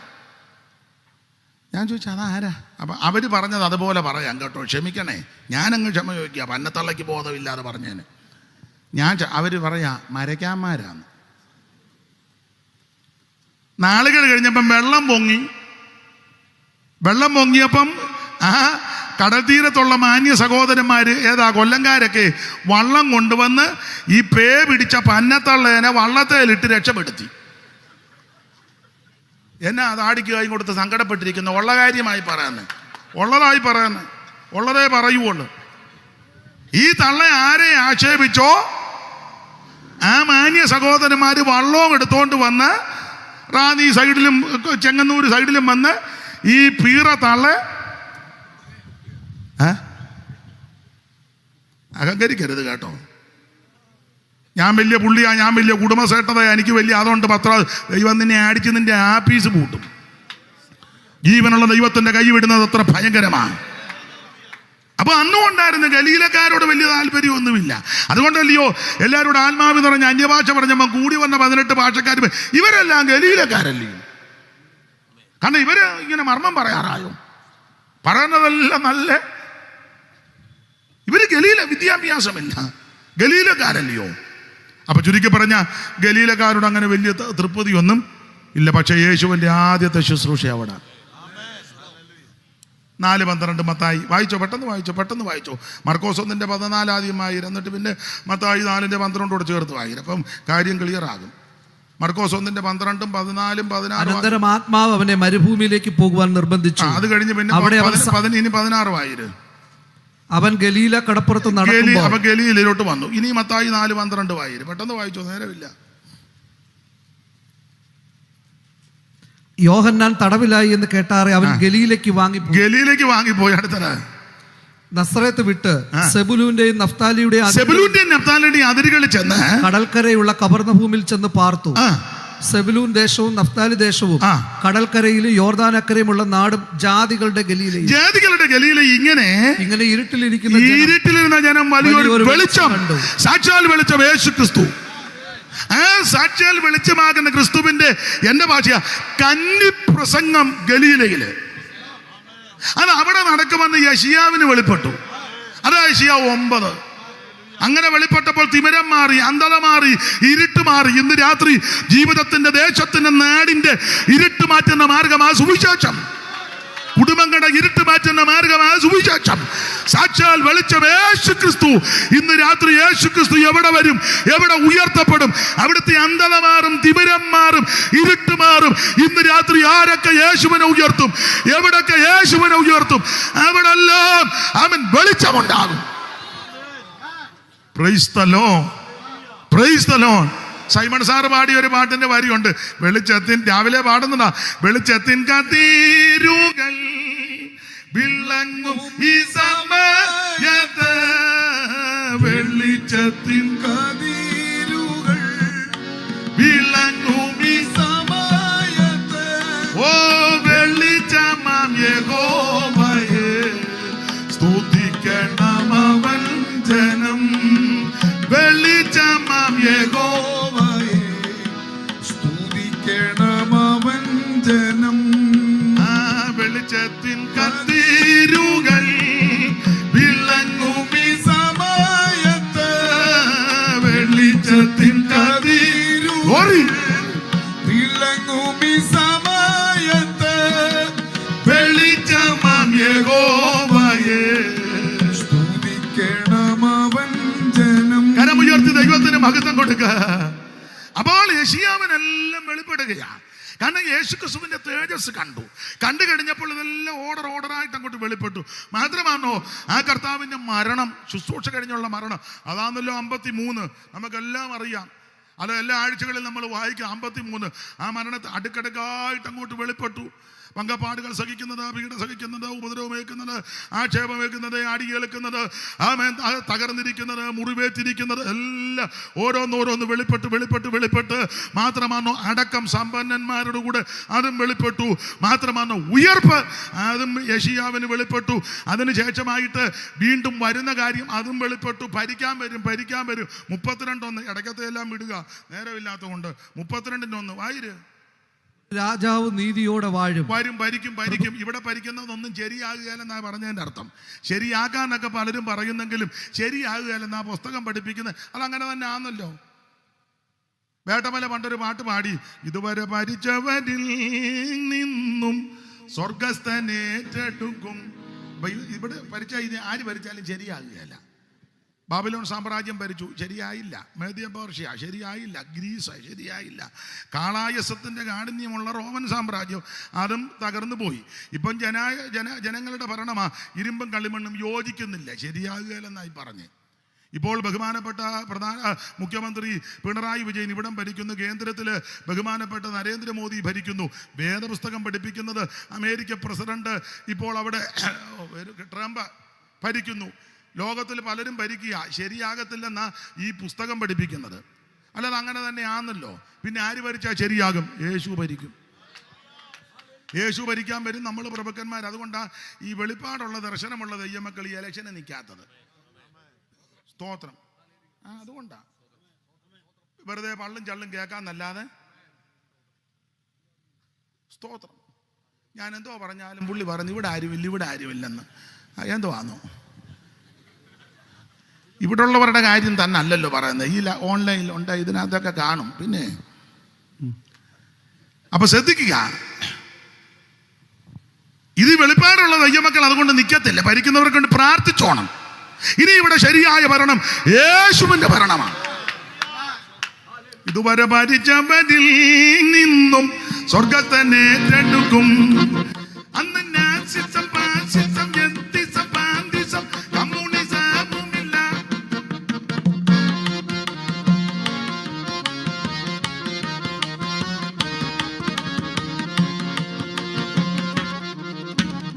ഞാൻ ചോദിച്ചു, അതാരാ? അപ്പം അവർ പറഞ്ഞത് അതുപോലെ പറയാം കേട്ടോ, ക്ഷമിക്കണേ, ഞാനങ്ങ് ക്ഷമ ചോദിക്കുക. പന്നത്തള്ളയ്ക്ക് ബോധമില്ലാതെ പറഞ്ഞേന്. അവർ പറയാ മരക്കാന്മാരാന്ന്. നാളുകൾ കഴിഞ്ഞപ്പം വെള്ളം പൊങ്ങിയപ്പം ആ കടൽ തീരത്തുള്ള മാന്യ സഹോദരന്മാർ, ഏതാ കൊല്ലംകാരൊക്കെ, വള്ളം കൊണ്ടുവന്ന് ഈ പേ പിടിച്ച പന്നത്തള്ളേനെ വള്ളത്തേലിട്ട് രക്ഷപ്പെടുത്തി. എന്നാ അത് ആടിക്ക് കൈ കൊടുത്ത് സങ്കടപ്പെട്ടിരിക്കുന്ന ഉള്ള കാര്യമായി ഉള്ളതായി പറയുന്നത്, ഉള്ളതേ പറയുള്ളൂ. ഈ തള്ള ആരെ ആക്ഷേപിച്ചോ ആ മാന്യ സഹോദരന്മാർ വള്ളവും എടുത്തോണ്ട് വന്ന് റാന്നി സൈഡിലും ചെങ്ങന്നൂർ സൈഡിലും വന്ന് ഈ പീറ തള്ള അഹങ്കരിക്കരുത് കേട്ടോ. ഞാൻ വലിയ പുള്ളിയാ, ഞാൻ വലിയ കുടുംബശ്രേഷ്ഠതയാ, എനിക്ക് വലിയ അതുകൊണ്ട് ദൈവം നിന്നെ അടിച്ച് നിന്റെ ആപ്പീസ് പൂട്ടും. ജീവനുള്ള ദൈവത്തിന്റെ കൈ വിടുന്നത് അത്ര ഭയങ്കരമാണ്. അപ്പൊ അന്നും ഉണ്ടായിരുന്ന ഗലീലക്കാരോട് വലിയ താല്പര്യമൊന്നുമില്ല. അതുകൊണ്ടല്ലയോ എല്ലാവരോടും ആത്മാവ് നിറഞ്ഞ അന്യഭാഷ പറഞ്ഞപ്പോൾ കൂടി വന്ന 18 ഭാഷക്കാർ ഇവരെല്ലാം ഗലീലക്കാരല്ലേ? കാരണം ഇവര് ഇങ്ങനെ മർമ്മം പറയാറായോ? പറയുന്നതെല്ലാം നല്ല. ഇവര് വിദ്യാഭ്യാസമില്ല, ഗലീലക്കാരല്ലയോ? അപ്പൊ ചുരുക്കി പറഞ്ഞ ഗലീലക്കാരോട് അങ്ങനെ വലിയ തൃപ്തിയൊന്നും ഇല്ല. പക്ഷെ യേശുവിന്റെ ആദ്യത്തെ ശുശ്രൂഷ അവിടെ 4:12 മത്തായി വായിച്ചോ, പെട്ടെന്ന് വായിച്ചോ. മർക്കോസ് 1:14 ആദ്യം വായിരം, എന്നിട്ട് പിന്നെ മത്തായി 4:12 ചേർത്ത് വായിരം. അപ്പം കാര്യം ക്ലിയർ ആകും. മർക്കോസ് 1:12, 14, 16. അനന്തരം ആത്മാവ് അവനെ മരുഭൂമിയിലേക്ക് പോകുവാൻ നിർബന്ധിച്ചു. അത് കഴിഞ്ഞ് പിന്നെ 16 വായിര്. അവൻ ഗലീല കടപ്പുറത്ത് അവൻ ഗലീലയിലോട്ട് വന്നു. ഇനി മത്തായി 4:12 വായിര്. പെട്ടെന്ന് വായിച്ചോ, നേരമില്ല. യോഹന്നാൻ തടവിലായി എന്ന് കേട്ടാറെ അവൻ ഗലീലയ്ക്ക് വാങ്ങിപ്പോയി. അടുത്തത് നസ്രത്ത് വിട്ട് സെബുലൂന്റെയും നഫ്താലിയുടെയും അതിരുകളിൽ ചെന്ന് കടൽക്കരയുള്ള കബർന്നഭൂമിയിൽ ചെന്ന് പാർത്തു. സെബുലൂൻ ദേശവും നഫ്താലി ദേശവും കടൽക്കരയിലും യോർദാനക്കരയുമുള്ള നാടും ജാതികളുടെ ഗലീല ഇങ്ങനെ ഇരുട്ടിലിരുന്ന ജനം വലിയൊരു വെളിച്ചം കണ്ടു. സാക്ഷാൽ വെളിച്ചം യേശു ക്രിസ്തു. ആ സാക്ഷാൽ വെളിച്ചമാകുന്ന ക്രിസ്തുവിന്റെ, എന്റെ ഭാഷയാ, കന്നി പ്രസംഗം ഗലീലയില്. അത് അവിടെ നടക്കുമെന്ന് യെശയ്യാവിന് വെളിപ്പെട്ടു. അതാ യെശയ്യാവ് 9. അങ്ങനെ വെളിപ്പെട്ടപ്പോൾ തിമിരം മാറി, അന്ധത മാറി, ഇരുട്ട് മാറി. ഇന്ന് രാത്രി ജീവിതത്തിന്റെ, ദേശത്തിന്റെ, നാടിന്റെ ഇരുട്ട് മാറ്റുന്ന മാർഗമാ സുവിശേഷം. കുടുംബങ്ങളുടെ ഇരുട്ട് മാറ്റുന്ന മാർഗമാ സുവിശേഷം. സാക്ഷാൽ വെളിച്ചം യേശു ക്രിസ്തു. ഇന്ന് രാത്രി യേശു ക്രിസ്തു എവിടെ വരും, എവിടെ ഉയർത്തപ്പെടും, അവിടുത്തെ അന്ധത മാറും, തിമിരം മാറും, ഇരുട്ട് മാറും. ഇന്ന് രാത്രി ആരൊക്കെ യേശുവിനെ ഉയർത്തും, എവിടൊക്കെ യേശുവിനെ ഉയർത്തും, അവിടെല്ലാം അവൻ വെളിച്ചമുണ്ടാകും. Praise the lord. Simon sir പാടിയ ഒരു പാട്ടിന്റെ വരിയുണ്ട്. വെളിച്ചത്തിൻ, രാവിലെ പാടുന്നതാ, വെളിച്ചത്തിൻ കതിരുകൾ വിളങ്ങും ഈ സമയത്ത് വെളിച്ചത്തിൻ കതിരുകൾ വിളങ്ങും ഈ സമയത്ത് ഓ വെളിച്ചമാം യഹോവയെ സ്തുതിക്കണം അവൻ ജനം വെളിച്ചമാം യഹോവയെ സ്തുതിക്കണം അവൻ ജനം വെളിച്ചത്തിൻ കതിരുകൾ വിളങ്ങും ഈ സമയത്ത് വെളിച്ചത്തിൻ കതിരുകൾ വിളങ്ങും ഈ സമയത്ത് വെളിച്ചമാം യഹോവയെ സ്തുതിക്കണം അവൻ ജനം. കരമുയർത്തി ദൈവത്തിന് മഹത്വം കൊടുക്കുക. അപ്പോൾ യെശയ്യാവിനെല്ലാം വെളിപ്പെടുകയാണ്. കാരണം യേശുക്രിസ്തുവിന്റെ തേജസ് കണ്ടു കഴിഞ്ഞപ്പോൾ ഇതെല്ലാം ഓർഡറായിട്ട് അങ്ങോട്ട് വെളിപ്പെട്ടു. മാത്രമാണോ ആ കർത്താവിന്റെ മരണം, ശുശ്രൂഷ കഴിഞ്ഞുള്ള മരണം, അതാണല്ലോ 53. നമുക്കെല്ലാം അറിയാം. അത് എല്ലാ ആഴ്ചകളിൽ നമ്മൾ വായിക്കാം. 53 ആ മരണത്തെ അടുക്കടുക്കായിട്ട് അങ്ങോട്ട് വെളിപ്പെട്ടു. പങ്കപ്പാടുകൾ സഹിക്കുന്നത്, പീഡ സഹിക്കുന്നത്, ഉപദ്രവമേക്കുന്നത്, ആക്ഷേപമേക്കുന്നത്, അടിയേൽക്കുന്നത്, തകർന്നിരിക്കുന്നത്, മുറിവേറ്റിരിക്കുന്നത് എല്ലാം ഓരോന്നോരോന്ന് വെളിപ്പെട്ട് മാത്രമാണോ അടക്കം സമ്പന്നന്മാരുടെ കൂടെ അതും വെളിപ്പെട്ടു. മാത്രമാണോ ഉയർപ്പ് അതും യെശയ്യാവിന് വെളിപ്പെട്ടു. അതിന് ശേഷമായിട്ട് വീണ്ടും വരുന്ന കാര്യം അതും വെളിപ്പെട്ടു. ഭരിക്കാൻ വരും 32 ഇടയ്ക്കത്തെ എല്ലാം വിടുക, നേരമില്ലാത്ത കൊണ്ട് 32 വായിര്. രാജാവ് നീതിയോടെ ഭരിക്കും. ഇവിടെ ഭരിക്കുന്നതൊന്നും ശരിയാകുകയല്ലെന്നാ പറഞ്ഞതിൻ്റെ അർത്ഥം. ശരിയാക്കാനൊക്കെ പലരും പറയുന്നെങ്കിലും ശരിയാകുകയല്ലെന്നാ പുസ്തകം പഠിപ്പിക്കുന്നത്. അതങ്ങനെ തന്നെ ആണല്ലോ. വേട്ടമല പണ്ടൊരു പാട്ട് പാടി, ഇതുവരെ ഭരിച്ചവരിൽ നിന്നും സ്വർഗസ്ഥനേറ്റെടുക്കും. ഇവിടെ ഭരിച്ച ആര് ഭരിച്ചാലും ശരിയാകുകയല്ല. ബാബിലോൺ സാമ്രാജ്യം ഭരിച്ചു, ശരിയായില്ല. മേദ്യ പേർഷ്യ ശരിയായില്ല. ഗ്രീസ് ശരിയായില്ല. കാളായസത്തിൻ്റെ കാഠിന്യമുള്ള റോമൻ സാമ്രാജ്യം അതും തകർന്നു പോയി. ഇപ്പം ജനങ്ങളുടെ ഭരണമാ ഇരുമ്പും കളിമണ്ണും യോജിക്കുന്നില്ല, ശരിയാകുകയില്ലെന്നായി പറഞ്ഞ്. ഇപ്പോൾ ബഹുമാനപ്പെട്ട പ്രധാന മുഖ്യമന്ത്രി പിണറായി വിജയൻ ഇവിടം ഭരിക്കുന്നു. കേന്ദ്രത്തിൽ ബഹുമാനപ്പെട്ട നരേന്ദ്രമോദി ഭരിക്കുന്നു. വേദപുസ്തകം പഠിപ്പിക്കുന്നത് അമേരിക്ക പ്രസിഡന്റ് ഇപ്പോൾ അവിടെ ട്രംപ് ഭരിക്കുന്നു. ലോകത്തിൽ പലരും ഭരിക്കുക, ശരിയാകത്തില്ലെന്നാ ഈ പുസ്തകം പഠിപ്പിക്കുന്നത്. അല്ലാതെ അങ്ങനെ തന്നെ ആണല്ലോ. പിന്നെ ആര് ഭരിച്ചാൽ ശരിയാകും? യേശു ഭരിക്കും. യേശു ഭരിക്കാൻ വരും. നമ്മൾ പ്രഭുക്കന്മാർ. അതുകൊണ്ടാണ് ഈ വെളിപ്പാടുള്ള ദർശനമുള്ള ദൈവമക്കൾ ഈ ഇലക്ഷന് നിൽക്കാത്തത്. സ്തോത്രം. അതുകൊണ്ടാണ് വെറുതെ പള്ളും ചള്ളും കേൾക്കാന്നല്ലാതെ. സ്തോത്രം. ഞാൻ എന്തോ പറഞ്ഞാലും പുള്ളി പറഞ്ഞു ഇവിടെ ആരുമില്ലെന്ന്. എന്തോ ആണോ? ഇവിടെ ഉള്ളവരുടെ കാര്യം തന്നെ അല്ലല്ലോ പറയുന്നത്. ഈ ഓൺലൈനിലുണ്ട്, ഇതിനകത്തൊക്കെ കാണും. പിന്നെ അപ്പൊ ശ്രദ്ധിക്കുക, ഇത് വെളിപ്പാടുള്ള ദൈവമക്കൾ അതുകൊണ്ട് നിൽക്കത്തില്ല. ഭരിക്കുന്നവർക്ക് കൊണ്ട് പ്രാർത്ഥിച്ചോണം. ഇനി ഇവിടെ ശരിയായ ഭരണം യേശുവിന്റെ ഭരണമാണ്. ഇതുവരെ ഭരിച്ചവരിൽ നിന്നും സ്വർഗത്തിനേറ്റെടുക്കും. അന്ന് നാസിസം, ഫാസിസം, എത്തിസം, പാന്തിസം, കമ്മ്യൂണിസവുമില്ല.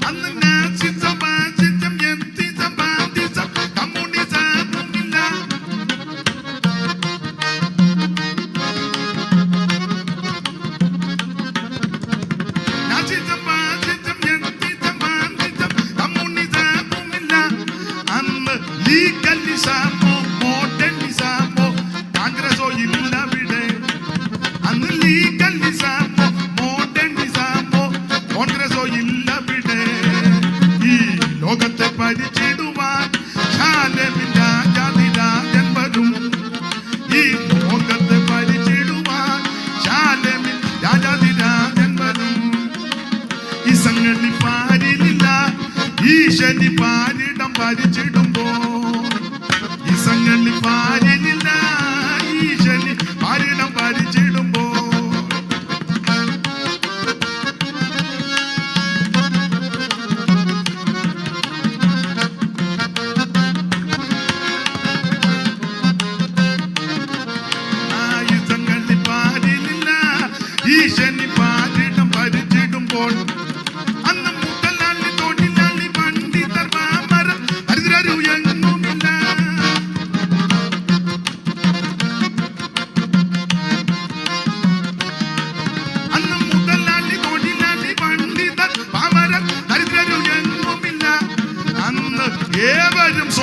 അന്ന് നാസിസം, ഫാസിസം, എത്തിസം, പാന്തിസം, കമ്മ്യൂണിസവുമില്ല. നാസിസം, ഫാസിസം, എത്തിസം, പാന്തിസം, കമ്മ്യൂണിസവുമില്ല. അന്ന് ലീഗലിസമോ മോഡേണിസമോ കോൺഗ്രസോ ഇല്ലവിടെ. അന്ന് ലീഗലിസമോ മോഡേണിസമോ കോൺഗ്രസോ ഇല്ലവിടെ. ഈ ലോകത്തെ ഭരിച്ചിടുവാൻ ശാലമിൻ രാജാതിരാജൻ വരും. ഈ ലോകത്തെ ഭരിച്ചിടുവാൻ ശാലമിൻ രാജാതിരാജൻ വരും. ഈ സംഗതി പാരിലില്ല, ഈശനി പാരിടം ഭരിച്ചിടുമ്പോ. ഈ സംഗതി പാരിലില്ല, ഈശനി പാരിടം ഭരിച്ചിടുമ്പോ. ഈ സംഗതി പാരിലില്ല, ഈശനി പാരിടം ഭരിച്ചിടുമ്പോൾ. അന്ന് മുതലാളി തൊഴിലാളി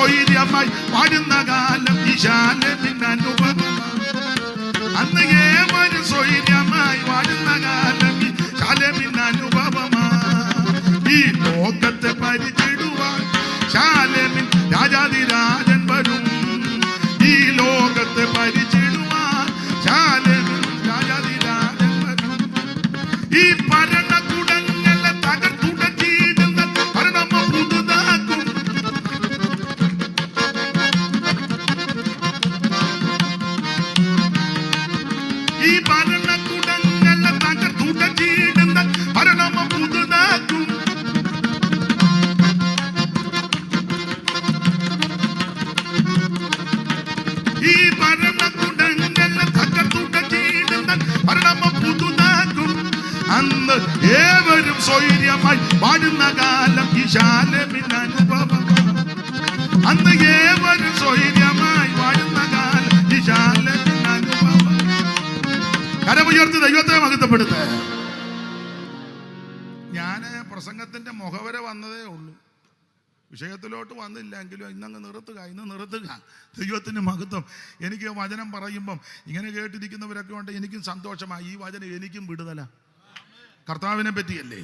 സ്വൈര്യമായി വാഴുന്ന കാലം ഈ ശാലേമിൻ അനുഭവമാ. അന്ന് ഏവരും സ്വൈര്യമായി വാഴുന്ന കാലം ഈ ശാലേമിൻ അനുഭവമാ. ഈ ലോകത്തെ പരിചിടുവാൻ ശാലേമിൻ രാജാതിരാജൻ വരും. ഈ ലോകത്തെ പരിചിടുവാൻ ശാലേമിൻ രാജാതിരാജൻ വരും. ഈ ഭരണകൂടങ്ങളെ തകർത്തുടച്ചിടുന്ന ഭരണമ പുതുതാക്കും. ഈ ഭരണകൂടങ്ങളെ തകർത്തുടച്ചിടുന്ന ഭരണമ പുതുതാക്കും. ഈ ഭരണകൂടങ്ങളെ തകർത്തുടച്ചിടുന്ന ഭരണമ പുതുതാക്കും. അന്ന് ഏവരും സ്വൈര്യമായി വാഴുന്ന കാലം ഈ ശാലേമിൻ അനുഭവമാ. അന്ന് ഏവരും സ്വൈര്യമായി വാഴുന്ന കാലം ഈ ശാലേമിൻ അനുഭവമാ. കരമുയർത്തി ദൈവത്തെ മഹത്വപ്പെടുത്ത. ഞാന് പ്രസംഗത്തിന്റെ മുഖവര വന്നതേ ഉള്ളൂ, വിഷയത്തിലോട്ട് വന്നില്ലെങ്കിലും ഇന്നങ്ങ് നിർത്തുക. ദൈവത്തിന് മഹത്വം. എനിക്ക് വചനം പറയുമ്പം ഇങ്ങനെ കേട്ടിരിക്കുന്നവരൊക്കെ ഉണ്ട്, എനിക്കും സന്തോഷമായി. ഈ വചനം എനിക്കും വിടുതല, കർത്താവിനെ പറ്റിയല്ലേ.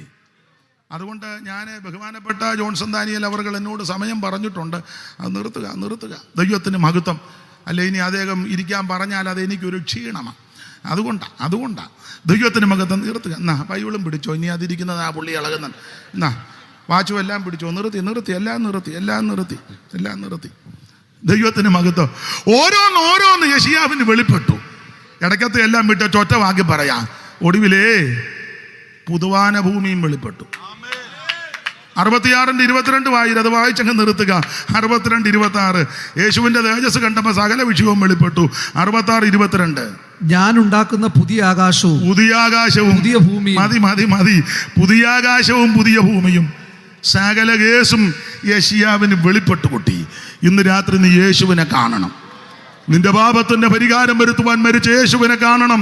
അതുകൊണ്ട് ഞാൻ ബഹുമാനപ്പെട്ട ജോൺസൺ ദാനിയേൽ അവർ എന്നോട് സമയം പറഞ്ഞിട്ടുണ്ട്, അത് നിർത്തുക. ദൈവത്തിന് മഹത്വം. അല്ലേ, ഇനി അദ്ദേഹം ഇരിക്കാൻ പറഞ്ഞാൽ അത് എനിക്കൊരു ക്ഷീണമാണ്. അതുകൊണ്ടാ ദൈവത്തിന് മഹത്വം. നിർത്തുക. എന്നാ ബൈബിളും പിടിച്ചോ, ഇനി അതിരിക്കുന്നത് ആ പുള്ളി ഇളകുന്ന. എന്നാ വാച്ചും എല്ലാം പിടിച്ചോ. നിർത്തി എല്ലാം നിർത്തി. ദൈവത്തിന് മഹത്വം. ഓരോന്ന് യെശയ്യാവിന് വെളിപ്പെട്ടു. ഇടയ്ക്കത്തെ എല്ലാം വിട്ട് ഒറ്റ വാക്കി പറയാം. ഒടുവിലേ പുതുവാന ഭൂമിയും വെളിപ്പെട്ടു. 66:22 അത് വായിച്ചങ്ങ് നിർത്തുക. 62:26 യേശുവിന്റെ തേജസ് കണ്ടപ്പോൾ സകല വിഷയവും വെളിപ്പെട്ടു. 66:22 ഞാൻ ഉണ്ടാക്കുന്ന പുതിയ ആകാശവും പുതിയ ഭൂമിയും. മതി. പുതിയ ആകാശവും പുതിയ ഭൂമിയും സകല കേസും യെശയ്യാവിന് വെളിപ്പെട്ടു. കുട്ടി, ഇന്ന് രാത്രി നീ യേശുവിനെ കാണണം. നിന്റെ പാപത്തിന്റെ പരിഹാരം വരുത്തുവാൻ മരിച്ച യേശുവിനെ കാണണം.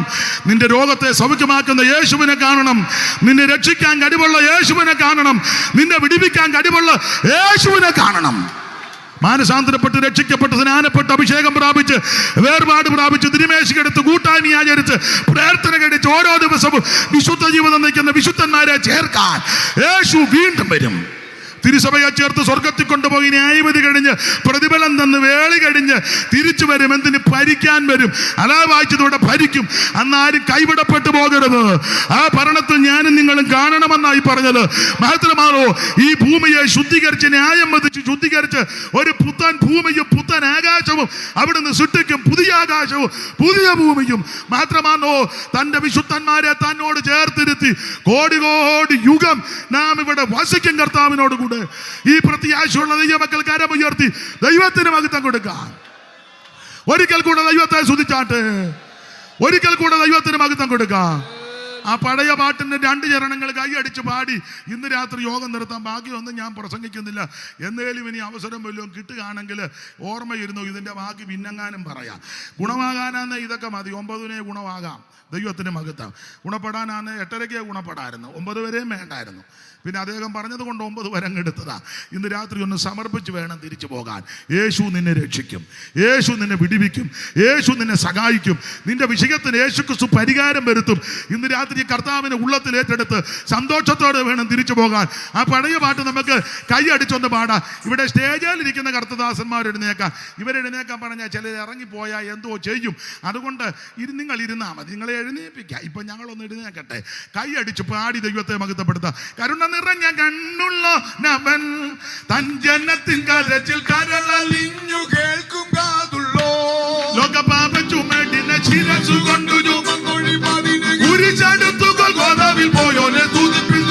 നിന്റെ രോഗത്തെ സൗഖ്യമാക്കുന്ന യേശുവിനെ കാണണം. നിന്നെ രക്ഷിക്കാൻ കഴിവുള്ള യേശുവിനെ കാണണം. നിന്നെ വിടിവിക്കാൻ കഴിവുള്ള യേശുവിനെ കാണണം. മാനസാന്തരപ്പെട്ട് രക്ഷിക്കപ്പെട്ട് സ്നാനപ്പെട്ട് അഭിഷേകം പ്രാപിച്ച് വേർപാട് പ്രാപിച്ച് തിരുമേശിക്കെടുത്ത് കൂട്ടായ്മ ആചരിച്ച് പ്രാർത്ഥന കഴിച്ച് ഓരോ ദിവസവും വിശുദ്ധ ജീവിതം നയിക്കുന്ന വിശുദ്ധന്മാരെ ചേർക്കാൻ യേശു വീണ്ടും വരും. തിരുസഭയെ ചേർത്ത് സ്വർഗത്തിൽ കൊണ്ടുപോയി ന്യായവിധി കഴിഞ്ഞ് പ്രതിഫലം തന്ന് വേളി കഴിഞ്ഞ് തിരിച്ചു വരും. എന്തിന്? ഭരിക്കാൻ വരും. അതാ വായിച്ചതോടെ ഭരിക്കും. അന്നാരും കൈവിടപ്പെട്ടു പോകരുത്. ആ ഭരണത്തിൽ ഞാനും നിങ്ങളും കാണണമെന്നായി പറഞ്ഞത്. മാത്രമാണോ ഈ ഭൂമിയെ ശുദ്ധീകരിച്ച് ന്യായം വധിച്ച് ശുദ്ധീകരിച്ച് ഒരു പുത്തൻ ഭൂമിയും പുത്തൻ ആകാശവും അവിടുന്ന് സൃഷ്ടിക്കും. പുതിയ ആകാശവും പുതിയ ഭൂമിയും. മാത്രമാണോ തന്റെ വിശുദ്ധന്മാരെ തന്നോട് ചേർത്തിരുത്തി കോടി യുഗം നാം ഇവിടെ വസിക്കും കർത്താവിനോട് കൂടെ. ഈ പ്രത്യാശയുള്ള ദൈവമക്കൾ കരമുയർത്തി ദൈവത്തിന് മഹത്വം കൊടുക്കാൻ. ഒരിക്കൽ കൂടെ ദൈവത്തെ സ്തുതിച്ചാട്ടെ. ഒരിക്കൽ കൂടെ ദൈവത്തിന് മഹത്വം കൊടുക്കാം. ആ പഴയ പാട്ടിന്റെ 2 ചരണങ്ങൾ കൈയടിച്ച് പാടി ഇന്ന് രാത്രി യോഗം നിർത്താം. ബാക്കിയൊന്നും ഞാൻ പ്രസംഗിക്കുന്നില്ല. എന്നേലും ഇനി അവസരം വല്ലതും കിട്ടുകയാണെങ്കിൽ ഓർമ്മയിരുന്നു ഇതിന്റെ ബാക്കി പിന്നെങ്ങാനും പറയാം. ഗുണമാകാനാന്ന് ഇതൊക്കെ മതി. 9 ഗുണമാകാം. ദൈവത്തിന് മഹത്വം. ഗുണപ്പെടാനാണ് 8:30 ഗുണപ്പെടായിരുന്നു, 9 വരെയും വേണ്ടായിരുന്നു. പിന്നെ അദ്ദേഹം പറഞ്ഞത് കൊണ്ട് 9 വരെ എടുത്തതാ. ഇന്ന് രാത്രി ഒന്ന് സമർപ്പിച്ച് വേണം തിരിച്ചു പോകാൻ. യേശു നിന്നെ രക്ഷിക്കും. യേശു നിന്നെ വിടിവിക്കും. യേശു നിന്നെ സഹായിക്കും. നിന്റെ വിഷയത്തിന് യേശു ക്രിസ്തു പരിഹാരം വരുത്തും. ഇന്ന് രാത്രി കർത്താവിനെ ഉള്ളത്തിൽ ഏറ്റെടുത്ത് സന്തോഷത്തോടെ വേണം തിരിച്ചു പോകാൻ. ആ പഴയ പാട്ട് നമുക്ക് കൈയടിച്ചൊന്ന് പാടാം. ഇവിടെ സ്റ്റേജിൽ ഇരിക്കുന്ന കർത്തദാസന്മാർ എഴുന്നേക്കാം. ഇവരെഴുന്നേക്കാൻ പറഞ്ഞാൽ ചിലർ ഇറങ്ങിപ്പോയാൽ എന്തോ ചെയ്യും. അതുകൊണ്ട് നിങ്ങൾ ഇരുന്നാൽ മതി. നിങ്ങളെ എഴുന്നേൽപ്പിക്കാം. ഇപ്പൊ ഞങ്ങളൊന്ന് എഴുന്നേക്കട്ടെ. കൈയടിച്ച് പാടി ദൈവത്തെ മഹത്വപ്പെടുത്താം. കരുണ നിറഞ്ഞ കണ്ണുള്ള നവൻ തൻ ജനത്തിൻ കരച്ചിൽ കരളലിഞ്ഞു കേൾക്കും കാതുള്ളോ. ലോകപാപ ചുമടിനെ ശിരസു കൊണ്ടു കുരിശെടുത്തുകൾ ഗോദാവിൽ പോയോനെ തുതിപ്പിൻ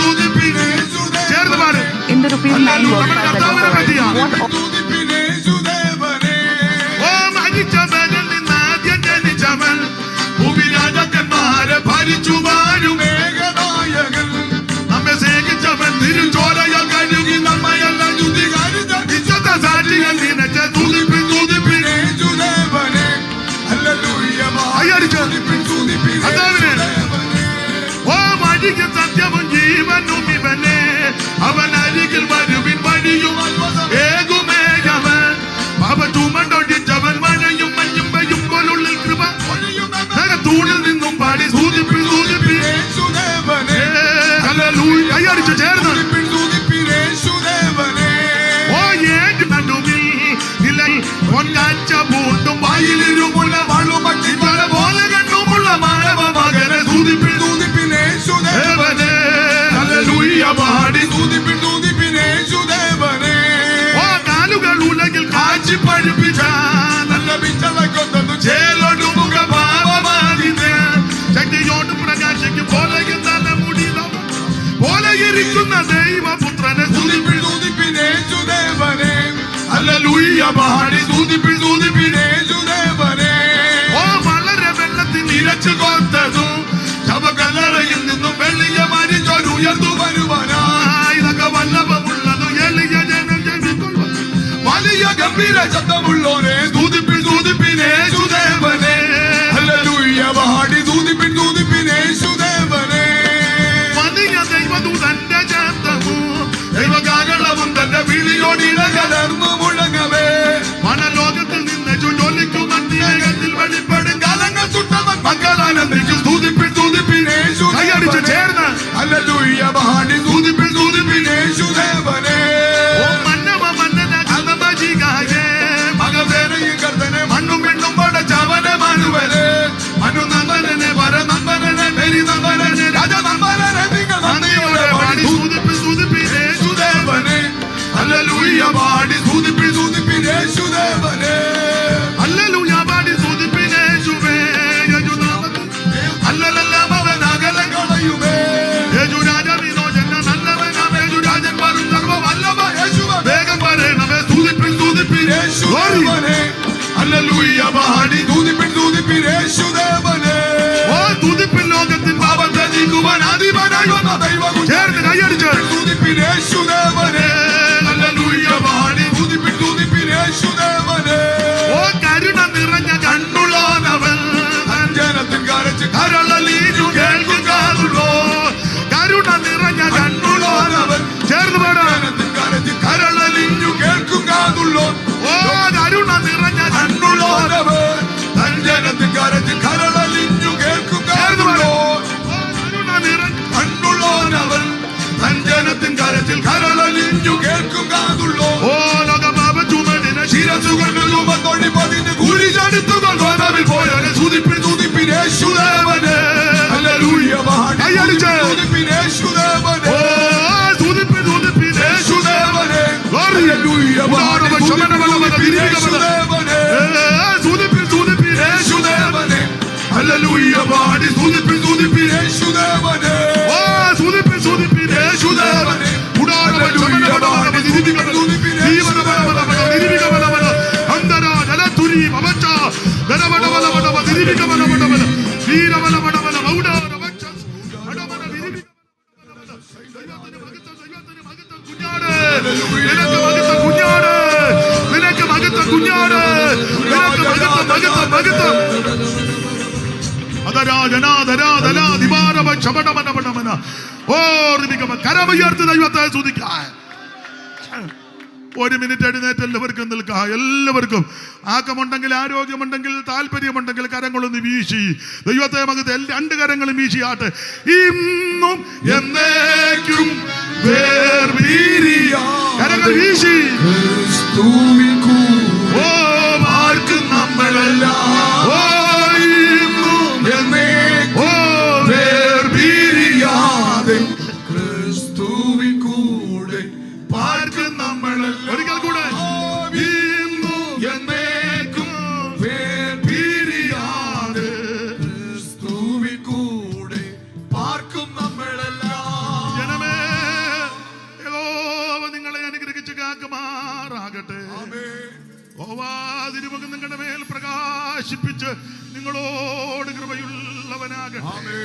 ചേർന്ന് പാട്. നമ്മുടെ കർത്താവിനെ പറ്റിയാ. ഓ മരിച്ചവനിൽ നിന്ന് ആദ്യം ജനിച്ചവൻ ഭൂമിരാജാക്കന്മാരെ ഭരിച്ചു വാഴും ഏകനായകൻ. നമ്മെ സ്നേഹിച്ചവൻ തിരുച്ചോരയാൽ കഴുകി നമ്മയെല്ലാം വിശുദ്ധ സാക്ഷികൾ നിനച്ച് തുതിപ്പിൻ ഓ വഴിക്കും സത്യവും ജീവനും ഇവനെ. അവൻ അരികിൽ വരുവിൻ വഴിയും ഏകുമേകവൻ. പഠിപ്പിച്ച നല്ല പിച്ചളക്കൊന്നു ചേലൊടുമുഖ പാപമാതിന് ശക്തിയോട് പ്രകാശിക്കും പോലെ തലമുടി പോലെ ഇരിക്കുന്ന ദൈവപുത്രനെ സ്തുതിപ്പിനേശുദേവനെ ഹല്ലേലൂയ പാടി സ്തുതിപ്പിനേശുദേവനെ. ഓ വളരെ വെള്ളത്തിൽ ഇരച്ചു കൊത്തതും ശവകല്ലറയിൽ നിന്നും വെള്ളിയ മരിച്ചൊരു ഉയർന്നു വരുവാനായി ഇതൊക്കെ വല്ലഭമുള്ളതും എളിയ ജനം ജനിക്കുന്നു വലിയ ഗംഭീര ശബ്ദമുള്ളോനെ സ്തുതിപ്പിനേശുദേവനെ ഹല്ലേലൂയ പാടി സ്തുതിപ്പിനേശുദേവനെ. വലിയ ദൈവദൂതന്റെ ശബ്ദവും ദൈവകാകളവും തന്റെ വിളിയോടിടകലർന്നു മുഴങ്ങവേ മനലോകത്തിൽ നിന്ന് ചുഴലിക്കും അന്ത്യത്തിൽ വെളിപ്പെടും കാലങ്ങൾ സുട്ടവൻ മക്കളാനന്ദിക്കും സ്തുതിപ്പിനേശുദേവനെ ചേർന്ന് ഹല്ലേലൂയ പാടി സ്തുതിപ്പിനേശുദേവനെ. ഓ മന്നവ മന്നന കലമജികായേ മകവേനയും കർത്തനെ മണ്ണും പെണ്ണും പടച്ചവനെ മനുവരെ മനുനന്ദനെ വരനന്ദനെ മെരിനന്ദനെ രാജനന്ദനെ നിങ്ങൾ നന്ദിയോടെ പാടി സ്തുതിപ്പിനേശുദേവനെ ഹല്ലേലൂയ പാടി സ്തുതിപ്പിനേശുദേവനെ ഹല്ലേലൂയ പാടി സ്തുതിപ്പിനേശുവേ യേശുനാമത്തിൽ ഹല്ലേലൂയ അവൻ അകലെ കളയുമേ യേശുരാജവിനോ ജന നല്ലവനാമേ യേശുരാജൻ വരും സർവ്വവല്ലഭ യേശുവേ വേഗം വരണമേ സ്തുതിപ്പിനേശുദേവനെ ഹല്ലേലൂയ പാടി സ്തുതിപ്പിനേശുദേവനെ. ഓ സ്തുതിപ്പിൻ ലോകത്തിൻ പാപം ത്യജിക്കുവാൻ അധിപനായി വന്ന ദൈവം ചേർന്ന് കൈയടിച്ച് സ്തുതിപ്പിനേശുദേവനെ ഹല്ലേലൂയ പാടി സ്തുതിപ്പിനേശുദേവനെ. ഓ കരുണ നിറഞ്ഞ കണ്ണുള്ളവൻ അഞ്ജനത്തിൻ കരച്ച് കരളലിഞ്ഞു കേൾക്കുകാതുള്ളോ കരുണ നിറഞ്ഞ കണ്ണുള്ളവൻ ചേർന്ന് പാടാൻ കരളലിഞ്ഞു കേൾക്കുകാതുള്ളോ. ഓ കരുണ നിറഞ്ഞ കണ്ണുള്ളവൻ അഞ്ജനത്തിൻ കരച്ച് കരളലിഞ്ഞു കേൾക്കുകാതുള്ളോ കണ്ണുള്ളവൻ അഞ്ജനത്തിൻ കരച്ചിൽ കരളലിഞ്ഞു കേൾക്കുകാതുള്ളോ. ഓ ലോകപാപ ചുമടിനെ ശിരസുകൊണ്ട് ചുമന്നൊഴി പതിന് കുരിശെടുത്തുകൊണ്ട് വനവിൽ പോയവനെ സ്തുതിപ്പിനേശുദേവനെ ഹല്ലേലൂയ പാടി സ്തുതിപ്പിനേശുദേവനെ. ഓ സ്തുതിപ്പിനേശുദേവനെ ഹല്ലേലൂയ പാടി സ്തുതിപ്പിനേശുദേവനെ സ്തുതിപ്പിനേശുദേവനെ ഹല്ലേലൂയ പാടി സ്തുതിപ്പിനേശുദേവനെ. ഓ സ്തുതിപ്പിനേശുദേവനെ കരമുയർത്തി ദൈവത്തെ സ്തുതിക്കാം. ഒരു മിനിറ്റ് എഴുന്നേറ്റ് എല്ലാവർക്കും നിൽക്കാം. എല്ലാവർക്കും ആക്കമുണ്ടെങ്കിൽ ആരോഗ്യമുണ്ടെങ്കിൽ താല്പര്യമുണ്ടെങ്കിൽ കരങ്ങളൊന്ന് വീശി ദൈവത്തെ മകത്ത് രണ്ട് കരങ്ങളും വീശിയാട്ടെ. ഇന്നും എന്നേക്കും കരങ്ങൾ വീശി ഓ ആർക്കും നമ്മളല്ല ഓ ഇന്നും എന്നേക്കും ഓ വേർപിരിയാതെ ക്രിസ്തുവിൻ കൂടെ പാർക്കും നമ്മളല്ല. ഒരിക്കൽ കൂടെ ഇന്നും എന്നേക്കും വേർപിരിയാതെ ക്രിസ്തുവിൻ കൂടെ പാർക്കും നമ്മളല്ല. ജനമേ യഹോവ നിങ്ങളെ അനുഗ്രഹിച്ച് കാക്കുമാറാകട്ടെ. തിരുമുഖം നിങ്ങളുടെ മേൽ പ്രകാശിപ്പിച്ച് നിങ്ങളോട് കൃപയുള്ളവനാകട്ടെ.